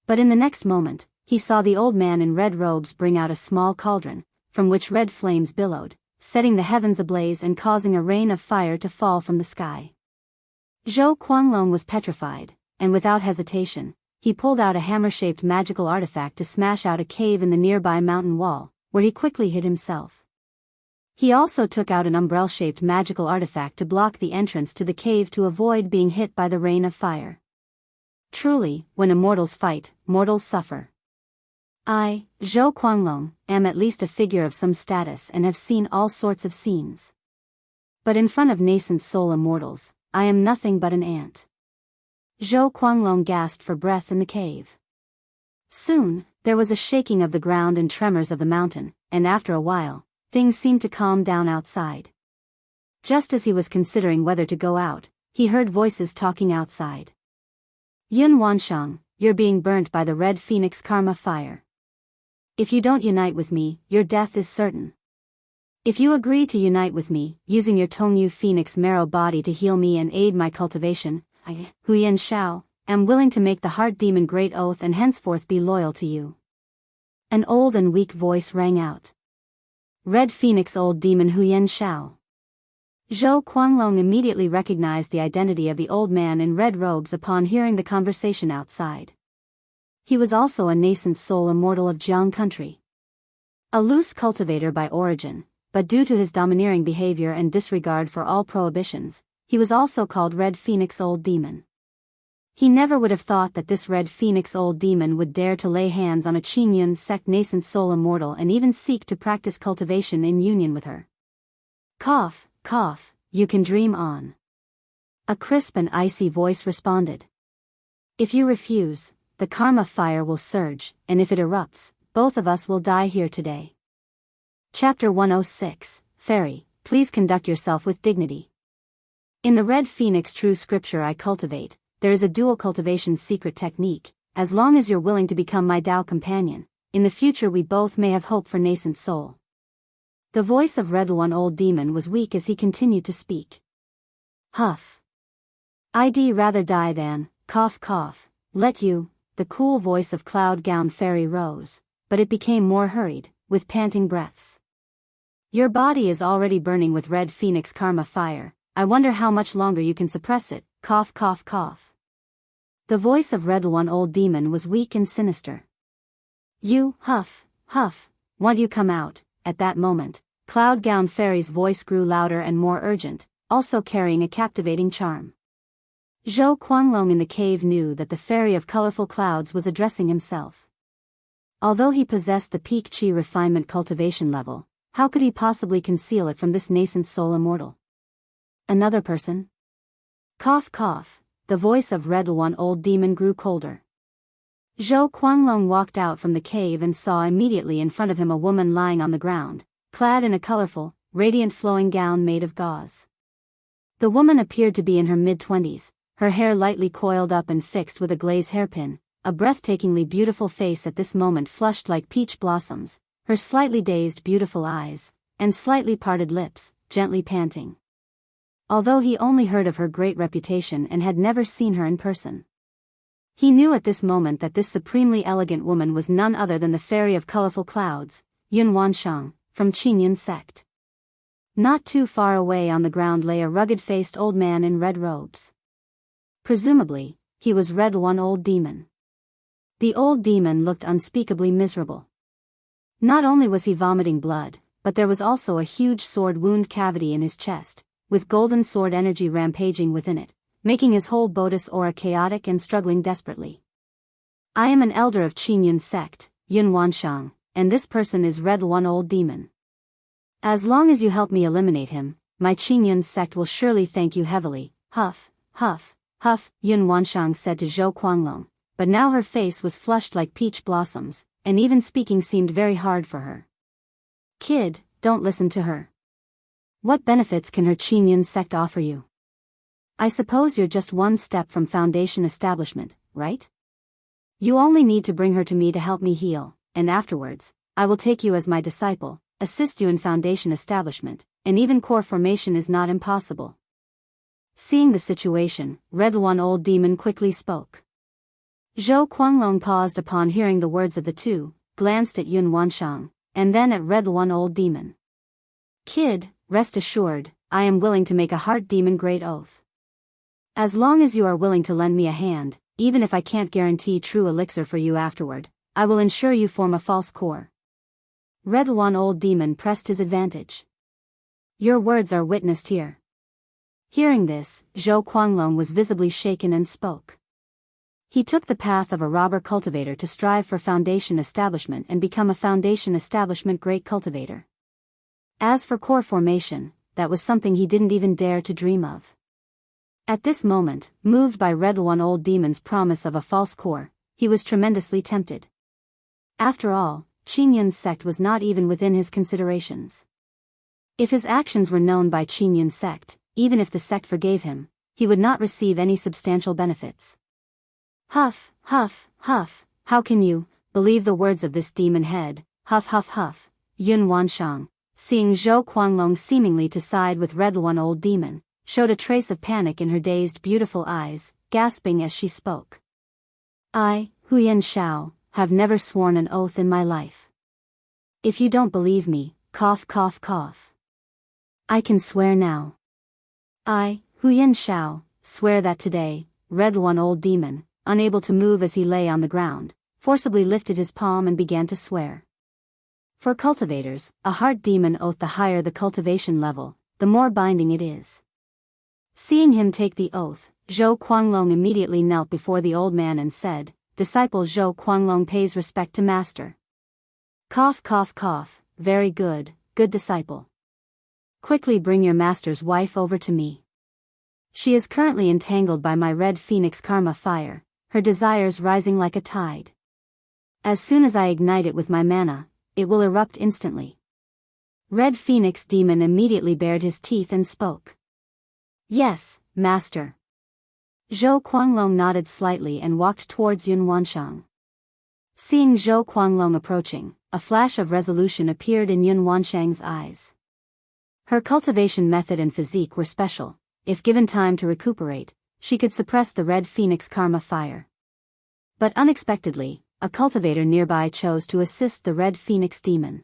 Speaker 1: But in the next moment, he saw the old man in red robes bring out a small cauldron, from which red flames billowed, setting the heavens ablaze and causing a rain of fire to fall from the sky. Zhou Guanglong was petrified, and without hesitation, he pulled out a hammer-shaped magical artifact to smash out a cave in the nearby mountain wall, where he quickly hid himself. He also took out an umbrella-shaped magical artifact to block the entrance to the cave to avoid being hit by the rain of fire. Truly, when immortals fight, mortals suffer. I, Zhou Guanglong, am at least a figure of some status and have seen all sorts of scenes. But in front of nascent soul immortals, I am nothing but an ant. Zhou Guanglong gasped for breath in the cave. Soon, there was a shaking of the ground and tremors of the mountain, and after a while, things seemed to calm down outside. Just as he was considering whether to go out, he heard voices talking outside. Yun Wanshang, you're being burnt by the red phoenix karma fire. If you don't unite with me, your death is certain. If you agree to unite with me, using your Tongyu phoenix marrow body to heal me and aid my cultivation, I, Huyan Shao, am willing to make the heart demon great oath and henceforth be loyal to you. An old and weak voice rang out. Red Phoenix old demon Huyan Shao. Zhou Guanglong immediately recognized the identity of the old man in red robes upon hearing the conversation outside. He was also a nascent soul immortal of Jiang country. A loose cultivator by origin, but due to his domineering behavior and disregard for all prohibitions, he was also called Red Phoenix Old Demon. He never would have thought that this Red Phoenix Old Demon would dare to lay hands on a Qingyun sect nascent soul immortal and even seek to practice cultivation in union with her. Cough, cough, you can dream on. A crisp and icy voice responded. If you refuse, the karma fire will surge, and if it erupts, both of us will die here today. Chapter 106, Fairy, please conduct yourself with dignity. In the Red Phoenix True Scripture I cultivate, there is a dual cultivation secret technique. As long as you're willing to become my Tao companion, in the future we both may have hope for nascent soul. The voice of Red One Old Demon was weak as he continued to speak. Huff. I'd rather die than, cough cough, let you, the cool voice of Cloud Gown Fairy rose, but it became more hurried, with panting breaths. Your body is already burning with Red Phoenix karma fire, I wonder how much longer you can suppress it, cough cough cough. The voice of Red One Old Demon was weak and sinister. You, huff, huff, won't you come out? At that moment, Cloud Gown Fairy's voice grew louder and more urgent, also carrying a captivating charm. Zhou Guanglong in the cave knew that the fairy of colorful clouds was addressing himself. Although he possessed the peak chi refinement cultivation level, how could he possibly conceal it from this nascent soul immortal? Another person? Cough cough, the voice of Red One Old Demon grew colder. Zhou Guanglong walked out from the cave and saw immediately in front of him a woman lying on the ground, clad in a colorful, radiant flowing gown made of gauze. The woman appeared to be in her mid-20s, her hair lightly coiled up and fixed with a glaze hairpin, a breathtakingly beautiful face at this moment flushed like peach blossoms, her slightly dazed beautiful eyes, and slightly parted lips, gently panting. Although he only heard of her great reputation and had never seen her in person, he knew at this moment that this supremely elegant woman was none other than the fairy of colorful clouds, Yun Wanshang, from Qingyun sect. Not too far away on the ground lay a rugged-faced old man in red robes. Presumably, he was Red One Old Demon. The old demon looked unspeakably miserable. Not only was he vomiting blood, but there was also a huge sword wound cavity in his chest, with golden sword energy rampaging within it, making his whole Bodis aura chaotic and struggling desperately. I am an elder of Qingyun sect, Yun Wanshang, and this person is Red One Old Demon. As long as you help me eliminate him, my Qingyun sect will surely thank you heavily. Huff, huff, huff, Yun Wanshang said to Zhou Guanglong, but now her face was flushed like peach blossoms, and even speaking seemed very hard for her. Kid, don't listen to her. What benefits can her Qingyun sect offer you? I suppose you're just one step from foundation establishment, right? You only need to bring her to me to help me heal, and afterwards, I will take you as my disciple, assist you in foundation establishment, and even core formation is not impossible. Seeing the situation, Red One Old Demon quickly spoke. Zhou Guanglong paused upon hearing the words of the two, glanced at Yun Wanshang, and then at Red One Old Demon. Kid, rest assured, I am willing to make a heart demon great oath. As long as you are willing to lend me a hand, even if I can't guarantee true elixir for you afterward, I will ensure you form a false core. Red One Old Demon pressed his advantage. Your words are witnessed here. Hearing this, Zhou Guanglong was visibly shaken and spoke. He took the path of a robber cultivator to strive for foundation establishment and become a foundation establishment great cultivator. As for core formation, that was something he didn't even dare to dream of. At this moment, moved by Red One Old Demon's promise of a false core, he was tremendously tempted. After all, Qingyun's sect was not even within his considerations. If his actions were known by Qingyun's sect, even if the sect forgave him, he would not receive any substantial benefits. Huff, huff, huff, how can you believe the words of this demon head? Huff huff huff, Yun Wanshang, seeing Zhou Guanglong seemingly to side with Red One Old Demon, showed a trace of panic in her dazed beautiful eyes, gasping as she spoke. I, Huyan Shao, have never sworn an oath in my life. If you don't believe me, cough cough cough. I can swear now. I, Huyan Shao, swear that today, Red One Old Demon, unable to move as he lay on the ground, forcibly lifted his palm and began to swear. For cultivators, a heart demon oath, the higher the cultivation level, the more binding it is. Seeing him take the oath, Zhou Guanglong immediately knelt before the old man and said, Disciple Zhou Guanglong pays respect to master. Cough cough cough, very good, good disciple. Quickly bring your master's wife over to me. She is currently entangled by my red phoenix karma fire, her desires rising like a tide. As soon as I ignite it with my mana, it will erupt instantly. Red Phoenix Demon immediately bared his teeth and spoke. Yes, master. Zhou Guanglong nodded slightly and walked towards Yun Wanshang. Seeing Zhou Guanglong approaching, a flash of resolution appeared in Yun Wanshang's eyes. Her cultivation method and physique were special. If given time to recuperate, she could suppress the red phoenix karma fire. But unexpectedly, a cultivator nearby chose to assist the red phoenix demon.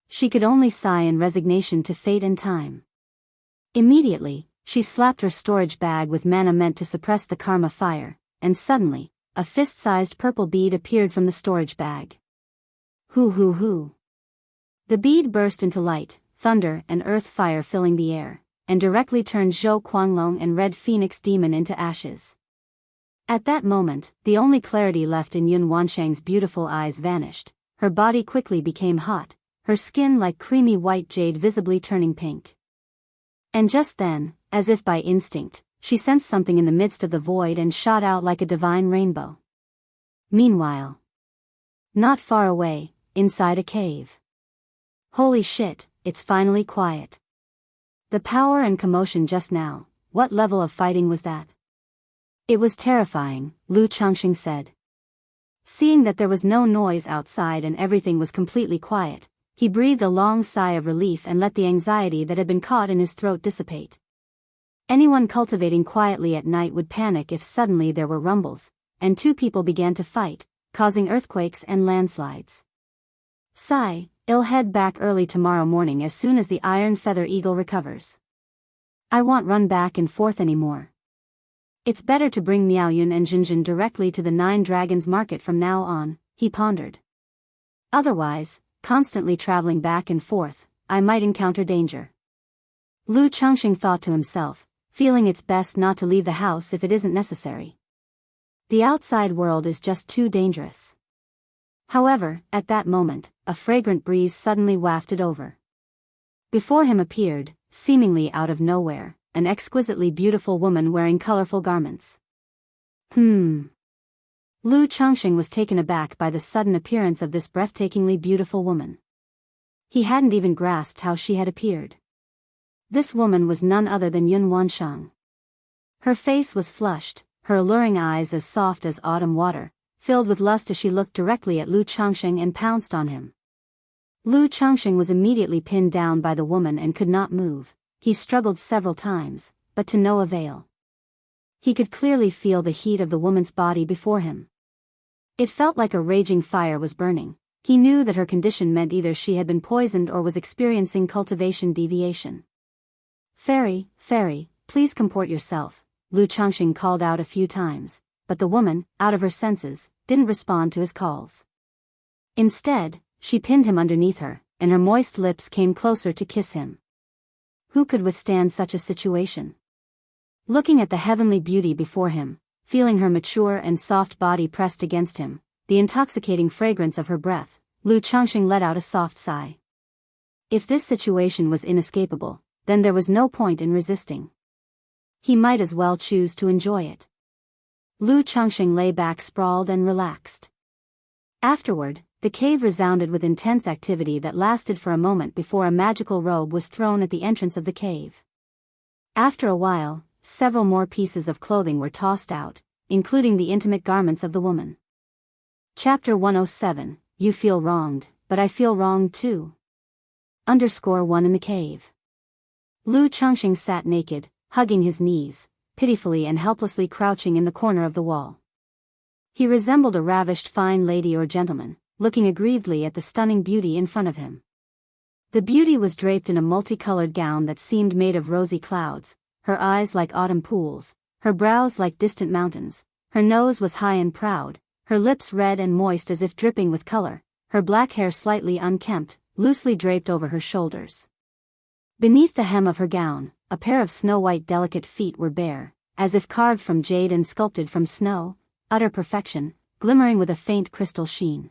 Speaker 1: She could only sigh in resignation to fate and time. Immediately, she slapped her storage bag with mana meant to suppress the karma fire, and suddenly, a fist-sized purple bead appeared from the storage bag. Hoo hoo hoo. The bead burst into light, thunder and earth fire filling the air, and directly turned Zhou Quanglong and Red Phoenix Demon into ashes. At that moment, the only clarity left in Yun Wanshang's beautiful eyes vanished. Her body quickly became hot, her skin like creamy white jade visibly turning pink. And just then, as if by instinct, she sensed something in the midst of the void and shot out like a divine rainbow. Meanwhile, not far away, inside a cave. Holy shit, it's finally quiet. The power and commotion just now, what level of fighting was that? It was terrifying, Lu Changxing said. Seeing that there was no noise outside and everything was completely quiet, he breathed a long sigh of relief and let the anxiety that had been caught in his throat dissipate. Anyone cultivating quietly at night would panic if suddenly there were rumbles, and two people began to fight, causing earthquakes and landslides. Sigh, I'll head back early tomorrow morning as soon as the Iron Feather Eagle recovers. I won't run back and forth anymore. It's better to bring Miaoyun and Jinjin directly to the Nine Dragons Market from now on, he pondered. Otherwise, constantly traveling back and forth, I might encounter danger. Lu Changxing thought to himself, feeling it's best not to leave the house if it isn't necessary. The outside world is just too dangerous. However, at that moment, a fragrant breeze suddenly wafted over. Before him appeared, seemingly out of nowhere, an exquisitely beautiful woman wearing colorful garments. Lu Changxing was taken aback by the sudden appearance of this breathtakingly beautiful woman. He hadn't even grasped how she had appeared. This woman was none other than Yun Wanshang. Her face was flushed, her alluring eyes as soft as autumn water, filled with lust as she looked directly at Lu Changxing and pounced on him. Lu Changxing was immediately pinned down by the woman and could not move. He struggled several times, but to no avail. He could clearly feel the heat of the woman's body before him. It felt like a raging fire was burning. He knew that her condition meant either she had been poisoned or was experiencing cultivation deviation. Fairy, please comport yourself, Lu Changxing called out a few times, but the woman, out of her senses, didn't respond to his calls. Instead, she pinned him underneath her, and her moist lips came closer to kiss him. Who could withstand such a situation? Looking at the heavenly beauty before him, feeling her mature and soft body pressed against him, the intoxicating fragrance of her breath, Lu Changxing let out a soft sigh. If this situation was inescapable, then there was no point in resisting. He might as well choose to enjoy it. Lu Changxing lay back sprawled and relaxed. Afterward, the cave resounded with intense activity that lasted for a moment before a magical robe was thrown at the entrance of the cave. After a while, several more pieces of clothing were tossed out, including the intimate garments of the woman. Chapter 107, You Feel Wronged, But I Feel Wronged Too. _1 in the cave. Lu Changxing sat naked, hugging his knees, pitifully and helplessly crouching in the corner of the wall. He resembled a ravished fine lady or gentleman, looking aggrievedly at the stunning beauty in front of him. The beauty was draped in a multicolored gown that seemed made of rosy clouds, her eyes like autumn pools, her brows like distant mountains, her nose was high and proud, her lips red and moist as if dripping with color, her black hair slightly unkempt, loosely draped over her shoulders. Beneath the hem of her gown, a pair of snow-white delicate feet were bare, as if carved from jade and sculpted from snow, utter perfection, glimmering with a faint crystal sheen.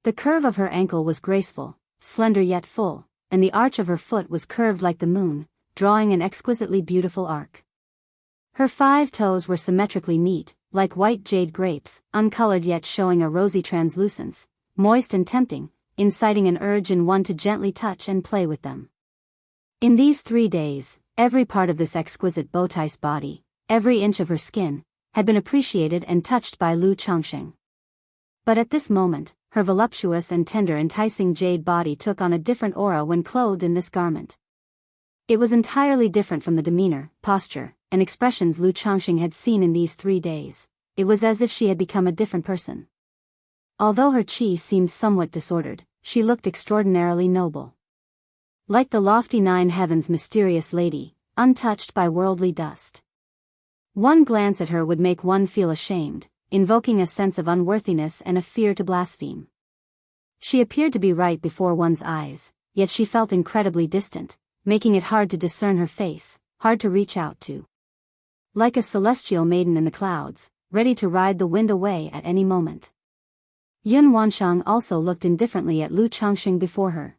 Speaker 1: The curve of her ankle was graceful, slender yet full, and the arch of her foot was curved like the moon, drawing an exquisitely beautiful arc. Her 5 toes were symmetrically neat, like white jade grapes, uncolored yet showing a rosy translucence, moist and tempting, inciting an urge in one to gently touch and play with them. In these 3 days, every part of this exquisite Bowtai's body, every inch of her skin, had been appreciated and touched by Lu Changxing. But at this moment, her voluptuous and tender enticing jade body took on a different aura when clothed in this garment. It was entirely different from the demeanor, posture, and expressions Lu Changxing had seen in these 3 days. It was as if she had become a different person. Although her chi seemed somewhat disordered, she looked extraordinarily noble. Like the lofty 9 heavens mysterious lady, untouched by worldly dust. One glance at her would make one feel ashamed, invoking a sense of unworthiness and a fear to blaspheme. She appeared to be right before one's eyes, yet she felt incredibly distant, making it hard to discern her face, hard to reach out to. Like a celestial maiden in the clouds, ready to ride the wind away at any moment. Yun Wanshang also looked indifferently at Lu Changxing before her.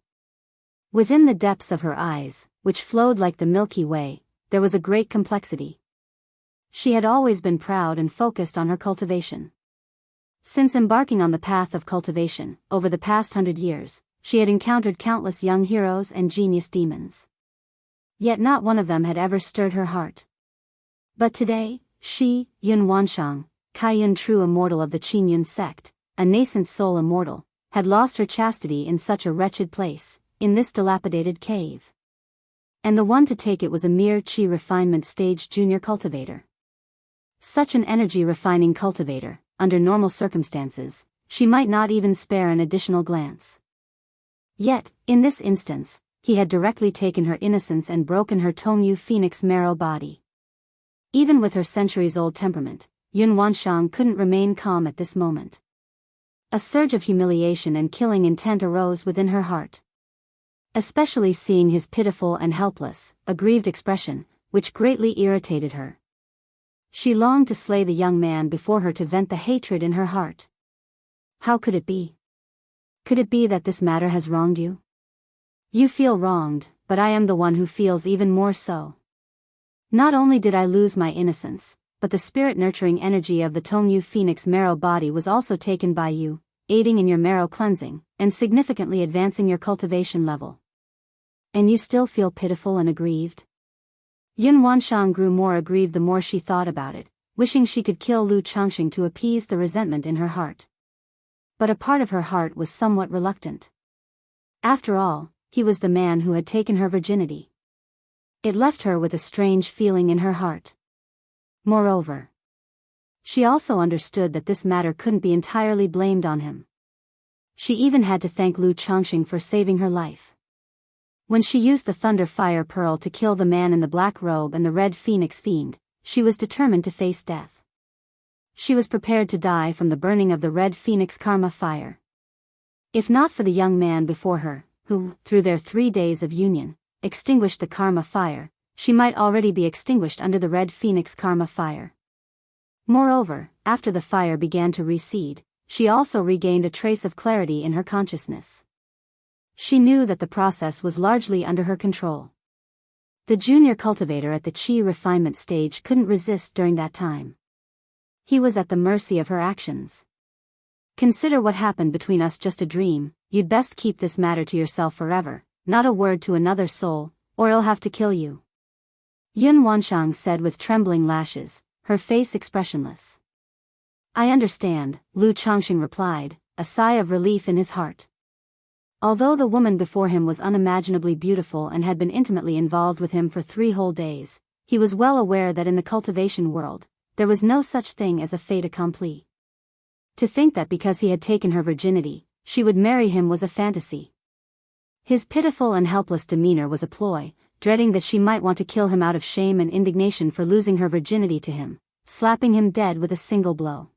Speaker 1: Within the depths of her eyes, which flowed like the Milky Way, there was a great complexity. She had always been proud and focused on her cultivation. Since embarking on the path of cultivation, over the past 100 years, she had encountered countless young heroes and genius demons. Yet not one of them had ever stirred her heart. But today, she, Yun Wanshang, Kaiyun true immortal of the Qingyun sect, a nascent soul immortal, had lost her chastity in such a wretched place, in this dilapidated cave. And the one to take it was a mere qi refinement stage junior cultivator. Such an energy-refining cultivator, under normal circumstances, she might not even spare an additional glance. Yet, in this instance, he had directly taken her innocence and broken her Tongyu phoenix marrow body. Even with her centuries-old temperament, Yun Wanshang couldn't remain calm at this moment. A surge of humiliation and killing intent arose within her heart. Especially seeing his pitiful and helpless, aggrieved expression, which greatly irritated her. She longed to slay the young man before her to vent the hatred in her heart. How could it be? Could it be that this matter has wronged you? You feel wronged, but I am the one who feels even more so. Not only did I lose my innocence, but the spirit-nurturing energy of the Tongyu phoenix marrow body was also taken by you, aiding in your marrow cleansing, and significantly advancing your cultivation level. And you still feel pitiful and aggrieved? Yun Wanshang grew more aggrieved the more she thought about it, wishing she could kill Lu Changxing to appease the resentment in her heart. But a part of her heart was somewhat reluctant. After all, he was the man who had taken her virginity. It left her with a strange feeling in her heart. Moreover, she also understood that this matter couldn't be entirely blamed on him. She even had to thank Lu Changxing for saving her life. When she used the Thunder Fire Pearl to kill the man in the black robe and the Red Phoenix Fiend, she was determined to face death. She was prepared to die from the burning of the Red Phoenix Karma Fire. If not for the young man before her, who, through their 3 days of union, extinguished the Karma Fire, she might already be extinguished under the Red Phoenix Karma Fire. Moreover, after the fire began to recede, she also regained a trace of clarity in her consciousness. She knew that the process was largely under her control. The junior cultivator at the qi refinement stage couldn't resist during that time. He was at the mercy of her actions. Consider what happened between us just a dream. You'd best keep this matter to yourself forever, not a word to another soul, or I'll have to kill you. Yun Wanshang said with trembling lashes, her face expressionless. I understand, Lu Changxing replied, a sigh of relief in his heart. Although the woman before him was unimaginably beautiful and had been intimately involved with him for 3 whole days, he was well aware that in the cultivation world, there was no such thing as a fait accompli. To think that because he had taken her virginity, she would marry him was a fantasy. His pitiful and helpless demeanor was a ploy, dreading that she might want to kill him out of shame and indignation for losing her virginity to him, slapping him dead with a single blow.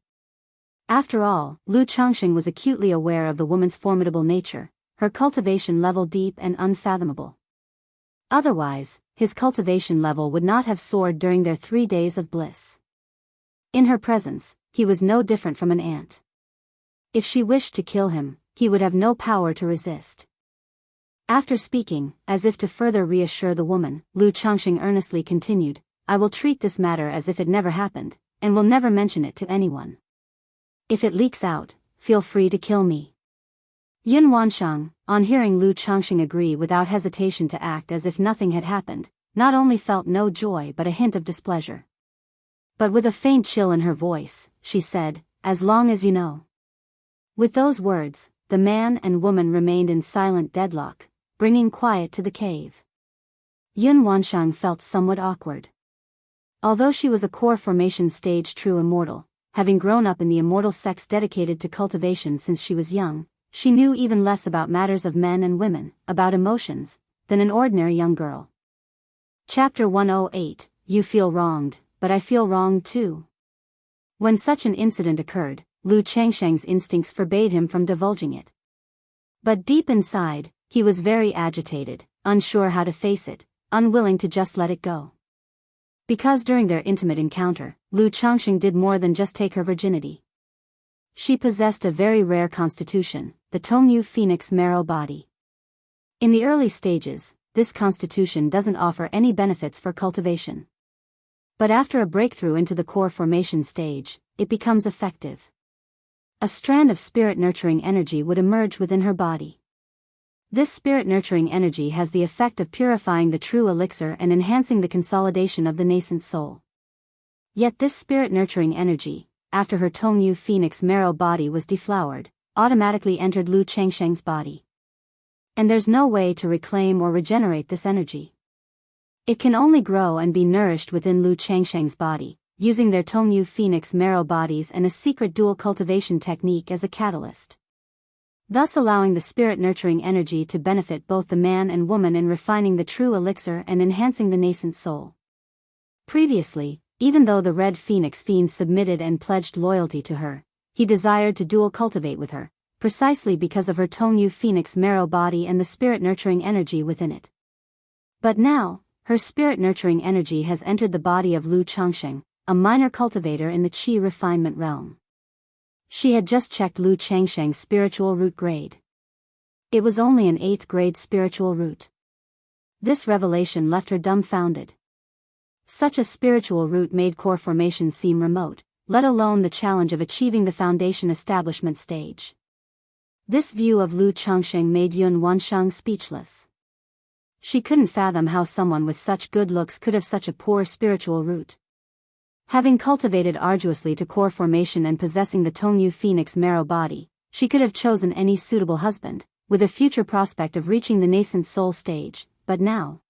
Speaker 1: After all, Lu Changxing was acutely aware of the woman's formidable nature, her cultivation level deep and unfathomable. Otherwise, his cultivation level would not have soared during their 3 days of bliss. In her presence, he was no different from an ant. If she wished to kill him, he would have no power to resist. After speaking, as if to further reassure the woman, Lu Changxing earnestly continued, I will treat this matter as if it never happened, and will never mention it to anyone. If it leaks out, feel free to kill me. Yun Wanshang, on hearing Lu Changxing agree without hesitation to act as if nothing had happened, not only felt no joy but a hint of displeasure. But with a faint chill in her voice, she said, as long as you know. With those words, the man and woman remained in silent deadlock, bringing quiet to the cave. Yun Wanshang felt somewhat awkward. Although she was a core formation stage true immortal, having grown up in the immortal sects dedicated to cultivation since she was young, she knew even less about matters of men and women, about emotions, than an ordinary young girl. Chapter 108, You Feel Wronged, But I Feel Wronged Too. When such an incident occurred, Lu Changsheng's instincts forbade him from divulging it. But deep inside, he was very agitated, unsure how to face it, unwilling to just let it go. Because during their intimate encounter, Lu Changxing did more than just take her virginity. She possessed a very rare constitution, the Tongyu Phoenix marrow body. In the early stages, this constitution doesn't offer any benefits for cultivation. But after a breakthrough into the core formation stage, it becomes effective. A strand of spirit-nurturing energy would emerge within her body. This spirit-nurturing energy has the effect of purifying the true elixir and enhancing the consolidation of the nascent soul. Yet this spirit-nurturing energy, after her Tongyu Phoenix marrow body was deflowered, automatically entered Lu Changsheng's body. And there's no way to reclaim or regenerate this energy. It can only grow and be nourished within Lu Changsheng's body, using their Tongyu Phoenix marrow bodies and a secret dual cultivation technique as a catalyst. Thus allowing the spirit-nurturing energy to benefit both the man and woman in refining the true elixir and enhancing the nascent soul. Previously, even though the Red Phoenix Fiend submitted and pledged loyalty to her, he desired to dual cultivate with her, precisely because of her Tongyu Phoenix marrow body and the spirit-nurturing energy within it. But now, her spirit-nurturing energy has entered the body of Lu Changsheng, a minor cultivator in the Qi refinement realm. She had just checked Lu Changsheng's spiritual root grade. It was only an 8th grade spiritual root. This revelation left her dumbfounded. Such a spiritual root made core formation seem remote, let alone the challenge of achieving the foundation establishment stage. This view of Lu Changsheng made Yun Wansheng speechless. She couldn't fathom how someone with such good looks could have such a poor spiritual root. Having cultivated arduously to core formation and possessing the Tongyu Phoenix marrow body, she could have chosen any suitable husband, with a future prospect of reaching the nascent soul stage, but now,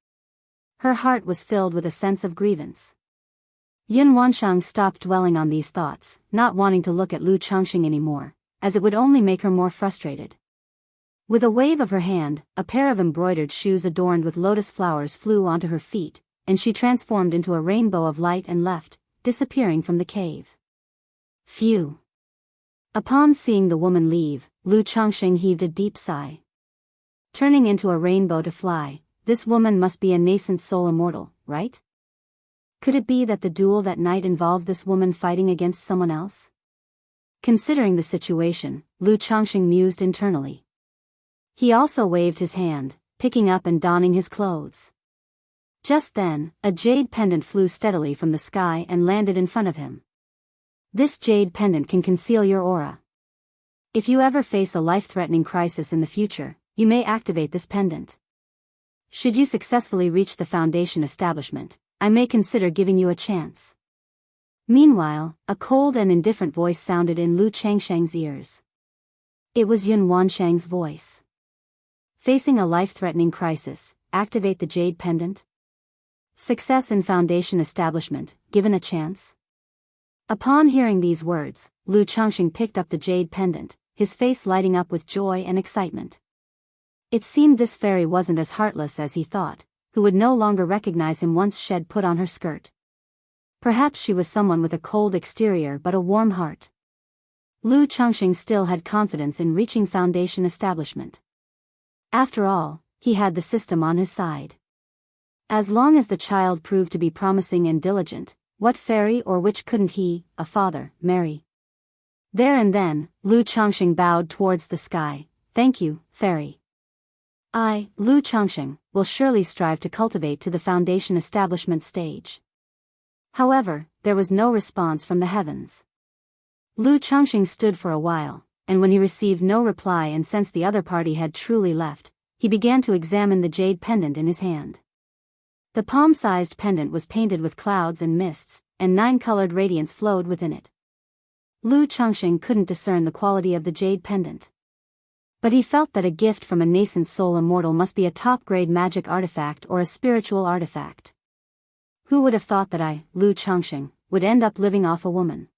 Speaker 1: her heart was filled with a sense of grievance. Yun Wansheng stopped dwelling on these thoughts, not wanting to look at Lu Changsheng anymore, as it would only make her more frustrated. With a wave of her hand, a pair of embroidered shoes adorned with lotus flowers flew onto her feet, and she transformed into a rainbow of light and left, disappearing from the cave. Phew! Upon seeing the woman leave, Lu Changsheng heaved a deep sigh. Turning into a rainbow to fly, this woman must be a nascent soul immortal, right? Could it be that the duel that night involved this woman fighting against someone else? Considering the situation, Lu Changsheng mused internally. He also waved his hand, picking up and donning his clothes. Just then, a jade pendant flew steadily from the sky and landed in front of him. This jade pendant can conceal your aura. If you ever face a life-threatening crisis in the future, you may activate this pendant. Should you successfully reach the foundation establishment, I may consider giving you a chance. Meanwhile, a cold and indifferent voice sounded in Lu Changsheng's ears. It was Yun Wansheng's voice. Facing a life-threatening crisis, activate the jade pendant? Success in foundation establishment, given a chance? Upon hearing these words, Lu Changsheng picked up the jade pendant, his face lighting up with joy and excitement. It seemed this fairy wasn't as heartless as he thought, who would no longer recognize him once shed put on her skirt. Perhaps she was someone with a cold exterior but a warm heart. Lu Changsheng still had confidence in reaching foundation establishment. After all, he had the system on his side. As long as the child proved to be promising and diligent, what fairy or witch couldn't he, a father, marry? There and then, Lu Changsheng bowed towards the sky. Thank you, fairy. I, Lu Changsheng, will surely strive to cultivate to the foundation establishment stage. However, there was no response from the heavens. Lu Changsheng stood for a while, and when he received no reply and sensed the other party had truly left, he began to examine the jade pendant in his hand. The palm-sized pendant was painted with clouds and mists, and 9-colored radiance flowed within it. Lu Changsheng couldn't discern the quality of the jade pendant. But he felt that a gift from a nascent soul immortal must be a top-grade magic artifact or a spiritual artifact. Who would have thought that I, Lu Changsheng, would end up living off a woman?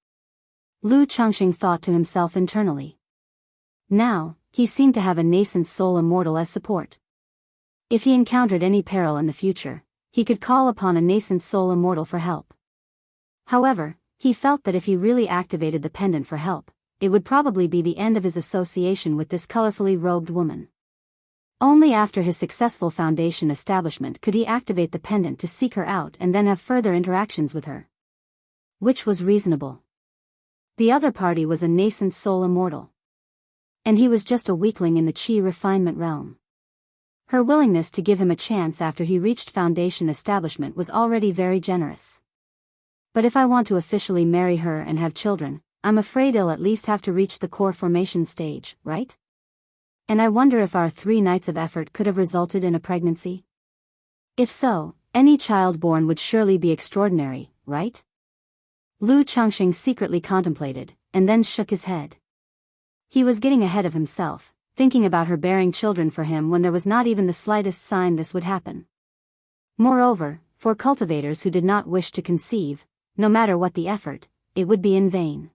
Speaker 1: Lu Changsheng thought to himself internally. Now, he seemed to have a nascent soul immortal as support. If he encountered any peril in the future, he could call upon a nascent soul immortal for help. However, he felt that if he really activated the pendant for help, it would probably be the end of his association with this colorfully robed woman. Only after his successful foundation establishment could he activate the pendant to seek her out and then have further interactions with her. Which was reasonable. The other party was a nascent soul immortal. And he was just a weakling in the chi refinement realm. Her willingness to give him a chance after he reached foundation establishment was already very generous. But if I want to officially marry her and have children, I'm afraid I'll at least have to reach the core formation stage, right? And I wonder if our 3 nights of effort could have resulted in a pregnancy? If so, any child born would surely be extraordinary, right? Lu Changxing secretly contemplated, and then shook his head. He was getting ahead of himself, thinking about her bearing children for him when there was not even the slightest sign this would happen. Moreover, for cultivators who did not wish to conceive, no matter what the effort, it would be in vain.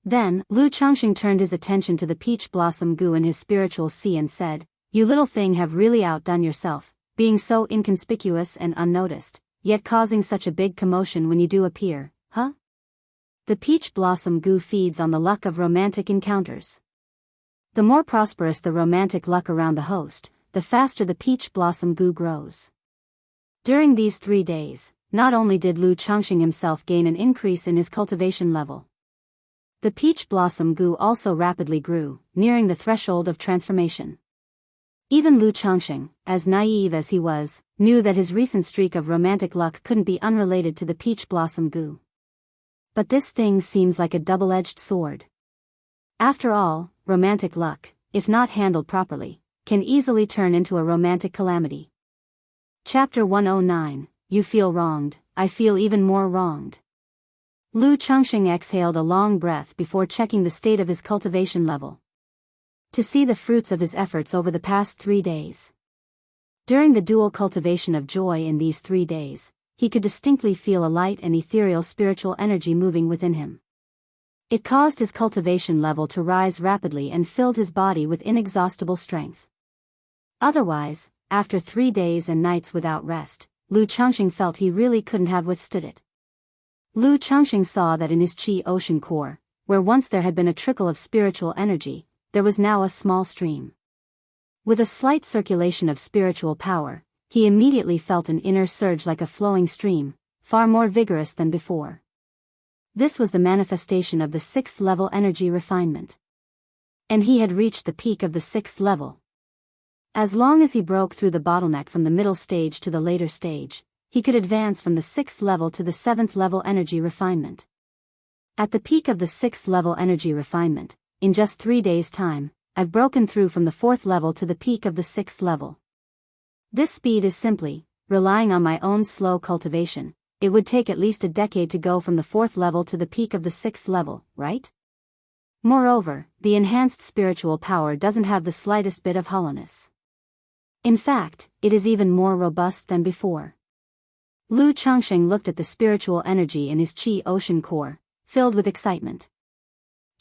Speaker 1: Then, Lu Changxing turned his attention to the peach blossom gu in his spiritual sea and said, "You little thing have really outdone yourself, being so inconspicuous and unnoticed, yet causing such a big commotion when you do appear, huh?" The peach blossom gu feeds on the luck of romantic encounters. The more prosperous the romantic luck around the host, the faster the peach blossom gu grows. During these 3 days, not only did Lu Changxing himself gain an increase in his cultivation level, the peach blossom gu also rapidly grew, nearing the threshold of transformation. Even Lu Changxing, as naive as he was, knew that his recent streak of romantic luck couldn't be unrelated to the peach blossom gu. But this thing seems like a double-edged sword. After all, romantic luck, if not handled properly, can easily turn into a romantic calamity. Chapter 109, You Feel Wronged, I Feel Even More Wronged. Lu Changxing exhaled a long breath before checking the state of his cultivation level. To see the fruits of his efforts over the past 3 days. During the dual cultivation of joy in these 3 days, he could distinctly feel a light and ethereal spiritual energy moving within him. It caused his cultivation level to rise rapidly and filled his body with inexhaustible strength. Otherwise, after 3 days and nights without rest, Lu Changxing felt he really couldn't have withstood it. Lu Changxing saw that in his chi ocean core, where once there had been a trickle of spiritual energy, there was now a small stream. With a slight circulation of spiritual power, he immediately felt an inner surge like a flowing stream, far more vigorous than before. This was the manifestation of the 6th level energy refinement. And he had reached the peak of the 6th level. As long as he broke through the bottleneck from the middle stage to the later stage, he could advance from the 6th level to the 7th level energy refinement. At the peak of the 6th level energy refinement, in just 3 days' time, I've broken through from the 4th level to the peak of the 6th level. This speed is simply, relying on my own slow cultivation. It would take at least a decade to go from the 4th level to the peak of the 6th level, right? Moreover, the enhanced spiritual power doesn't have the slightest bit of hollowness. In fact, it is even more robust than before. Lu Changxing looked at the spiritual energy in his chi ocean core, filled with excitement.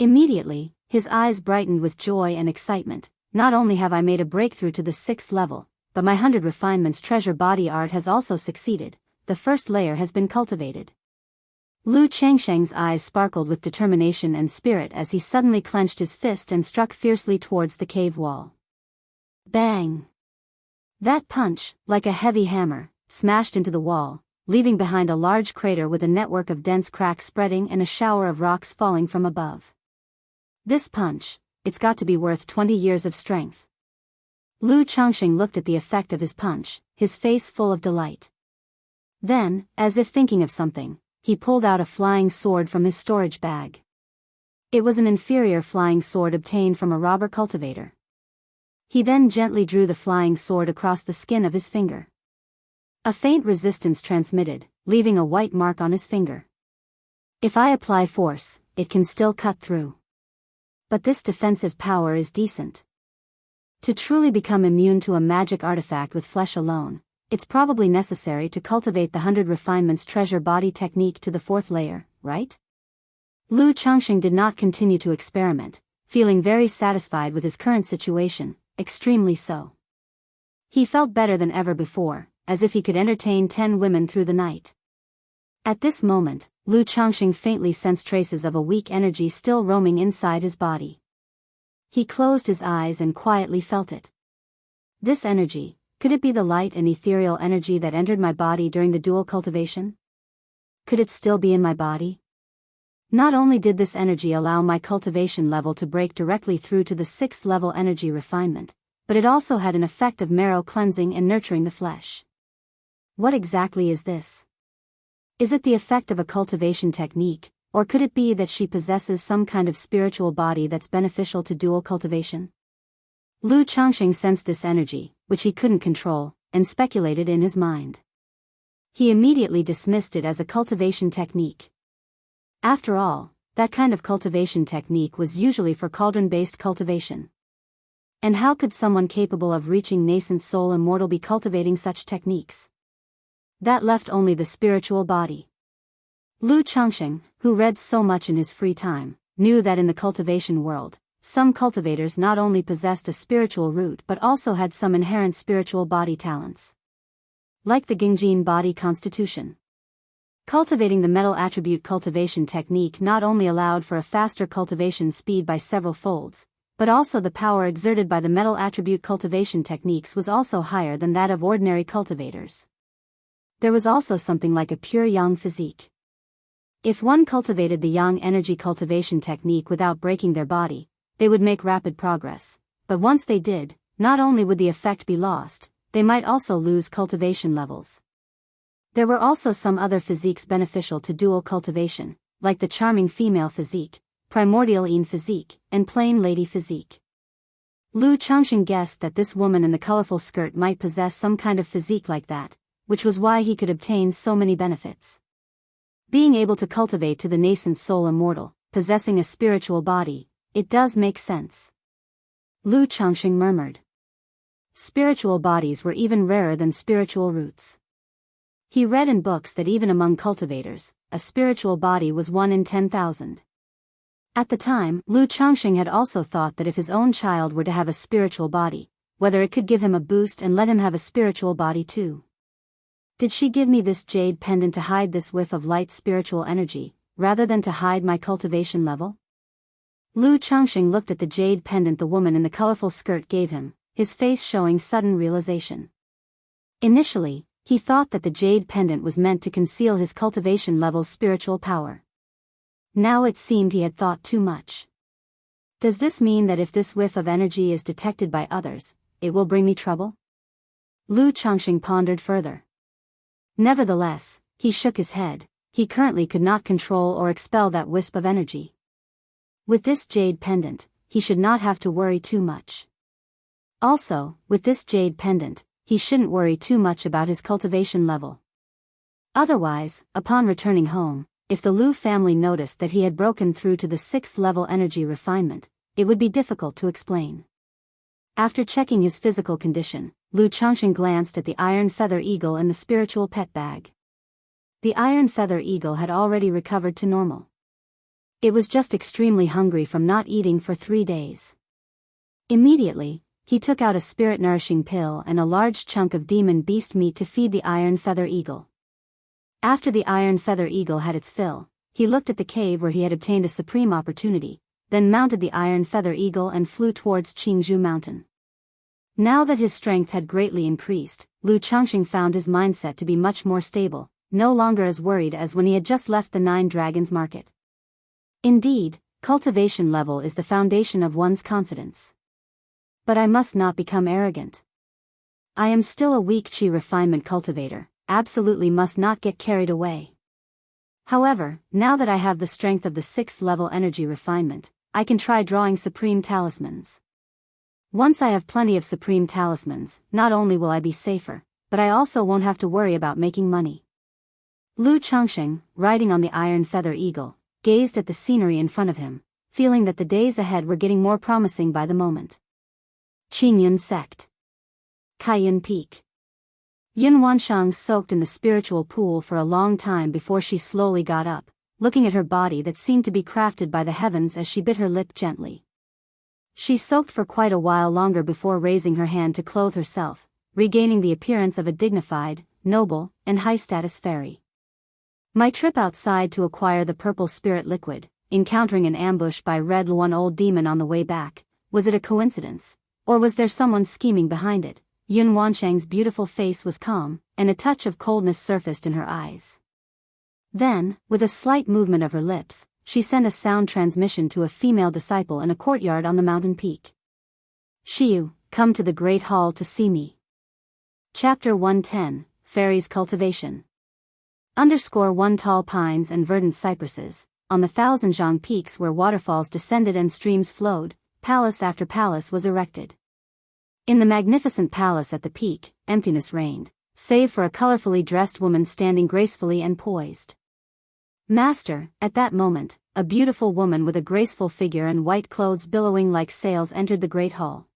Speaker 1: Immediately, his eyes brightened with joy and excitement. Not only have I made a breakthrough to the 6th level, but my 100 refinements treasure body art has also succeeded. The first layer has been cultivated. Lu Changxing's eyes sparkled with determination and spirit as he suddenly clenched his fist and struck fiercely towards the cave wall. Bang! That punch, like a heavy hammer, smashed into the wall, leaving behind a large crater with a network of dense cracks spreading and a shower of rocks falling from above. This punch, it's got to be worth 20 years of strength. Lu Changxing looked at the effect of his punch, his face full of delight. Then, as if thinking of something, he pulled out a flying sword from his storage bag. It was an inferior flying sword obtained from a robber cultivator. He then gently drew the flying sword across the skin of his finger. A faint resistance transmitted, leaving a white mark on his finger. If I apply force, it can still cut through. But this defensive power is decent. To truly become immune to a magic artifact with flesh alone, it's probably necessary to cultivate the 100 refinements treasure body technique to the 4th layer, right? Lu Changxing did not continue to experiment, feeling very satisfied with his current situation, extremely so. He felt better than ever before, as if he could entertain 10 women through the night. At this moment, Lu Changxing faintly sensed traces of a weak energy still roaming inside his body. He closed his eyes and quietly felt it. This energy, could it be the light and ethereal energy that entered my body during the dual cultivation? Could it still be in my body? Not only did this energy allow my cultivation level to break directly through to the 6th level energy refinement, but it also had an effect of marrow cleansing and nurturing the flesh. What exactly is this? Is it the effect of a cultivation technique, or could it be that she possesses some kind of spiritual body that's beneficial to dual cultivation? Lu Changxing sensed this energy, which he couldn't control, and speculated in his mind. He immediately dismissed it as a cultivation technique. After all, that kind of cultivation technique was usually for cauldron-based cultivation. And how could someone capable of reaching nascent soul immortal be cultivating such techniques? That left only the spiritual body. Lu Changxing, who read so much in his free time, knew that in the cultivation world, some cultivators not only possessed a spiritual root but also had some inherent spiritual body talents. Like the Gingjin body constitution. Cultivating the metal attribute cultivation technique not only allowed for a faster cultivation speed by several folds, but also the power exerted by the metal attribute cultivation techniques was also higher than that of ordinary cultivators. There was also something like a pure yang physique. If one cultivated the yang energy cultivation technique without breaking their body, they would make rapid progress, but once they did, not only would the effect be lost, they might also lose cultivation levels. There were also some other physiques beneficial to dual cultivation, like the charming female physique, primordial yin physique, and plain lady physique. Lu Changxing guessed that this woman in the colorful skirt might possess some kind of physique like that, which was why he could obtain so many benefits. Being able to cultivate to the nascent soul immortal, possessing a spiritual body, it does make sense. Lu Changxing murmured. Spiritual bodies were even rarer than spiritual roots. He read in books that even among cultivators, a spiritual body was 1 in 10,000. At the time, Lu Changxing had also thought that if his own child were to have a spiritual body, whether it could give him a boost and let him have a spiritual body too. Did she give me this jade pendant to hide this whiff of light spiritual energy, rather than to hide my cultivation level? Lu Changxing looked at the jade pendant the woman in the colorful skirt gave him, his face showing sudden realization. Initially, he thought that the jade pendant was meant to conceal his cultivation level's spiritual power. Now it seemed he had thought too much. Does this mean that if this whiff of energy is detected by others, it will bring me trouble? Lu Changxing pondered further. Nevertheless, he shook his head. He currently could not control or expel that wisp of energy. With this jade pendant, he should not have to worry too much. Also, with this jade pendant, he shouldn't worry too much about his cultivation level. Otherwise, upon returning home, if the Lu family noticed that he had broken through to the 6th level energy refinement, it would be difficult to explain. After checking his physical condition, Lu Changxing glanced at the iron feather eagle in the spiritual pet bag. The iron feather eagle had already recovered to normal. It was just extremely hungry from not eating for 3 days. Immediately, he took out a spirit-nourishing pill and a large chunk of demon beast meat to feed the iron feather eagle. After the iron feather eagle had its fill, he looked at the cave where he had obtained a supreme opportunity, then mounted the iron feather eagle and flew towards Qingzhou Mountain. Now that his strength had greatly increased, Lu Changxing found his mindset to be much more stable, no longer as worried as when he had just left the 9 Dragons Market. Indeed, cultivation level is the foundation of one's confidence. But I must not become arrogant. I am still a weak chi refinement cultivator, absolutely must not get carried away. However, now that I have the strength of the 6th level energy refinement, I can try drawing supreme talismans. Once I have plenty of supreme talismans, not only will I be safer, but I also won't have to worry about making money. Lu Changxing, riding on the iron feather eagle, gazed at the scenery in front of him, feeling that the days ahead were getting more promising by the moment. Qingyun Sect. Kaiyun Peak. Yun Wanshang soaked in the spiritual pool for a long time before she slowly got up, looking at her body that seemed to be crafted by the heavens as she bit her lip gently. She soaked for quite a while longer before raising her hand to clothe herself, regaining the appearance of a dignified, noble, and high-status fairy. My trip outside to acquire the purple spirit liquid, encountering an ambush by Red Luan old demon on the way back, was it a coincidence? Or was there someone scheming behind it? Yun Wanshang's beautiful face was calm, and a touch of coldness surfaced in her eyes. Then, with a slight movement of her lips, she sent a sound transmission to a female disciple in a courtyard on the mountain peak. Shiyu, come to the Great Hall to see me. Chapter 110, Fairies Cultivation. _1 Tall pines and verdant cypresses, on the thousand-zhang peaks where waterfalls descended and streams flowed, palace after palace was erected. In the magnificent palace at the peak, emptiness reigned, save for a colorfully dressed woman standing gracefully and poised. Master, at that moment, a beautiful woman with a graceful figure and white clothes billowing like sails entered the great hall.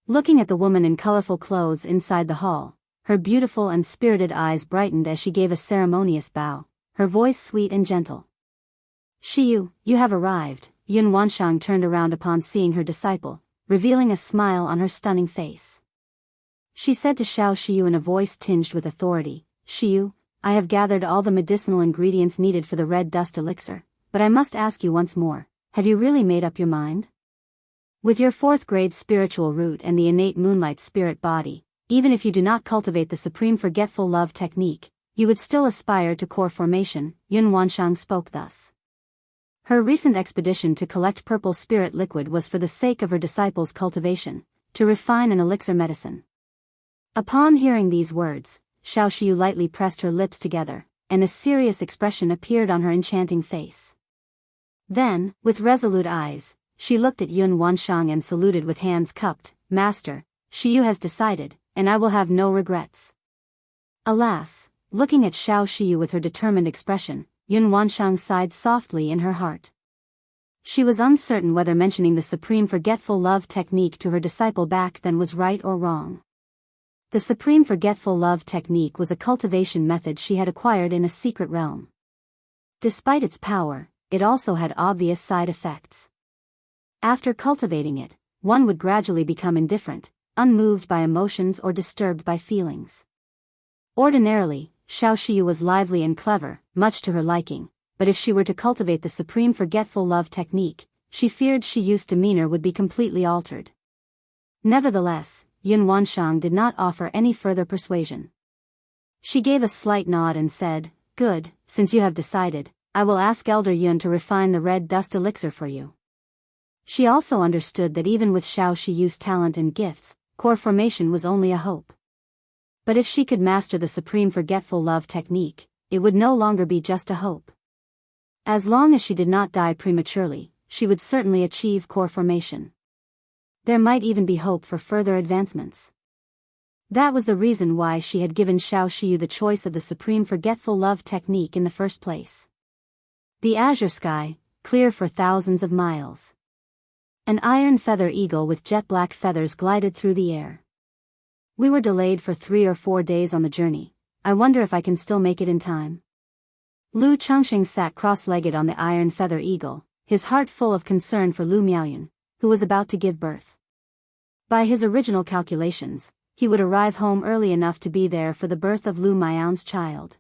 Speaker 1: Looking at the woman in colorful clothes inside the hall, her beautiful and spirited eyes brightened as she gave a ceremonious bow, her voice sweet and gentle. Shiyu, you have arrived. Yun Wanshang turned around upon seeing her disciple, revealing a smile on her stunning face. She said to Xiao Shiyu in a voice tinged with authority, Shiyu, I have gathered all the medicinal ingredients needed for the red dust elixir, but I must ask you once more, have you really made up your mind? With your 4th grade spiritual root and the innate moonlight spirit body, even if you do not cultivate the supreme forgetful love technique, you would still aspire to core formation. Yun Wanshang spoke thus. Her recent expedition to collect purple spirit liquid was for the sake of her disciples' cultivation, to refine an elixir medicine. Upon hearing these words, Xiao Shiyu lightly pressed her lips together, and a serious expression appeared on her enchanting face. Then, with resolute eyes, she looked at Yun Wanshang and saluted with hands cupped, Master, Shiyu has decided, and I will have no regrets. Alas, looking at Xiao Shiyu with her determined expression, Yun Wanshang sighed softly in her heart. She was uncertain whether mentioning the supreme forgetful love technique to her disciple back then was right or wrong. The supreme forgetful love technique was a cultivation method she had acquired in a secret realm. Despite its power, it also had obvious side effects. After cultivating it, one would gradually become indifferent, unmoved by emotions or disturbed by feelings. Ordinarily, Xiao Shiyu was lively and clever, much to her liking, but if she were to cultivate the supreme forgetful love technique, she feared Shiyu's demeanor would be completely altered. Nevertheless, Yun Wanshang did not offer any further persuasion. She gave a slight nod and said, Good, since you have decided, I will ask Elder Yun to refine the red dust elixir for you. She also understood that even with Xiao Shiyu's talent and gifts, core formation was only a hope. But if she could master the supreme forgetful love technique, it would no longer be just a hope. As long as she did not die prematurely, she would certainly achieve core formation. There might even be hope for further advancements. That was the reason why she had given Xiao Shiyu the choice of the supreme forgetful love technique in the first place. The azure sky, clear for thousands of miles. An iron feather eagle with jet black feathers glided through the air. We were delayed for 3 or 4 days on the journey. I wonder if I can still make it in time. Lu Changxing sat cross-legged on the iron feather eagle, his heart full of concern for Lu Miaoyun, who was about to give birth. By his original calculations, he would arrive home early enough to be there for the birth of Lu Miaoyun's child.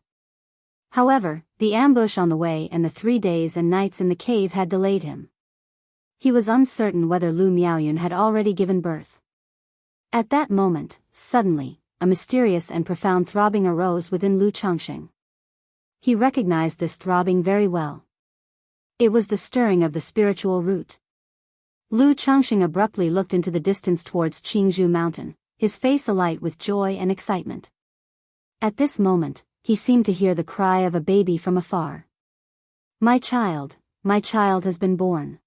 Speaker 1: However, the ambush on the way and the 3 days and nights in the cave had delayed him. He was uncertain whether Lu Miaoyun had already given birth. At that moment, suddenly, a mysterious and profound throbbing arose within Lu Changxing. He recognized this throbbing very well. It was the stirring of the spiritual root. Lu Changxing abruptly looked into the distance towards Qingzhou Mountain, his face alight with joy and excitement. At this moment, he seemed to hear the cry of a baby from afar. My child has been born.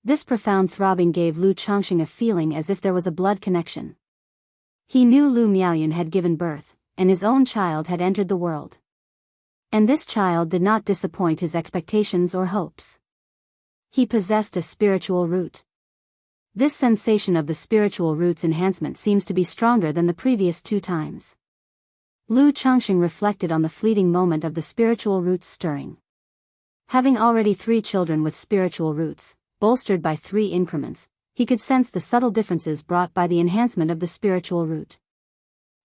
Speaker 1: This profound throbbing gave Lu Changxing a feeling as if there was a blood connection. He knew Lu Miaoyun had given birth, and his own child had entered the world. And this child did not disappoint his expectations or hopes. He possessed a spiritual root. This sensation of the spiritual root's enhancement seems to be stronger than the previous 2 times. Lu Changxing reflected on the fleeting moment of the spiritual root's stirring. Having already 3 children with spiritual roots, bolstered by 3 increments, he could sense the subtle differences brought by the enhancement of the spiritual root.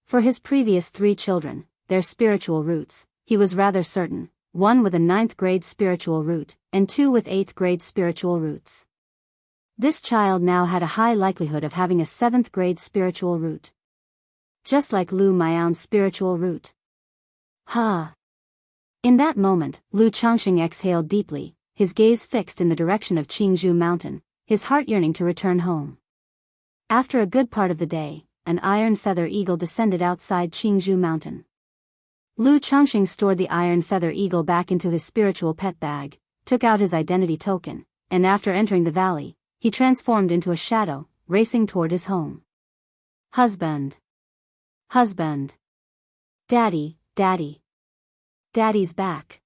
Speaker 1: For his previous 3 children, their spiritual roots, he was rather certain, 1 with a 9th grade spiritual root, and 2 with 8th grade spiritual roots. This child now had a high likelihood of having a 7th grade spiritual root. Just like Lu Miao's spiritual root. Ha! In that moment, Lu Changxing exhaled deeply, his gaze fixed in the direction of Qingzhou Mountain, his heart yearning to return home. After a good part of the day, an iron feather eagle descended outside Qingzhou Mountain. Lu Changxing stored the iron feather eagle back into his spiritual pet bag, took out his identity token, and after entering the valley, he transformed into a shadow, racing toward his home. Husband. Husband. Daddy, Daddy. Daddy's back.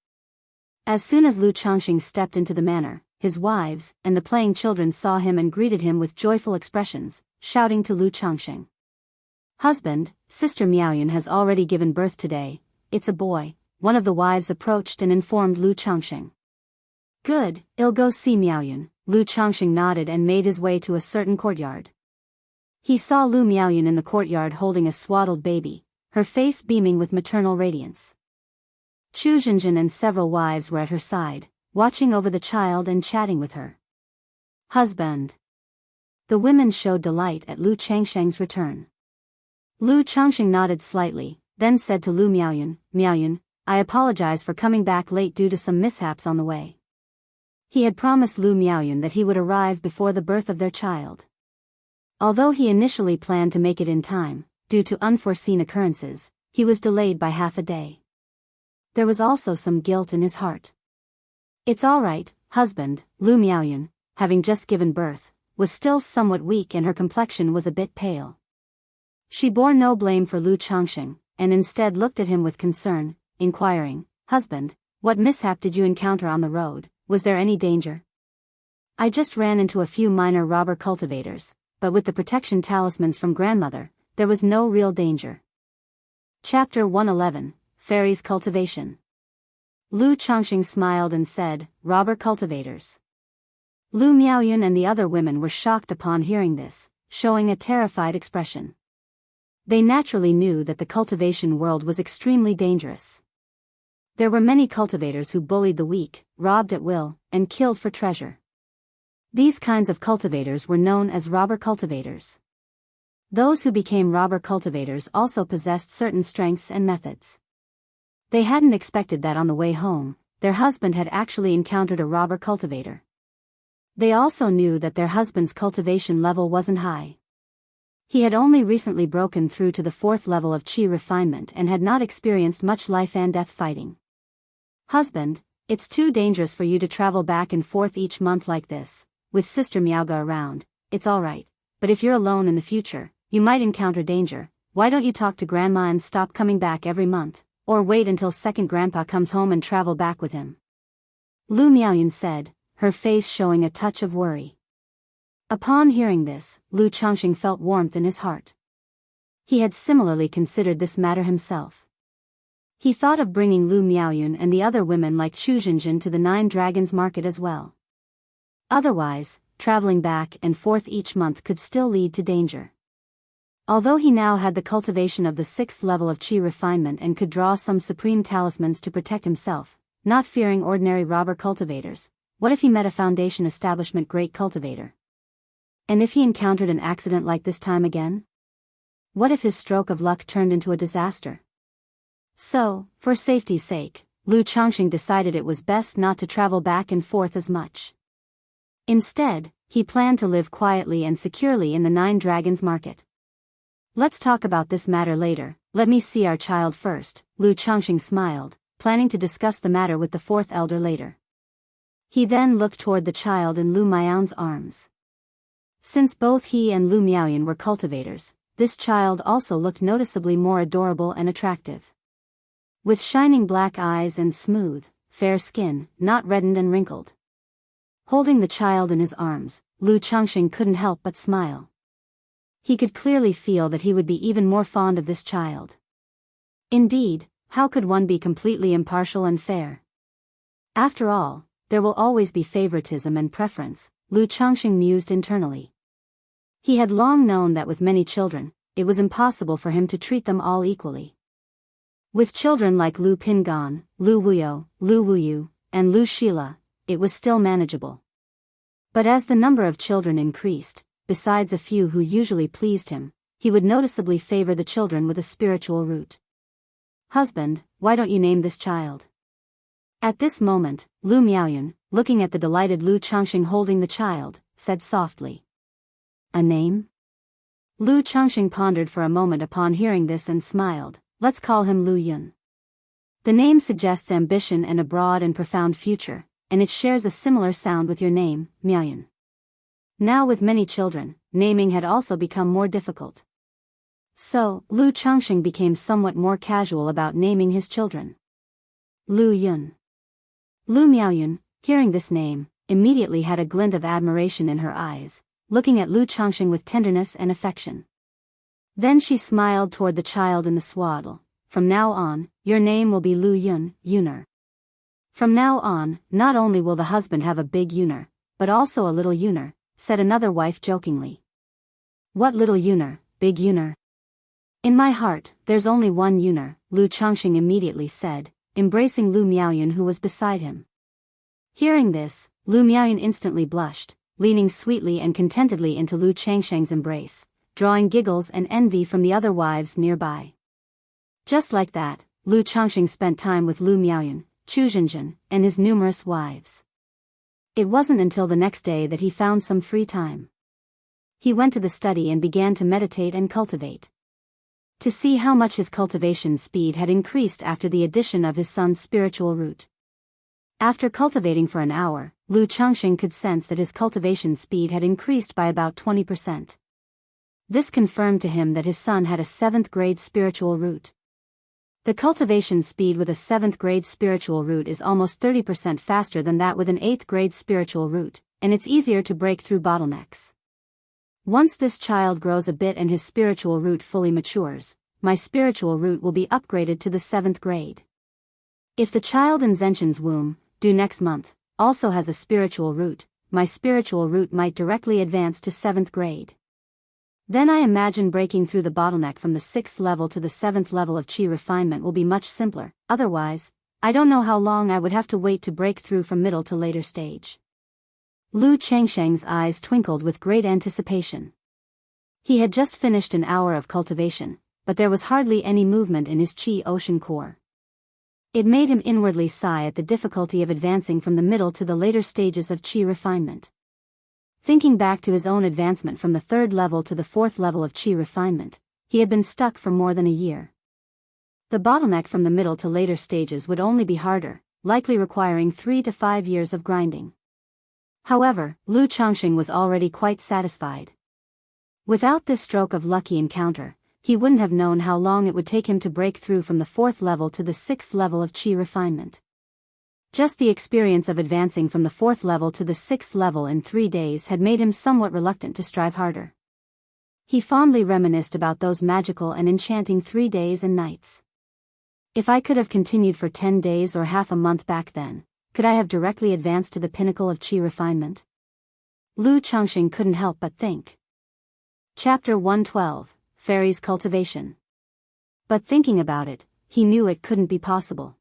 Speaker 1: As soon as Lu Changxing stepped into the manor, his wives and the playing children saw him and greeted him with joyful expressions, shouting to Lu Changxing. Husband, Sister Miaoyun has already given birth today, it's a boy, one of the wives approached and informed Lu Changxing. Good, I'll go see Miaoyun, Lu Changxing nodded and made his way to a certain courtyard. He saw Lu Miaoyun in the courtyard holding a swaddled baby, her face beaming with maternal radiance. Chu Zhenjin and several wives were at her side, watching over the child and chatting with her. Husband. The women showed delight at Lu Changxing's return. Lu Changxing nodded slightly, then said to Lu Miaoyun, Miaoyun, I apologize for coming back late due to some mishaps on the way. He had promised Lu Miaoyun that he would arrive before the birth of their child. Although he initially planned to make it in time, due to unforeseen occurrences, he was delayed by half a day. There was also some guilt in his heart. It's all right, husband, Lu Miaoyun, having just given birth, was still somewhat weak and her complexion was a bit pale. She bore no blame for Lu Changxing, and instead looked at him with concern, inquiring, Husband, what mishap did you encounter on the road, was there any danger? I just ran into a few minor robber cultivators, but with the protection talismans from grandmother, there was no real danger. Chapter 111, Fairies' Cultivation. Lu Changxing smiled and said, Robber cultivators. Lu Miaoyun and the other women were shocked upon hearing this, showing a terrified expression. They naturally knew that the cultivation world was extremely dangerous. There were many cultivators who bullied the weak, robbed at will, and killed for treasure. These kinds of cultivators were known as robber cultivators. Those who became robber cultivators also possessed certain strengths and methods. They hadn't expected that on the way home, their husband had actually encountered a robber cultivator. They also knew that their husband's cultivation level wasn't high. He had only recently broken through to the 4th level of Qi refinement and had not experienced much life and death fighting. Husband, it's too dangerous for you to travel back and forth each month like this, with Sister Miaoga around, it's alright, but if you're alone in the future, you might encounter danger, why don't you talk to Grandma and stop coming back every month? Or wait until second grandpa comes home and travel back with him. Lu Miaoyun said, her face showing a touch of worry. Upon hearing this, Lu Changxing felt warmth in his heart. He had similarly considered this matter himself. He thought of bringing Lu Miaoyun and the other women like Chu Zhenjin to the 9 Dragons market as well. Otherwise, traveling back and forth each month could still lead to danger. Although he now had the cultivation of the 6th level of Qi refinement and could draw some supreme talismans to protect himself, not fearing ordinary robber cultivators, what if he met a Foundation establishment great cultivator? And if he encountered an accident like this time again? What if his stroke of luck turned into a disaster? So, for safety's sake, Lu Changxing decided it was best not to travel back and forth as much. Instead, he planned to live quietly and securely in the 9 Dragons market. Let's talk about this matter later, let me see our child first, Lu Changxing smiled, planning to discuss the matter with the 4th elder later. He then looked toward the child in Lu Miaoyun's arms. Since both he and Lu Miaoyun were cultivators, this child also looked noticeably more adorable and attractive. With shining black eyes and smooth, fair skin, not reddened and wrinkled. Holding the child in his arms, Lu Changxing couldn't help but smile. He could clearly feel that he would be even more fond of this child. Indeed, how could one be completely impartial and fair? After all, there will always be favoritism and preference, Lu Changxing mused internally. He had long known that with many children, it was impossible for him to treat them all equally. With children like Lu Pingan, Lu Wuyo, Lu Wuyu, and Lu Shila, it was still manageable. But as the number of children increased, besides a few who usually pleased him, he would noticeably favor the children with a spiritual root. "Husband, why don't you name this child?" At this moment, Lu Miaoyun, looking at the delighted Lu Changxing holding the child, said softly. "A name?" Lu Changxing pondered for a moment upon hearing this and smiled. "Let's call him Lu Yun. The name suggests ambition and a broad and profound future, and it shares a similar sound with your name, Miaoyun." Now with many children, naming had also become more difficult. So, Lu Changxing became somewhat more casual about naming his children. Lu Yun. Lu Miaoyun, hearing this name, immediately had a glint of admiration in her eyes, looking at Lu Changxing with tenderness and affection. Then she smiled toward the child in the swaddle. "From now on, your name will be Lu Yun, Yuner." "From now on, not only will the husband have a big Yuner, but also a little Yuner," said another wife jokingly. "What little Yuner, big Yuner?" "In my heart, there's only one Yuner," Lu Changxing immediately said, embracing Lu Miaoyun who was beside him. Hearing this, Lu Miaoyun instantly blushed, leaning sweetly and contentedly into Lu Changxing's embrace, drawing giggles and envy from the other wives nearby. Just like that, Lu Changxing spent time with Lu Miaoyun, Chu Zhenjin, and his numerous wives. It wasn't until the next day that he found some free time. He went to the study and began to meditate and cultivate. To see how much his cultivation speed had increased after the addition of his son's spiritual root. After cultivating for an hour, Lu Changxing could sense that his cultivation speed had increased by about 20%. This confirmed to him that his son had a 7th grade spiritual root. The cultivation speed with a 7th grade spiritual root is almost 30% faster than that with an 8th grade spiritual root, and it's easier to break through bottlenecks. Once this child grows a bit and his spiritual root fully matures, my spiritual root will be upgraded to the 7th grade. If the child in Zenshin's womb, due next month, also has a spiritual root, my spiritual root might directly advance to 7th grade. Then I imagine breaking through the bottleneck from the 6th level to the 7th level of qi refinement will be much simpler. Otherwise, I don't know how long I would have to wait to break through from middle to later stage. Lu Changxing's eyes twinkled with great anticipation. He had just finished an hour of cultivation, but there was hardly any movement in his qi ocean core. It made him inwardly sigh at the difficulty of advancing from the middle to the later stages of qi refinement. Thinking back to his own advancement from the 3rd level to the 4th level of qi refinement, he had been stuck for more than a year. The bottleneck from the middle to later stages would only be harder, likely requiring 3 to 5 years of grinding. However, Lu Changxing was already quite satisfied. Without this stroke of lucky encounter, he wouldn't have known how long it would take him to break through from the 4th level to the 6th level of qi refinement. Just the experience of advancing from the 4th level to the 6th level in 3 days had made him somewhat reluctant to strive harder. He fondly reminisced about those magical and enchanting 3 days and nights. If I could have continued for 10 days or half a month back then, could I have directly advanced to the pinnacle of qi refinement? Lu Changxing couldn't help but think. Chapter 112, Fairies' Cultivation. But thinking about it, he knew it couldn't be possible.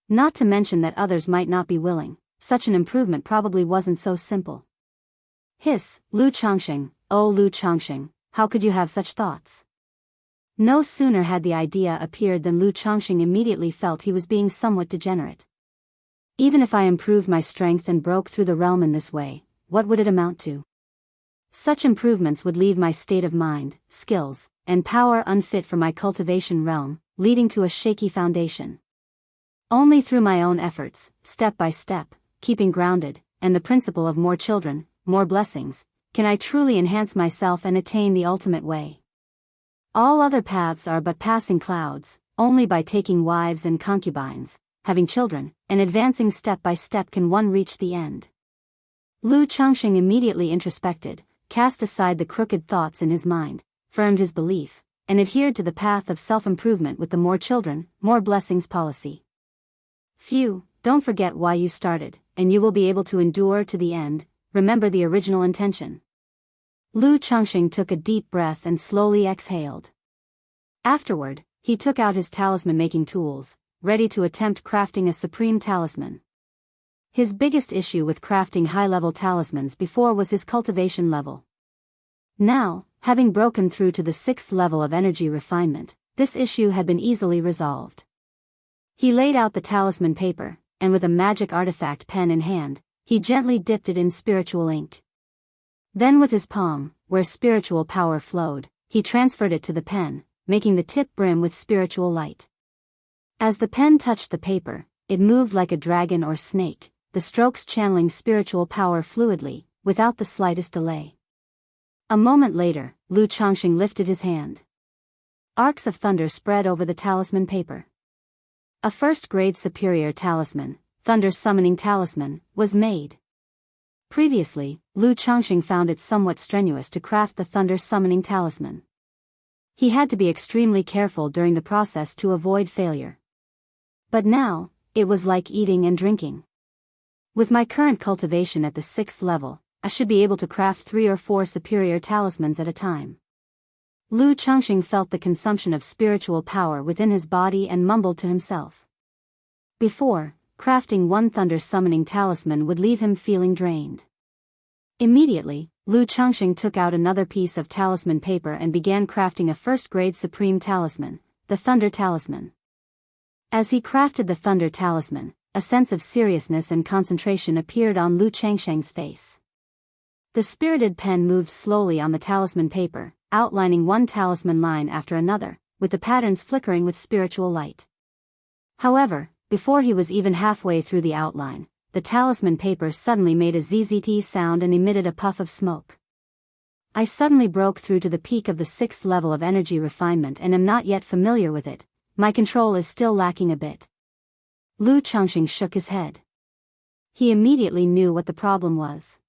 Speaker 1: Not to mention that others might not be willing, such an improvement probably wasn't so simple. Hiss, Lu Changxing, oh Lu Changxing, how could you have such thoughts? No sooner had the idea appeared than Lu Changxing immediately felt he was being somewhat degenerate. Even if I improved my strength and broke through the realm in this way, what would it amount to? Such improvements would leave my state of mind, skills, and power unfit for my cultivation realm, leading to a shaky foundation. Only through my own efforts, step by step, keeping grounded, and the principle of more children, more blessings, can I truly enhance myself and attain the ultimate way. All other paths are but passing clouds. Only by taking wives and concubines, having children, and advancing step by step can one reach the end. Lu Changxing immediately introspected, cast aside the crooked thoughts in his mind, firmed his belief, and adhered to the path of self-improvement with the more children, more blessings policy. Phew, don't forget why you started, and you will be able to endure to the end. Remember the original intention. Lu Changxing took a deep breath and slowly exhaled. Afterward, he took out his talisman-making tools, ready to attempt crafting a supreme talisman. His biggest issue with crafting high-level talismans before was his cultivation level. Now, having broken through to the 6th level of energy refinement, this issue had been easily resolved. He laid out the talisman paper, and with a magic artifact pen in hand, he gently dipped it in spiritual ink. Then with his palm, where spiritual power flowed, he transferred it to the pen, making the tip brim with spiritual light. As the pen touched the paper, it moved like a dragon or snake, the strokes channeling spiritual power fluidly, without the slightest delay. A moment later, Lu Changxing lifted his hand. Arcs of thunder spread over the talisman paper. A first-grade superior talisman, Thunder Summoning Talisman, was made. Previously, Lu Changxing found it somewhat strenuous to craft the Thunder Summoning Talisman. He had to be extremely careful during the process to avoid failure. But now, it was like eating and drinking. With my current cultivation at the 6th level, I should be able to craft 3 or 4 superior talismans at a time. Lu Changxing felt the consumption of spiritual power within his body and mumbled to himself. Before, crafting one Thunder Summoning Talisman would leave him feeling drained. Immediately, Lu Changxing took out another piece of talisman paper and began crafting a first-grade supreme talisman, the Thunder Talisman. As he crafted the Thunder Talisman, a sense of seriousness and concentration appeared on Lu Changxing's face. The spirited pen moved slowly on the talisman paper, outlining one talisman line after another, with the patterns flickering with spiritual light. However, before he was even halfway through the outline, the talisman paper suddenly made a ZZT sound and emitted a puff of smoke. I suddenly broke through to the peak of the 6th level of energy refinement and am not yet familiar with it. My control is still lacking a bit. Lu Changxing shook his head. He immediately knew what the problem was.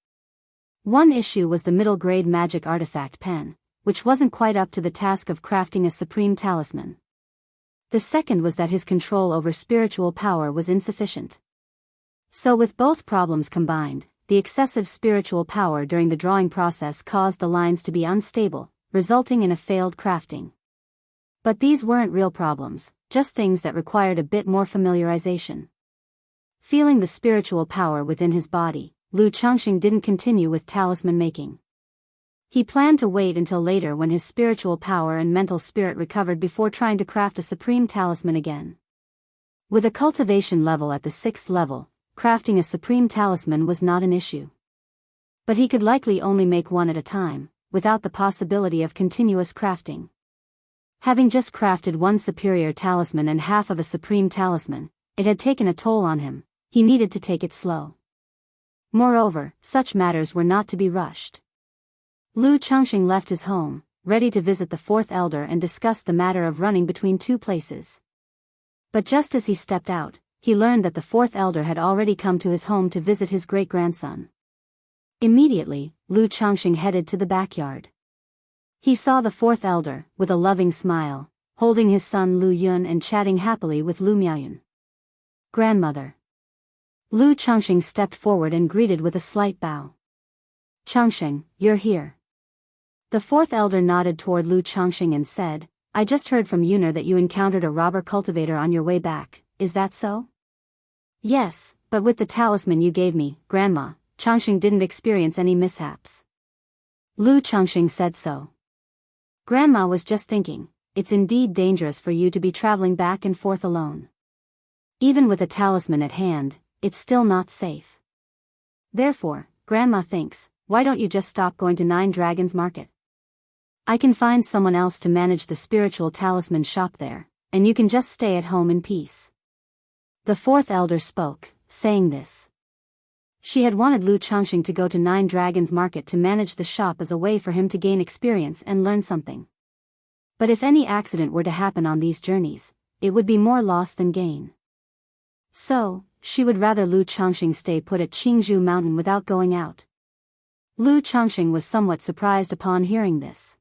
Speaker 1: One issue was the middle-grade magic artifact pen, which wasn't quite up to the task of crafting a supreme talisman. The second was that his control over spiritual power was insufficient. So with both problems combined, the excessive spiritual power during the drawing process caused the lines to be unstable, resulting in a failed crafting. But these weren't real problems, just things that required a bit more familiarization. Feeling the spiritual power within his body, Lu Changxing didn't continue with talisman making. He planned to wait until later when his spiritual power and mental spirit recovered before trying to craft a supreme talisman again. With a cultivation level at the 6th level, crafting a supreme talisman was not an issue. But he could likely only make one at a time, without the possibility of continuous crafting. Having just crafted one superior talisman and half of a supreme talisman, it had taken a toll on him. He needed to take it slow. Moreover, such matters were not to be rushed. Lu Changxing left his home, ready to visit the 4th elder and discuss the matter of running between 2 places. But just as he stepped out, he learned that the 4th elder had already come to his home to visit his great-grandson. Immediately, Lu Changxing headed to the backyard. He saw the 4th elder, with a loving smile, holding his son Lu Yun and chatting happily with Lu Miaoyun. Grandmother. Lu Changxing stepped forward and greeted with a slight bow. Changxing, you're here. The 4th elder nodded toward Lu Changxing and said, I just heard from Yuner that you encountered a robber cultivator on your way back, is that so? Yes, but with the talisman you gave me, Grandma, Changxing didn't experience any mishaps. Lu Changxing said so. Grandma was just thinking, it's indeed dangerous for you to be traveling back and forth alone. Even with a talisman at hand, it's still not safe. Therefore, Grandma thinks, why don't you just stop going to 9 Dragons Market? I can find someone else to manage the spiritual talisman shop there, and you can just stay at home in peace. The 4th elder spoke, saying this. She had wanted Lu Changxing to go to 9 Dragons Market to manage the shop as a way for him to gain experience and learn something. But if any accident were to happen on these journeys, it would be more loss than gain. So, she would rather Lu Changxing stay put at Qingzhou Mountain without going out. Lu Changxing was somewhat surprised upon hearing this.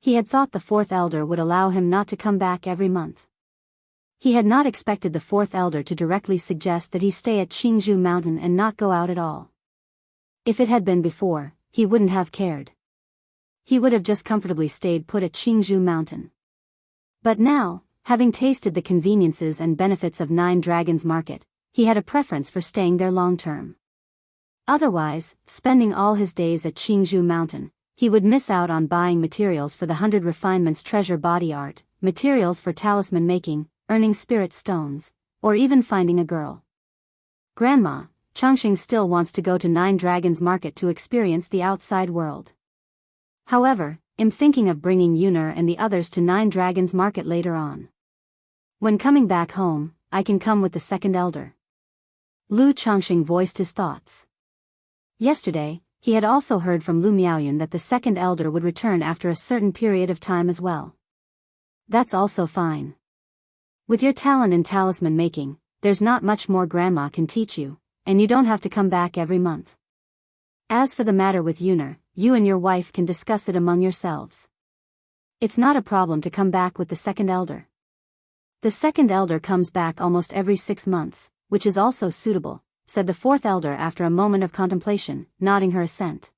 Speaker 1: He had thought the 4th elder would allow him not to come back every month. He had not expected the 4th elder to directly suggest that he stay at Qingzhou Mountain and not go out at all. If it had been before, he wouldn't have cared. He would have just comfortably stayed put at Qingzhou Mountain. But now, having tasted the conveniences and benefits of 9 Dragons Market, he had a preference for staying there long term. Otherwise, spending all his days at Qingzhou Mountain, he would miss out on buying materials for the 100 Refinements treasure body art, materials for talisman making, earning spirit stones, or even finding a girl. Grandma, Changxing still wants to go to Nine Dragons Market to experience the outside world. However, I'm thinking of bringing Yuner and the others to Nine Dragons Market later on. When coming back home, I can come with the second elder. Lu Changxing voiced his thoughts. Yesterday, he had also heard from Lu Miaoyun that the second elder would return after a certain period of time as well. That's also fine. With your talent in talisman making, there's not much more Grandma can teach you, and you don't have to come back every month. As for the matter with Yuner, you and your wife can discuss it among yourselves. It's not a problem to come back with the second elder. The second elder comes back almost every 6 months, which is also suitable, said the fourth elder after a moment of contemplation, nodding her assent.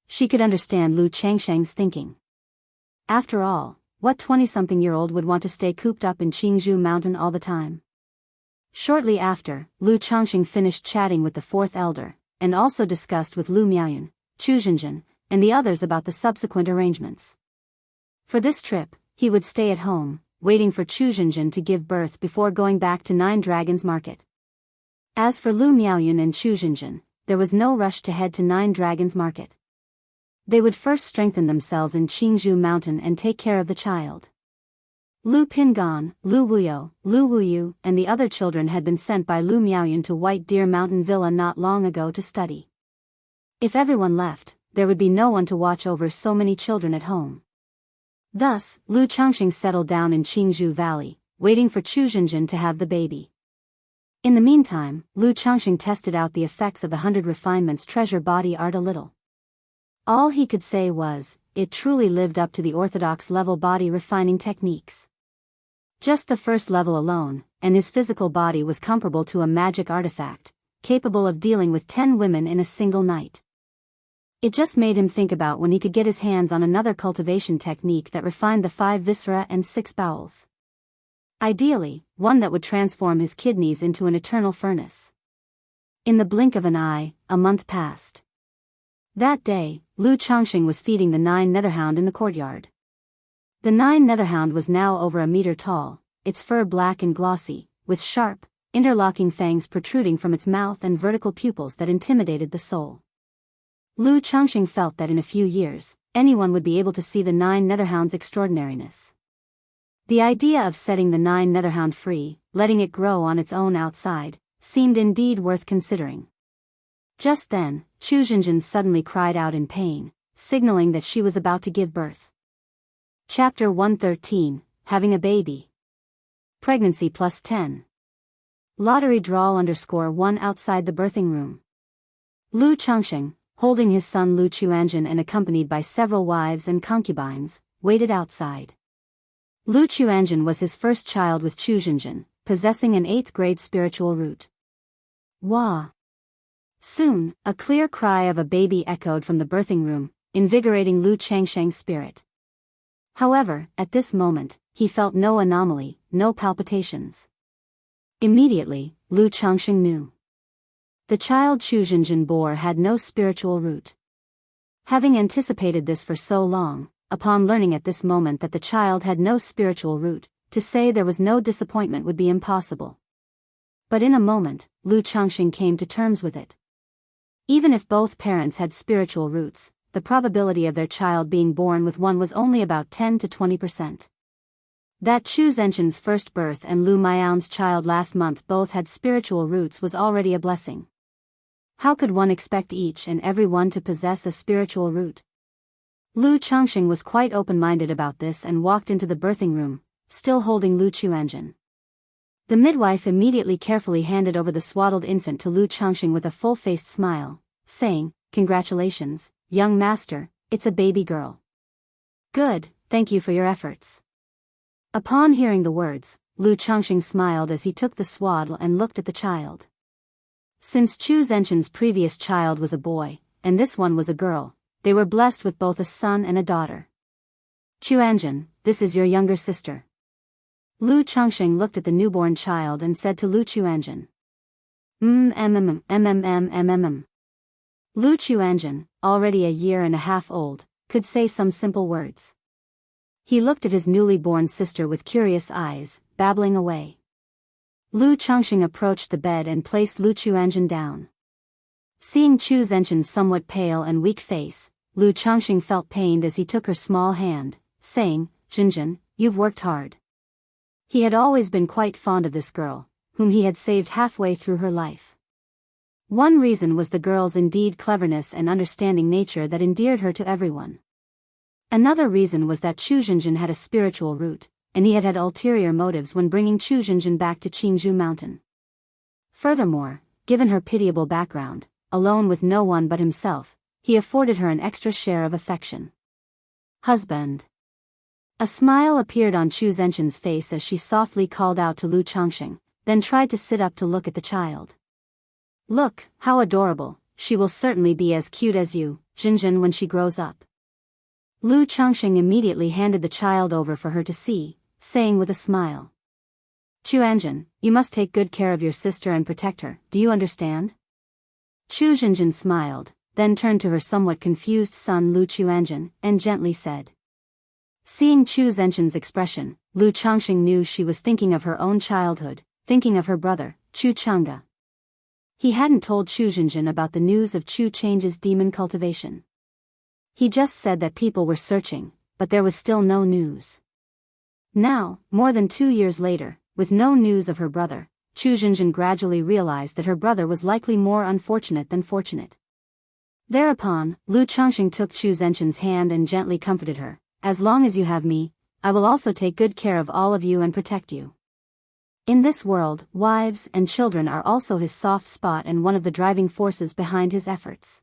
Speaker 1: She could understand Lu Changsheng's thinking. After all, what 20-something-year-old would want to stay cooped up in Qingzhou Mountain all the time? Shortly after, Lu Changxing finished chatting with the fourth elder, and also discussed with Lu Miaoyun, Chu Zhenjin, and the others about the subsequent arrangements. For this trip, he would stay at home, waiting for Chu Zhenjin to give birth before going back to Nine Dragons Market. As for Lu Miaoyun and Chu Zhenjin, there was no rush to head to Nine Dragons Market. They would first strengthen themselves in Qingzhou Mountain and take care of the child. Lu Pingan, Lu Wuyo, Lu Wuyu, and the other children had been sent by Lu Miaoyun to White Deer Mountain Villa not long ago to study. If everyone left, there would be no one to watch over so many children at home. Thus, Lu Changxing settled down in Qingzhou Valley, waiting for Chu Zhenjin to have the baby. In the meantime, Lu Changxing tested out the effects of the 100 Refinements treasure body art a little. All he could say was, it truly lived up to the orthodox level body refining techniques. Just the first level alone, and his physical body was comparable to a magic artifact, capable of dealing with 10 women in a single night. It just made him think about when he could get his hands on another cultivation technique that refined the 5 viscera and 6 bowels. Ideally, one that would transform his kidneys into an eternal furnace. In the blink of an eye, a month passed. That day, Lu Changxing was feeding the 9 netherhound in the courtyard. The 9 netherhound was now over a meter tall, its fur black and glossy, with sharp, interlocking fangs protruding from its mouth and vertical pupils that intimidated the soul. Lu Changxing felt that in a few years, anyone would be able to see the 9 netherhound's extraordinariness. The idea of setting the 9 netherhound free, letting it grow on its own outside, seemed indeed worth considering. Just then, Chu Zhenjin suddenly cried out in pain, signaling that she was about to give birth. Chapter 113, Having a Baby. Pregnancy plus 10. Lottery draw _1 outside the birthing room. Lu Changxing, holding his son Lu Chuanjin and accompanied by several wives and concubines, waited outside. Lu Chuanjin was his first child with Chu Zhenjin, possessing an 8th grade spiritual root. Wah! Soon, a clear cry of a baby echoed from the birthing room, invigorating Lu Changsheng's spirit. However, at this moment, he felt no anomaly, no palpitations. Immediately, Lu Changxing knew. The child Chu Zhenjin bore had no spiritual root. Having anticipated this for so long, upon learning at this moment that the child had no spiritual root, to say there was no disappointment would be impossible. But in a moment, Lu Changxing came to terms with it. Even if both parents had spiritual roots, the probability of their child being born with one was only about 10 to 20%. That Chu Zhenjin's first birth and Lu Miaoyun's child last month both had spiritual roots was already a blessing. How could one expect each and every one to possess a spiritual root? Lu Changxing was quite open-minded about this and walked into the birthing room, still holding Lu Chuanjin. The midwife immediately carefully handed over the swaddled infant to Lu Changxing with a full-faced smile, saying, "Congratulations, young master, it's a baby girl." "Good, thank you for your efforts." Upon hearing the words, Lu Changxing smiled as he took the swaddle and looked at the child. Since Chu Zhenjin's previous child was a boy, and this one was a girl, they were blessed with both a son and a daughter. "Chuanjin, this is your younger sister." Lu Changxing looked at the newborn child and said to Lu Chuanjin. Lu Chuanjin, already a year and a half old, could say some simple words. He looked at his newly born sister with curious eyes, babbling away. Lu Changxing approached the bed and placed Lu Chuanjun down. Seeing Chu Zhenxin's somewhat pale and weak face, Lu Changxing felt pained as he took her small hand, saying, "Zhenxin, you've worked hard." He had always been quite fond of this girl, whom he had saved halfway through her life. One reason was the girl's indeed cleverness and understanding nature that endeared her to everyone. Another reason was that Chu Zhenxin had a spiritual root, and he had had ulterior motives when bringing Chu Zhenxin back to Qingzhou Mountain. Furthermore, given her pitiable background, alone with no one but himself, he afforded her an extra share of affection. Husband. A smile appeared on Chu Zhenxin's face as she softly called out to Lu Changxing, then tried to sit up to look at the child. "Look, how adorable, she will certainly be as cute as you, Zhenxin, when she grows up." Lu Changxing immediately handed the child over for her to see, saying with a smile, "Chuanjun, you must take good care of your sister and protect her, do you understand?" Chu Zhenxin smiled, then turned to her somewhat confused son Lu Chuanjun, and gently said. Seeing Chu Zhenxin's expression, Lu Changxing knew she was thinking of her own childhood, thinking of her brother, Chu Changge. He hadn't told Chu Zhenxin about the news of Chu Change's demon cultivation. He just said that people were searching, but there was still no news. Now, more than 2 years later, with no news of her brother, Chu Zhenxin gradually realized that her brother was likely more unfortunate than fortunate. Thereupon, Lu Changxing took Chu Zhenxin's hand and gently comforted her. "As long as you have me, I will also take good care of all of you and protect you." In this world, wives and children are also his soft spot and one of the driving forces behind his efforts.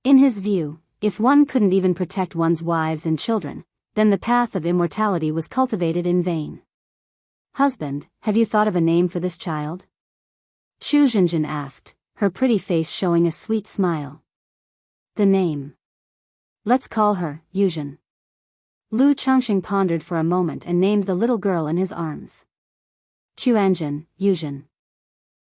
Speaker 1: In his view, if one couldn't even protect one's wives and children, then the path of immortality was cultivated in vain. "Husband, have you thought of a name for this child?" Chu Zhenxin asked, her pretty face showing a sweet smile. "The name. Let's call her Yuzhen." Lu Changxing pondered for a moment and named the little girl in his arms. "Chuanjun, Yuzhen."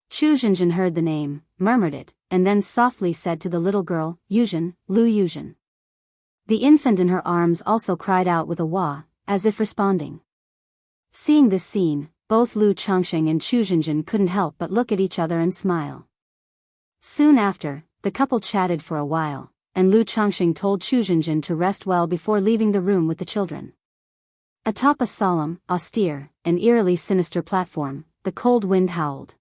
Speaker 1: Chu Zhenxin heard the name, murmured it, and then softly said to the little girl, "Yuzhen, Lu Yuzhen." The infant in her arms also cried out with a wah, as if responding. Seeing this scene, both Lu Changxing and Chu Zhenxin couldn't help but look at each other and smile. Soon after, the couple chatted for a while, and Lu Changxing told Chu Zhenxin to rest well before leaving the room with the children. Atop a solemn, austere, and eerily sinister platform, the cold wind howled.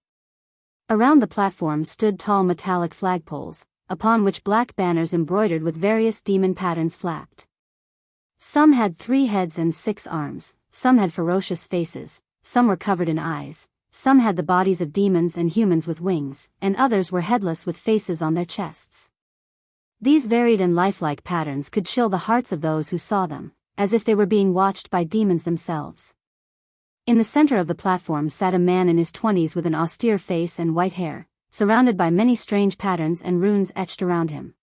Speaker 1: Around the platform stood tall metallic flagpoles, upon which black banners embroidered with various demon patterns flapped. Some had 3 heads and 6 arms, some had ferocious faces, some were covered in eyes, some had the bodies of demons and humans with wings, and others were headless with faces on their chests. These varied and lifelike patterns could chill the hearts of those who saw them, as if they were being watched by demons themselves. In the center of the platform sat a man in his 20s with an austere face and white hair, surrounded by many strange patterns and runes etched around him.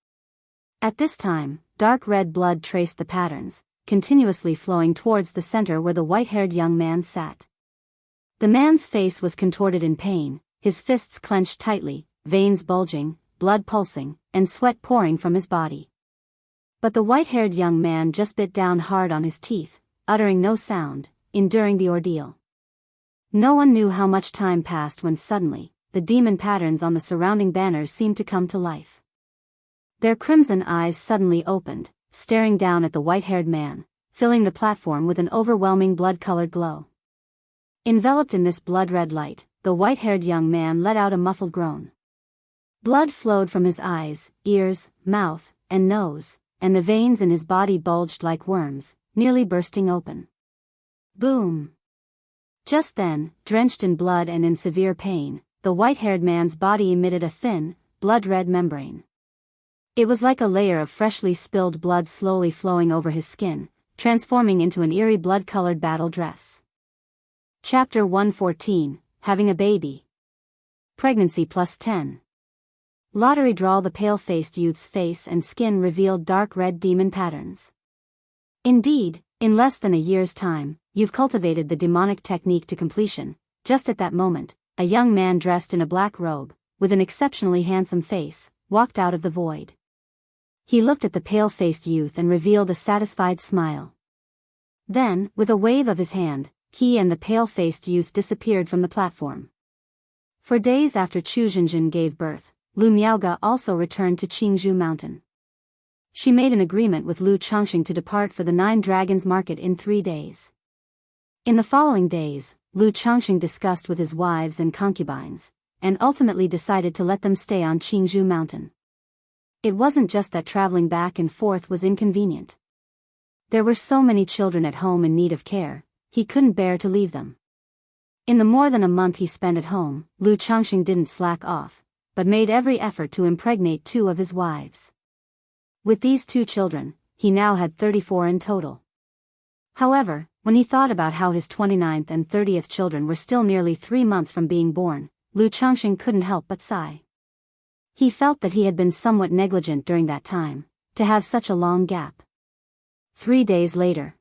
Speaker 1: At this time, dark red blood traced the patterns, continuously flowing towards the center where the white-haired young man sat. The man's face was contorted in pain, his fists clenched tightly, veins bulging, blood pulsing, and sweat pouring from his body. But the white-haired young man just bit down hard on his teeth, uttering no sound, enduring the ordeal. No one knew how much time passed when suddenly, the demon patterns on the surrounding banners seemed to come to life. Their crimson eyes suddenly opened, staring down at the white-haired man, filling the platform with an overwhelming blood-colored glow. Enveloped in this blood-red light, the white-haired young man let out a muffled groan. Blood flowed from his eyes, ears, mouth, and nose, and the veins in his body bulged like worms, nearly bursting open. Boom! Just then, drenched in blood and in severe pain, the white-haired man's body emitted a thin, blood-red membrane. It was like a layer of freshly spilled blood slowly flowing over his skin, transforming into an eerie blood-colored battle dress. Chapter 114, Having a Baby. Pregnancy plus 10. Lottery draw. The pale-faced youth's face and skin revealed dark red demon patterns. Indeed, in less than a year's time, you've cultivated the demonic technique to completion. Just at that moment, a young man dressed in a black robe, with an exceptionally handsome face, walked out of the void. He looked at the pale-faced youth and revealed a satisfied smile. Then, with a wave of his hand, he and the pale-faced youth disappeared from the platform. For days after Chu Zhenjin gave birth, Lu Miaoge also returned to Qingzhou Mountain. She made an agreement with Lu Changxing to depart for the Nine Dragons market in 3 days. In the following days, Lu Changxing discussed with his wives and concubines, and ultimately decided to let them stay on Qingzhou Mountain. It wasn't just that traveling back and forth was inconvenient. There were so many children at home in need of care, he couldn't bear to leave them. In the more than a month he spent at home, Lu Changxing didn't slack off, but made every effort to impregnate 2 of his wives. With these 2 children, he now had 34 in total. However, when he thought about how his 29th and 30th children were still nearly 3 months from being born, Lu Changxing couldn't help but sigh. He felt that he had been somewhat negligent during that time, to have such a long gap. 3 days later,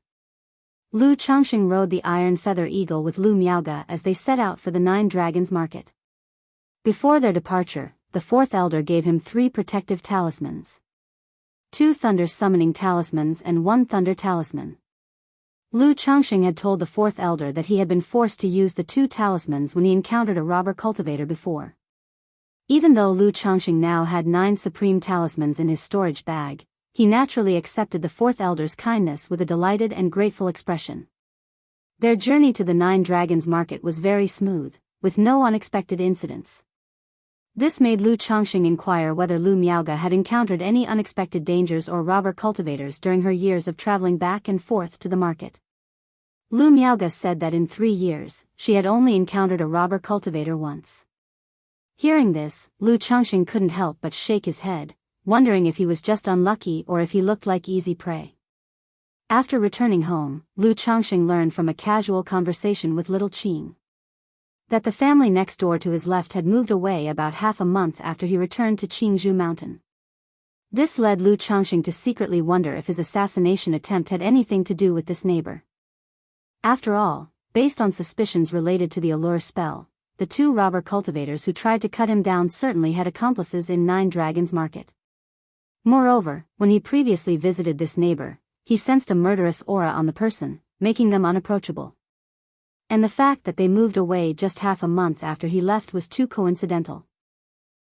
Speaker 1: Lu Changxing rode the iron feather eagle with Lu Miaoge as they set out for the Nine Dragons market. Before their departure, the 4th elder gave him 3 protective talismans. 2 thunder summoning talismans and 1 thunder talisman. Lu Changxing had told the 4th elder that he had been forced to use the 2 talismans when he encountered a robber cultivator before. Even though Lu Changxing now had 9 supreme talismans in his storage bag, he naturally accepted the 4th elder's kindness with a delighted and grateful expression. Their journey to the Nine Dragons market was very smooth, with no unexpected incidents. This made Lu Changxing inquire whether Lu Miaoge had encountered any unexpected dangers or robber cultivators during her years of traveling back and forth to the market. Lu Miaoge said that in 3 years, she had only encountered a robber cultivator once. Hearing this, Lu Changxing couldn't help but shake his head, wondering if he was just unlucky or if he looked like easy prey. After returning home, Lu Changxing learned from a casual conversation with little Qing that the family next door to his left had moved away about half a month after he returned to Qingzhou Mountain. This led Lu Changxing to secretly wonder if his assassination attempt had anything to do with this neighbor. After all, based on suspicions related to the allure spell, the 2 robber cultivators who tried to cut him down certainly had accomplices in Nine Dragons market. Moreover, when he previously visited this neighbor, he sensed a murderous aura on the person, making them unapproachable. And the fact that they moved away just half a month after he left was too coincidental.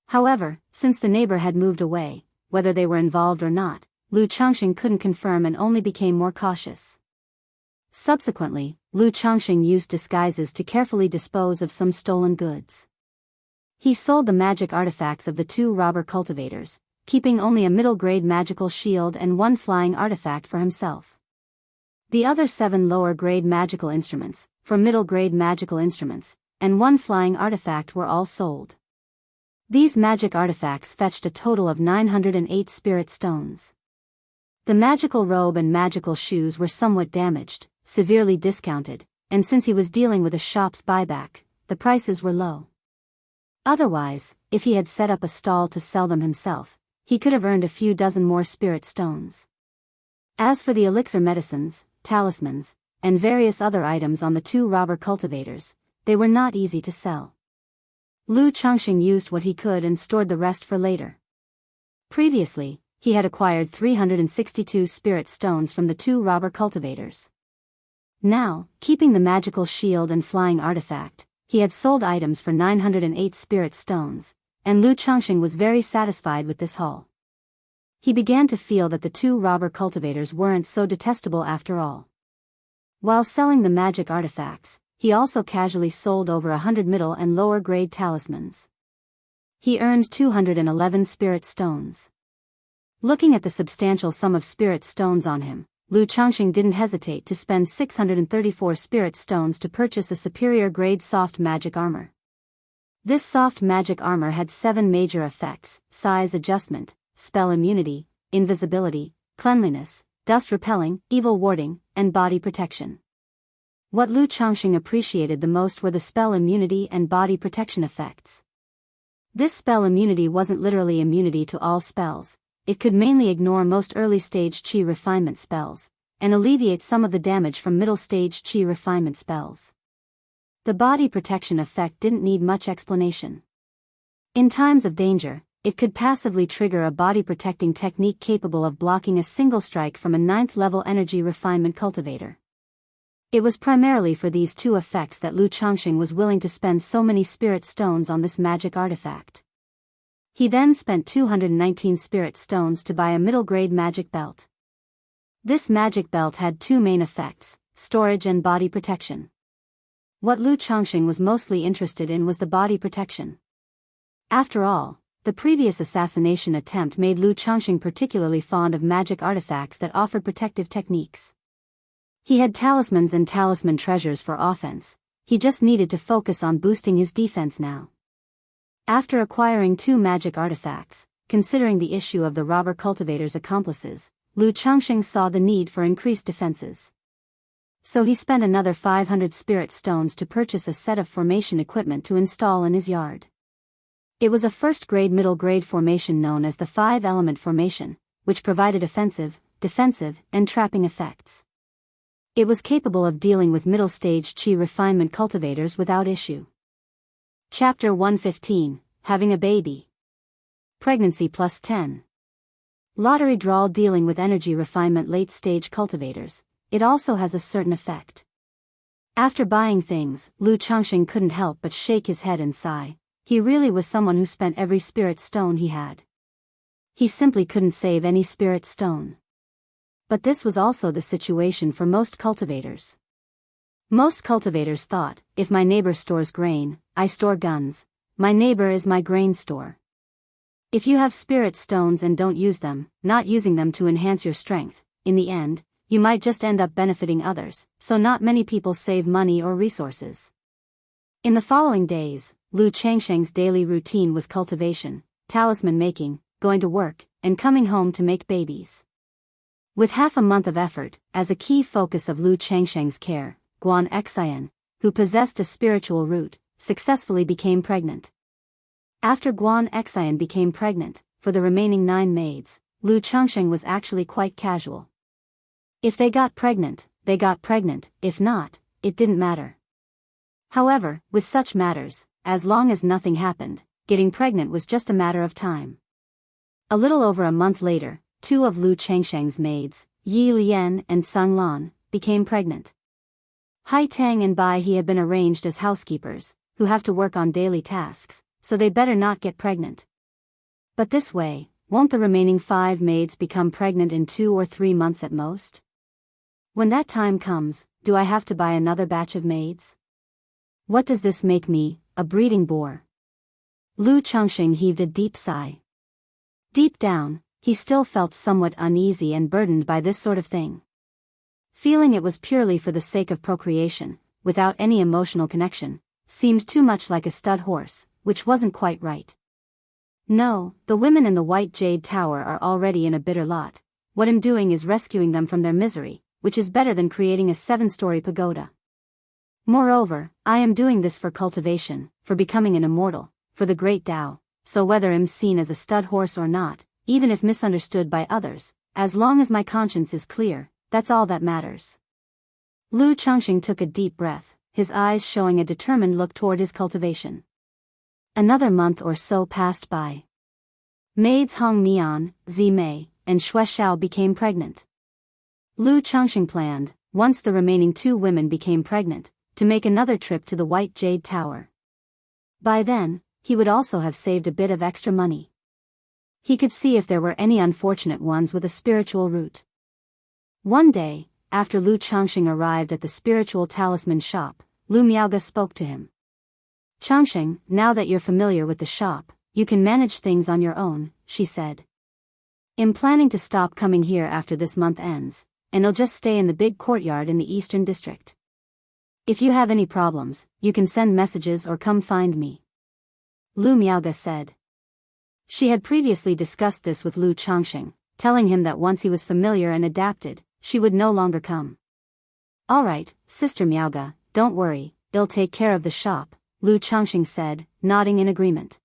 Speaker 1: However, since the neighbor had moved away, whether they were involved or not, Lu Changxing couldn't confirm and only became more cautious. Subsequently, Lu Changxing used disguises to carefully dispose of some stolen goods. He sold the magic artifacts of the 2 robber cultivators, keeping only a middle-grade magical shield and 1 flying artifact for himself. The other 7 lower-grade magical instruments, for middle-grade magical instruments, and 1 flying artifact were all sold. These magic artifacts fetched a total of 908 spirit stones. The magical robe and magical shoes were somewhat damaged, severely discounted, and since he was dealing with a shop's buyback, the prices were low. Otherwise, if he had set up a stall to sell them himself, he could have earned a few dozen more spirit stones. As for the elixir medicines, talismans, and various other items on the 2 robber cultivators, they were not easy to sell. Lu Changxing used what he could and stored the rest for later. Previously, he had acquired 362 spirit stones from the 2 robber cultivators. Now, keeping the magical shield and flying artifact, he had sold items for 908 spirit stones, and Lu Changxing was very satisfied with this haul. He began to feel that the 2 robber cultivators weren't so detestable after all. While selling the magic artifacts, he also casually sold over 100 middle and lower grade talismans. He earned 211 spirit stones. Looking at the substantial sum of spirit stones on him, Lu Changxing didn't hesitate to spend 634 spirit stones to purchase a superior grade soft magic armor. This soft magic armor had 7 major effects: size adjustment, spell immunity, invisibility, cleanliness, dust repelling, evil warding, and body protection. What Lu Changxing appreciated the most were the spell immunity and body protection effects. This spell immunity wasn't literally immunity to all spells, it could mainly ignore most early-stage Qi refinement spells, and alleviate some of the damage from middle-stage Qi refinement spells. The body protection effect didn't need much explanation. In times of danger, It could passively trigger a body-protecting technique capable of blocking a single strike from a 9th-level energy refinement cultivator. It was primarily for these two effects that Lu Changxing was willing to spend so many spirit stones on this magic artifact. He then spent 219 spirit stones to buy a middle-grade magic belt. This magic belt had two main effects, storage and body protection. What Lu Changxing was mostly interested in was the body protection. After all, the previous assassination attempt made Lu Changxing particularly fond of magic artifacts that offered protective techniques. He had talismans and talisman treasures for offense, he just needed to focus on boosting his defense now. After acquiring two magic artifacts, considering the issue of the robber cultivator's accomplices, Lu Changxing saw the need for increased defenses. So he spent another 500 spirit stones to purchase a set of formation equipment to install in his yard. It was a first-grade middle-grade formation known as the 5-element formation, which provided offensive, defensive, and trapping effects. It was capable of dealing with middle-stage Qi refinement cultivators without issue. Chapter 115, Having a Baby. Pregnancy plus 10. Lottery draw. Dealing with energy refinement late-stage cultivators, it also has a certain effect. After buying things, Lu Changxing couldn't help but shake his head and sigh. He really was someone who spent every spirit stone he had. He simply couldn't save any spirit stone. But this was also the situation for most cultivators. Most cultivators thought, if my neighbor stores grain, I store guns. My neighbor is my grain store. If you have spirit stones and don't use them, not using them to enhance your strength, in the end, you might just end up benefiting others, so not many people save money or resources. In the following days, Lu Changxing's daily routine was cultivation, talisman making, going to work, and coming home to make babies. With half a month of effort, as a key focus of Lu Changxing's care, Guan Xian, who possessed a spiritual root, successfully became pregnant. After Guan Xian became pregnant, for the remaining 9 maids, Lu Changxing was actually quite casual. If they got pregnant, they got pregnant, if not, it didn't matter. However, with such matters, as long as nothing happened, getting pregnant was just a matter of time. A little over a month later, 2 of Lu Changxing's maids, Yi Lian and Sung Lan, became pregnant. Hai Tang and Bai He had been arranged as housekeepers, who have to work on daily tasks, so they better not get pregnant. But this way, won't the remaining 5 maids become pregnant in 2 or 3 months at most? When that time comes, do I have to buy another batch of maids? What does this make me, a breeding bore? Lu Changxing heaved a deep sigh. Deep down, he still felt somewhat uneasy and burdened by this sort of thing. Feeling it was purely for the sake of procreation, without any emotional connection, seemed too much like a stud horse, which wasn't quite right. No, the women in the White Jade Tower are already in a bitter lot. What I'm doing is rescuing them from their misery, which is better than creating a 7-story pagoda. Moreover, I am doing this for cultivation, for becoming an immortal, for the great Tao, so whether I'm seen as a stud horse or not, even if misunderstood by others, as long as my conscience is clear, that's all that matters. Lu Changxing took a deep breath, his eyes showing a determined look toward his cultivation. Another month or so passed by. Maids Hong Mian, Zi Mei, and Xue Xiao became pregnant. Lu Changxing planned, once the remaining 2 women became pregnant, to make another trip to the White Jade Tower. By then, he would also have saved a bit of extra money. He could see if there were any unfortunate ones with a spiritual root. One day, after Lu Changxing arrived at the spiritual talisman shop, Lu Miaoge spoke to him. Changxing, now that you're familiar with the shop, you can manage things on your own, she said. I'm planning to stop coming here after this month ends, and I'll just stay in the big courtyard in the Eastern District. If you have any problems, you can send messages or come find me. Lu Miaoge said. She had previously discussed this with Lu Changxing, telling him that once he was familiar and adapted, she would no longer come. All right, Sister Miaoge, don't worry, I'll take care of the shop, Lu Changxing said, nodding in agreement.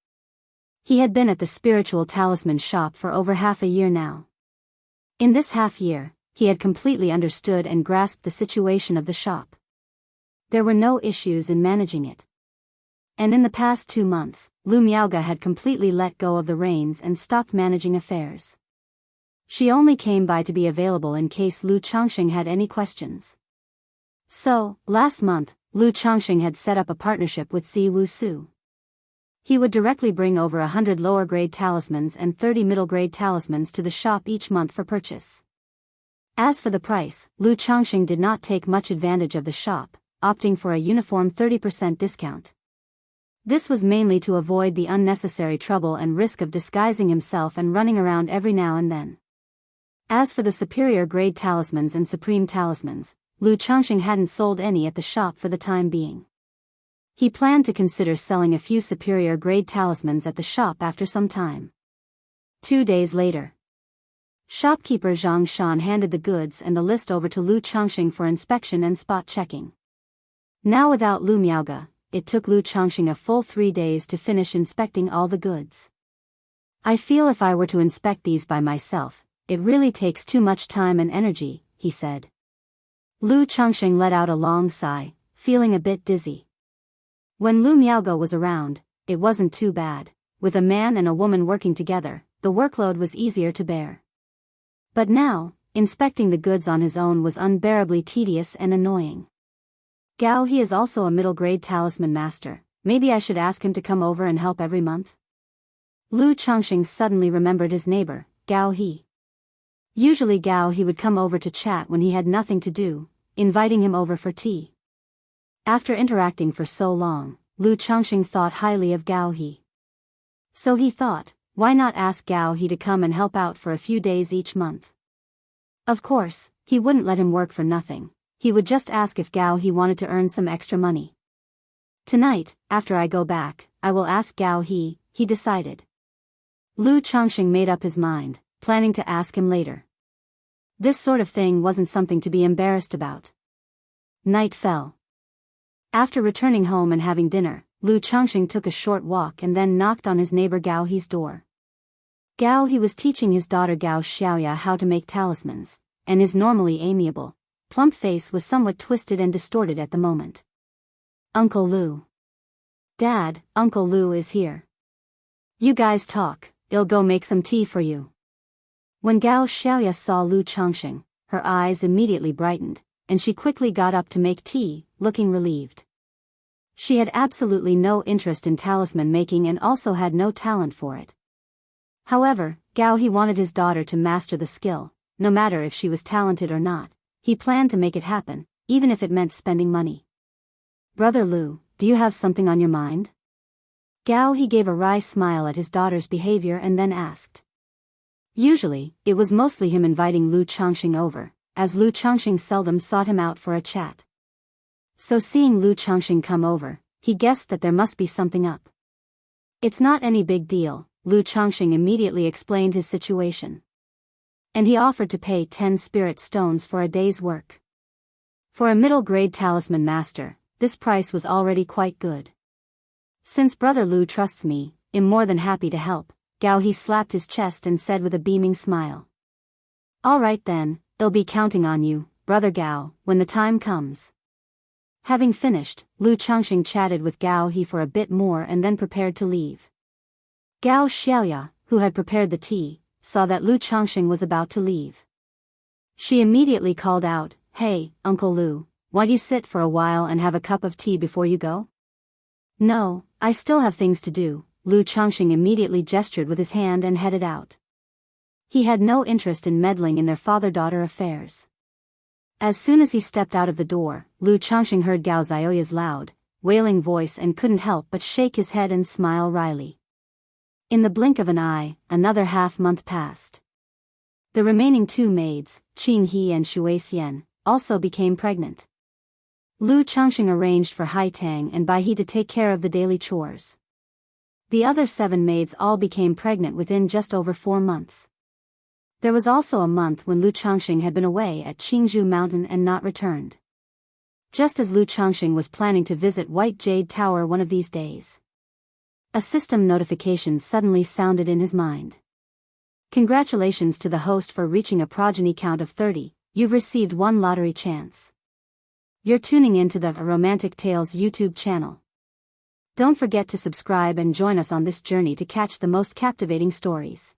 Speaker 1: He had been at the spiritual talisman shop for over half a year now. In this half year, he had completely understood and grasped the situation of the shop. There were no issues in managing it. And in the past 2 months, Lu Miaoge had completely let go of the reins and stopped managing affairs. She only came by to be available in case Lu Changxing had any questions. So, last month, Lu Changxing had set up a partnership with Zi Wusu. He would directly bring over 100 lower-grade talismans and 30 middle-grade talismans to the shop each month for purchase. As for the price, Lu Changxing did not take much advantage of the shop, opting for a uniform 30% discount. This was mainly to avoid the unnecessary trouble and risk of disguising himself and running around every now and then. As for the superior grade talismans and supreme talismans, Lu Changxing hadn't sold any at the shop for the time being. He planned to consider selling a few superior grade talismans at the shop after some time. 2 days later, shopkeeper Zhang Shan handed the goods and the list over to Lu Changxing for inspection and spot checking. Now without Lu Miaoge, it took Lu Changxing a full 3 days to finish inspecting all the goods. I feel if I were to inspect these by myself, it really takes too much time and energy, he said. Lu Changxing let out a long sigh, feeling a bit dizzy. When Lu Miaoge was around, it wasn't too bad. With a man and a woman working together, the workload was easier to bear. But now, inspecting the goods on his own was unbearably tedious and annoying. Gao He is also a middle-grade talisman master, maybe I should ask him to come over and help every month? Lu Changxing suddenly remembered his neighbor, Gao He. Usually Gao He would come over to chat when he had nothing to do, inviting him over for tea. After interacting for so long, Lu Changxing thought highly of Gao He. So he thought, why not ask Gao He to come and help out for a few days each month? Of course, he wouldn't let him work for nothing. He would just ask if Gao He wanted to earn some extra money. Tonight, after I go back, I will ask Gao He decided. Lu Changxing made up his mind, planning to ask him later. This sort of thing wasn't something to be embarrassed about. Night fell. After returning home and having dinner, Lu Changxing took a short walk and then knocked on his neighbor Gao He's door. Gao He was teaching his daughter Gao Xiaoya how to make talismans, and his normally amiable, plump face was somewhat twisted and distorted at the moment. Uncle Lu. Dad, Uncle Lu is here. You guys talk, I'll go make some tea for you. When Gao Xiaoya saw Lu Changxing, her eyes immediately brightened, and she quickly got up to make tea, looking relieved. She had absolutely no interest in talisman making and also had no talent for it. However, Gao He wanted his daughter to master the skill, no matter if she was talented or not. He planned to make it happen, even if it meant spending money. Brother Lu, do you have something on your mind? Gao He gave a wry smile at his daughter's behavior and then asked. Usually, it was mostly him inviting Lu Changxing over, as Lu Changxing seldom sought him out for a chat. So seeing Lu Changxing come over, he guessed that there must be something up. It's not any big deal, Lu Changxing immediately explained his situation. And he offered to pay 10 spirit stones for a day's work. For a middle-grade talisman master, this price was already quite good. Since Brother Lu trusts me, I'm more than happy to help, Gao He slapped his chest and said with a beaming smile. All right then, I'll be counting on you, Brother Gao, when the time comes. Having finished, Lu Changxing chatted with Gao He for a bit more and then prepared to leave. Gao Xiaoya, who had prepared the tea, saw that Lu Changxing was about to leave. She immediately called out, Hey, Uncle Lu, why don't you sit for a while and have a cup of tea before you go? No, I still have things to do, Lu Changxing immediately gestured with his hand and headed out. He had no interest in meddling in their father-daughter affairs. As soon as he stepped out of the door, Lu Changxing heard Gao Xiaoya's loud, wailing voice and couldn't help but shake his head and smile wryly. In the blink of an eye, another half-month passed. The remaining 2 maids, Qing He and Shui Xian, also became pregnant. Lu Changxing arranged for Hai Tang and Bai He to take care of the daily chores. The other 7 maids all became pregnant within just over 4 months. There was also a month when Lu Changxing had been away at Qingzhou Mountain and not returned. Just as Lu Changxing was planning to visit White Jade Tower one of these days, a system notification suddenly sounded in his mind. Congratulations to the host for reaching a progeny count of 30, you've received 1 lottery chance. You're tuning into the Romantic Tales YouTube channel. Don't forget to subscribe and join us on this journey to catch the most captivating stories.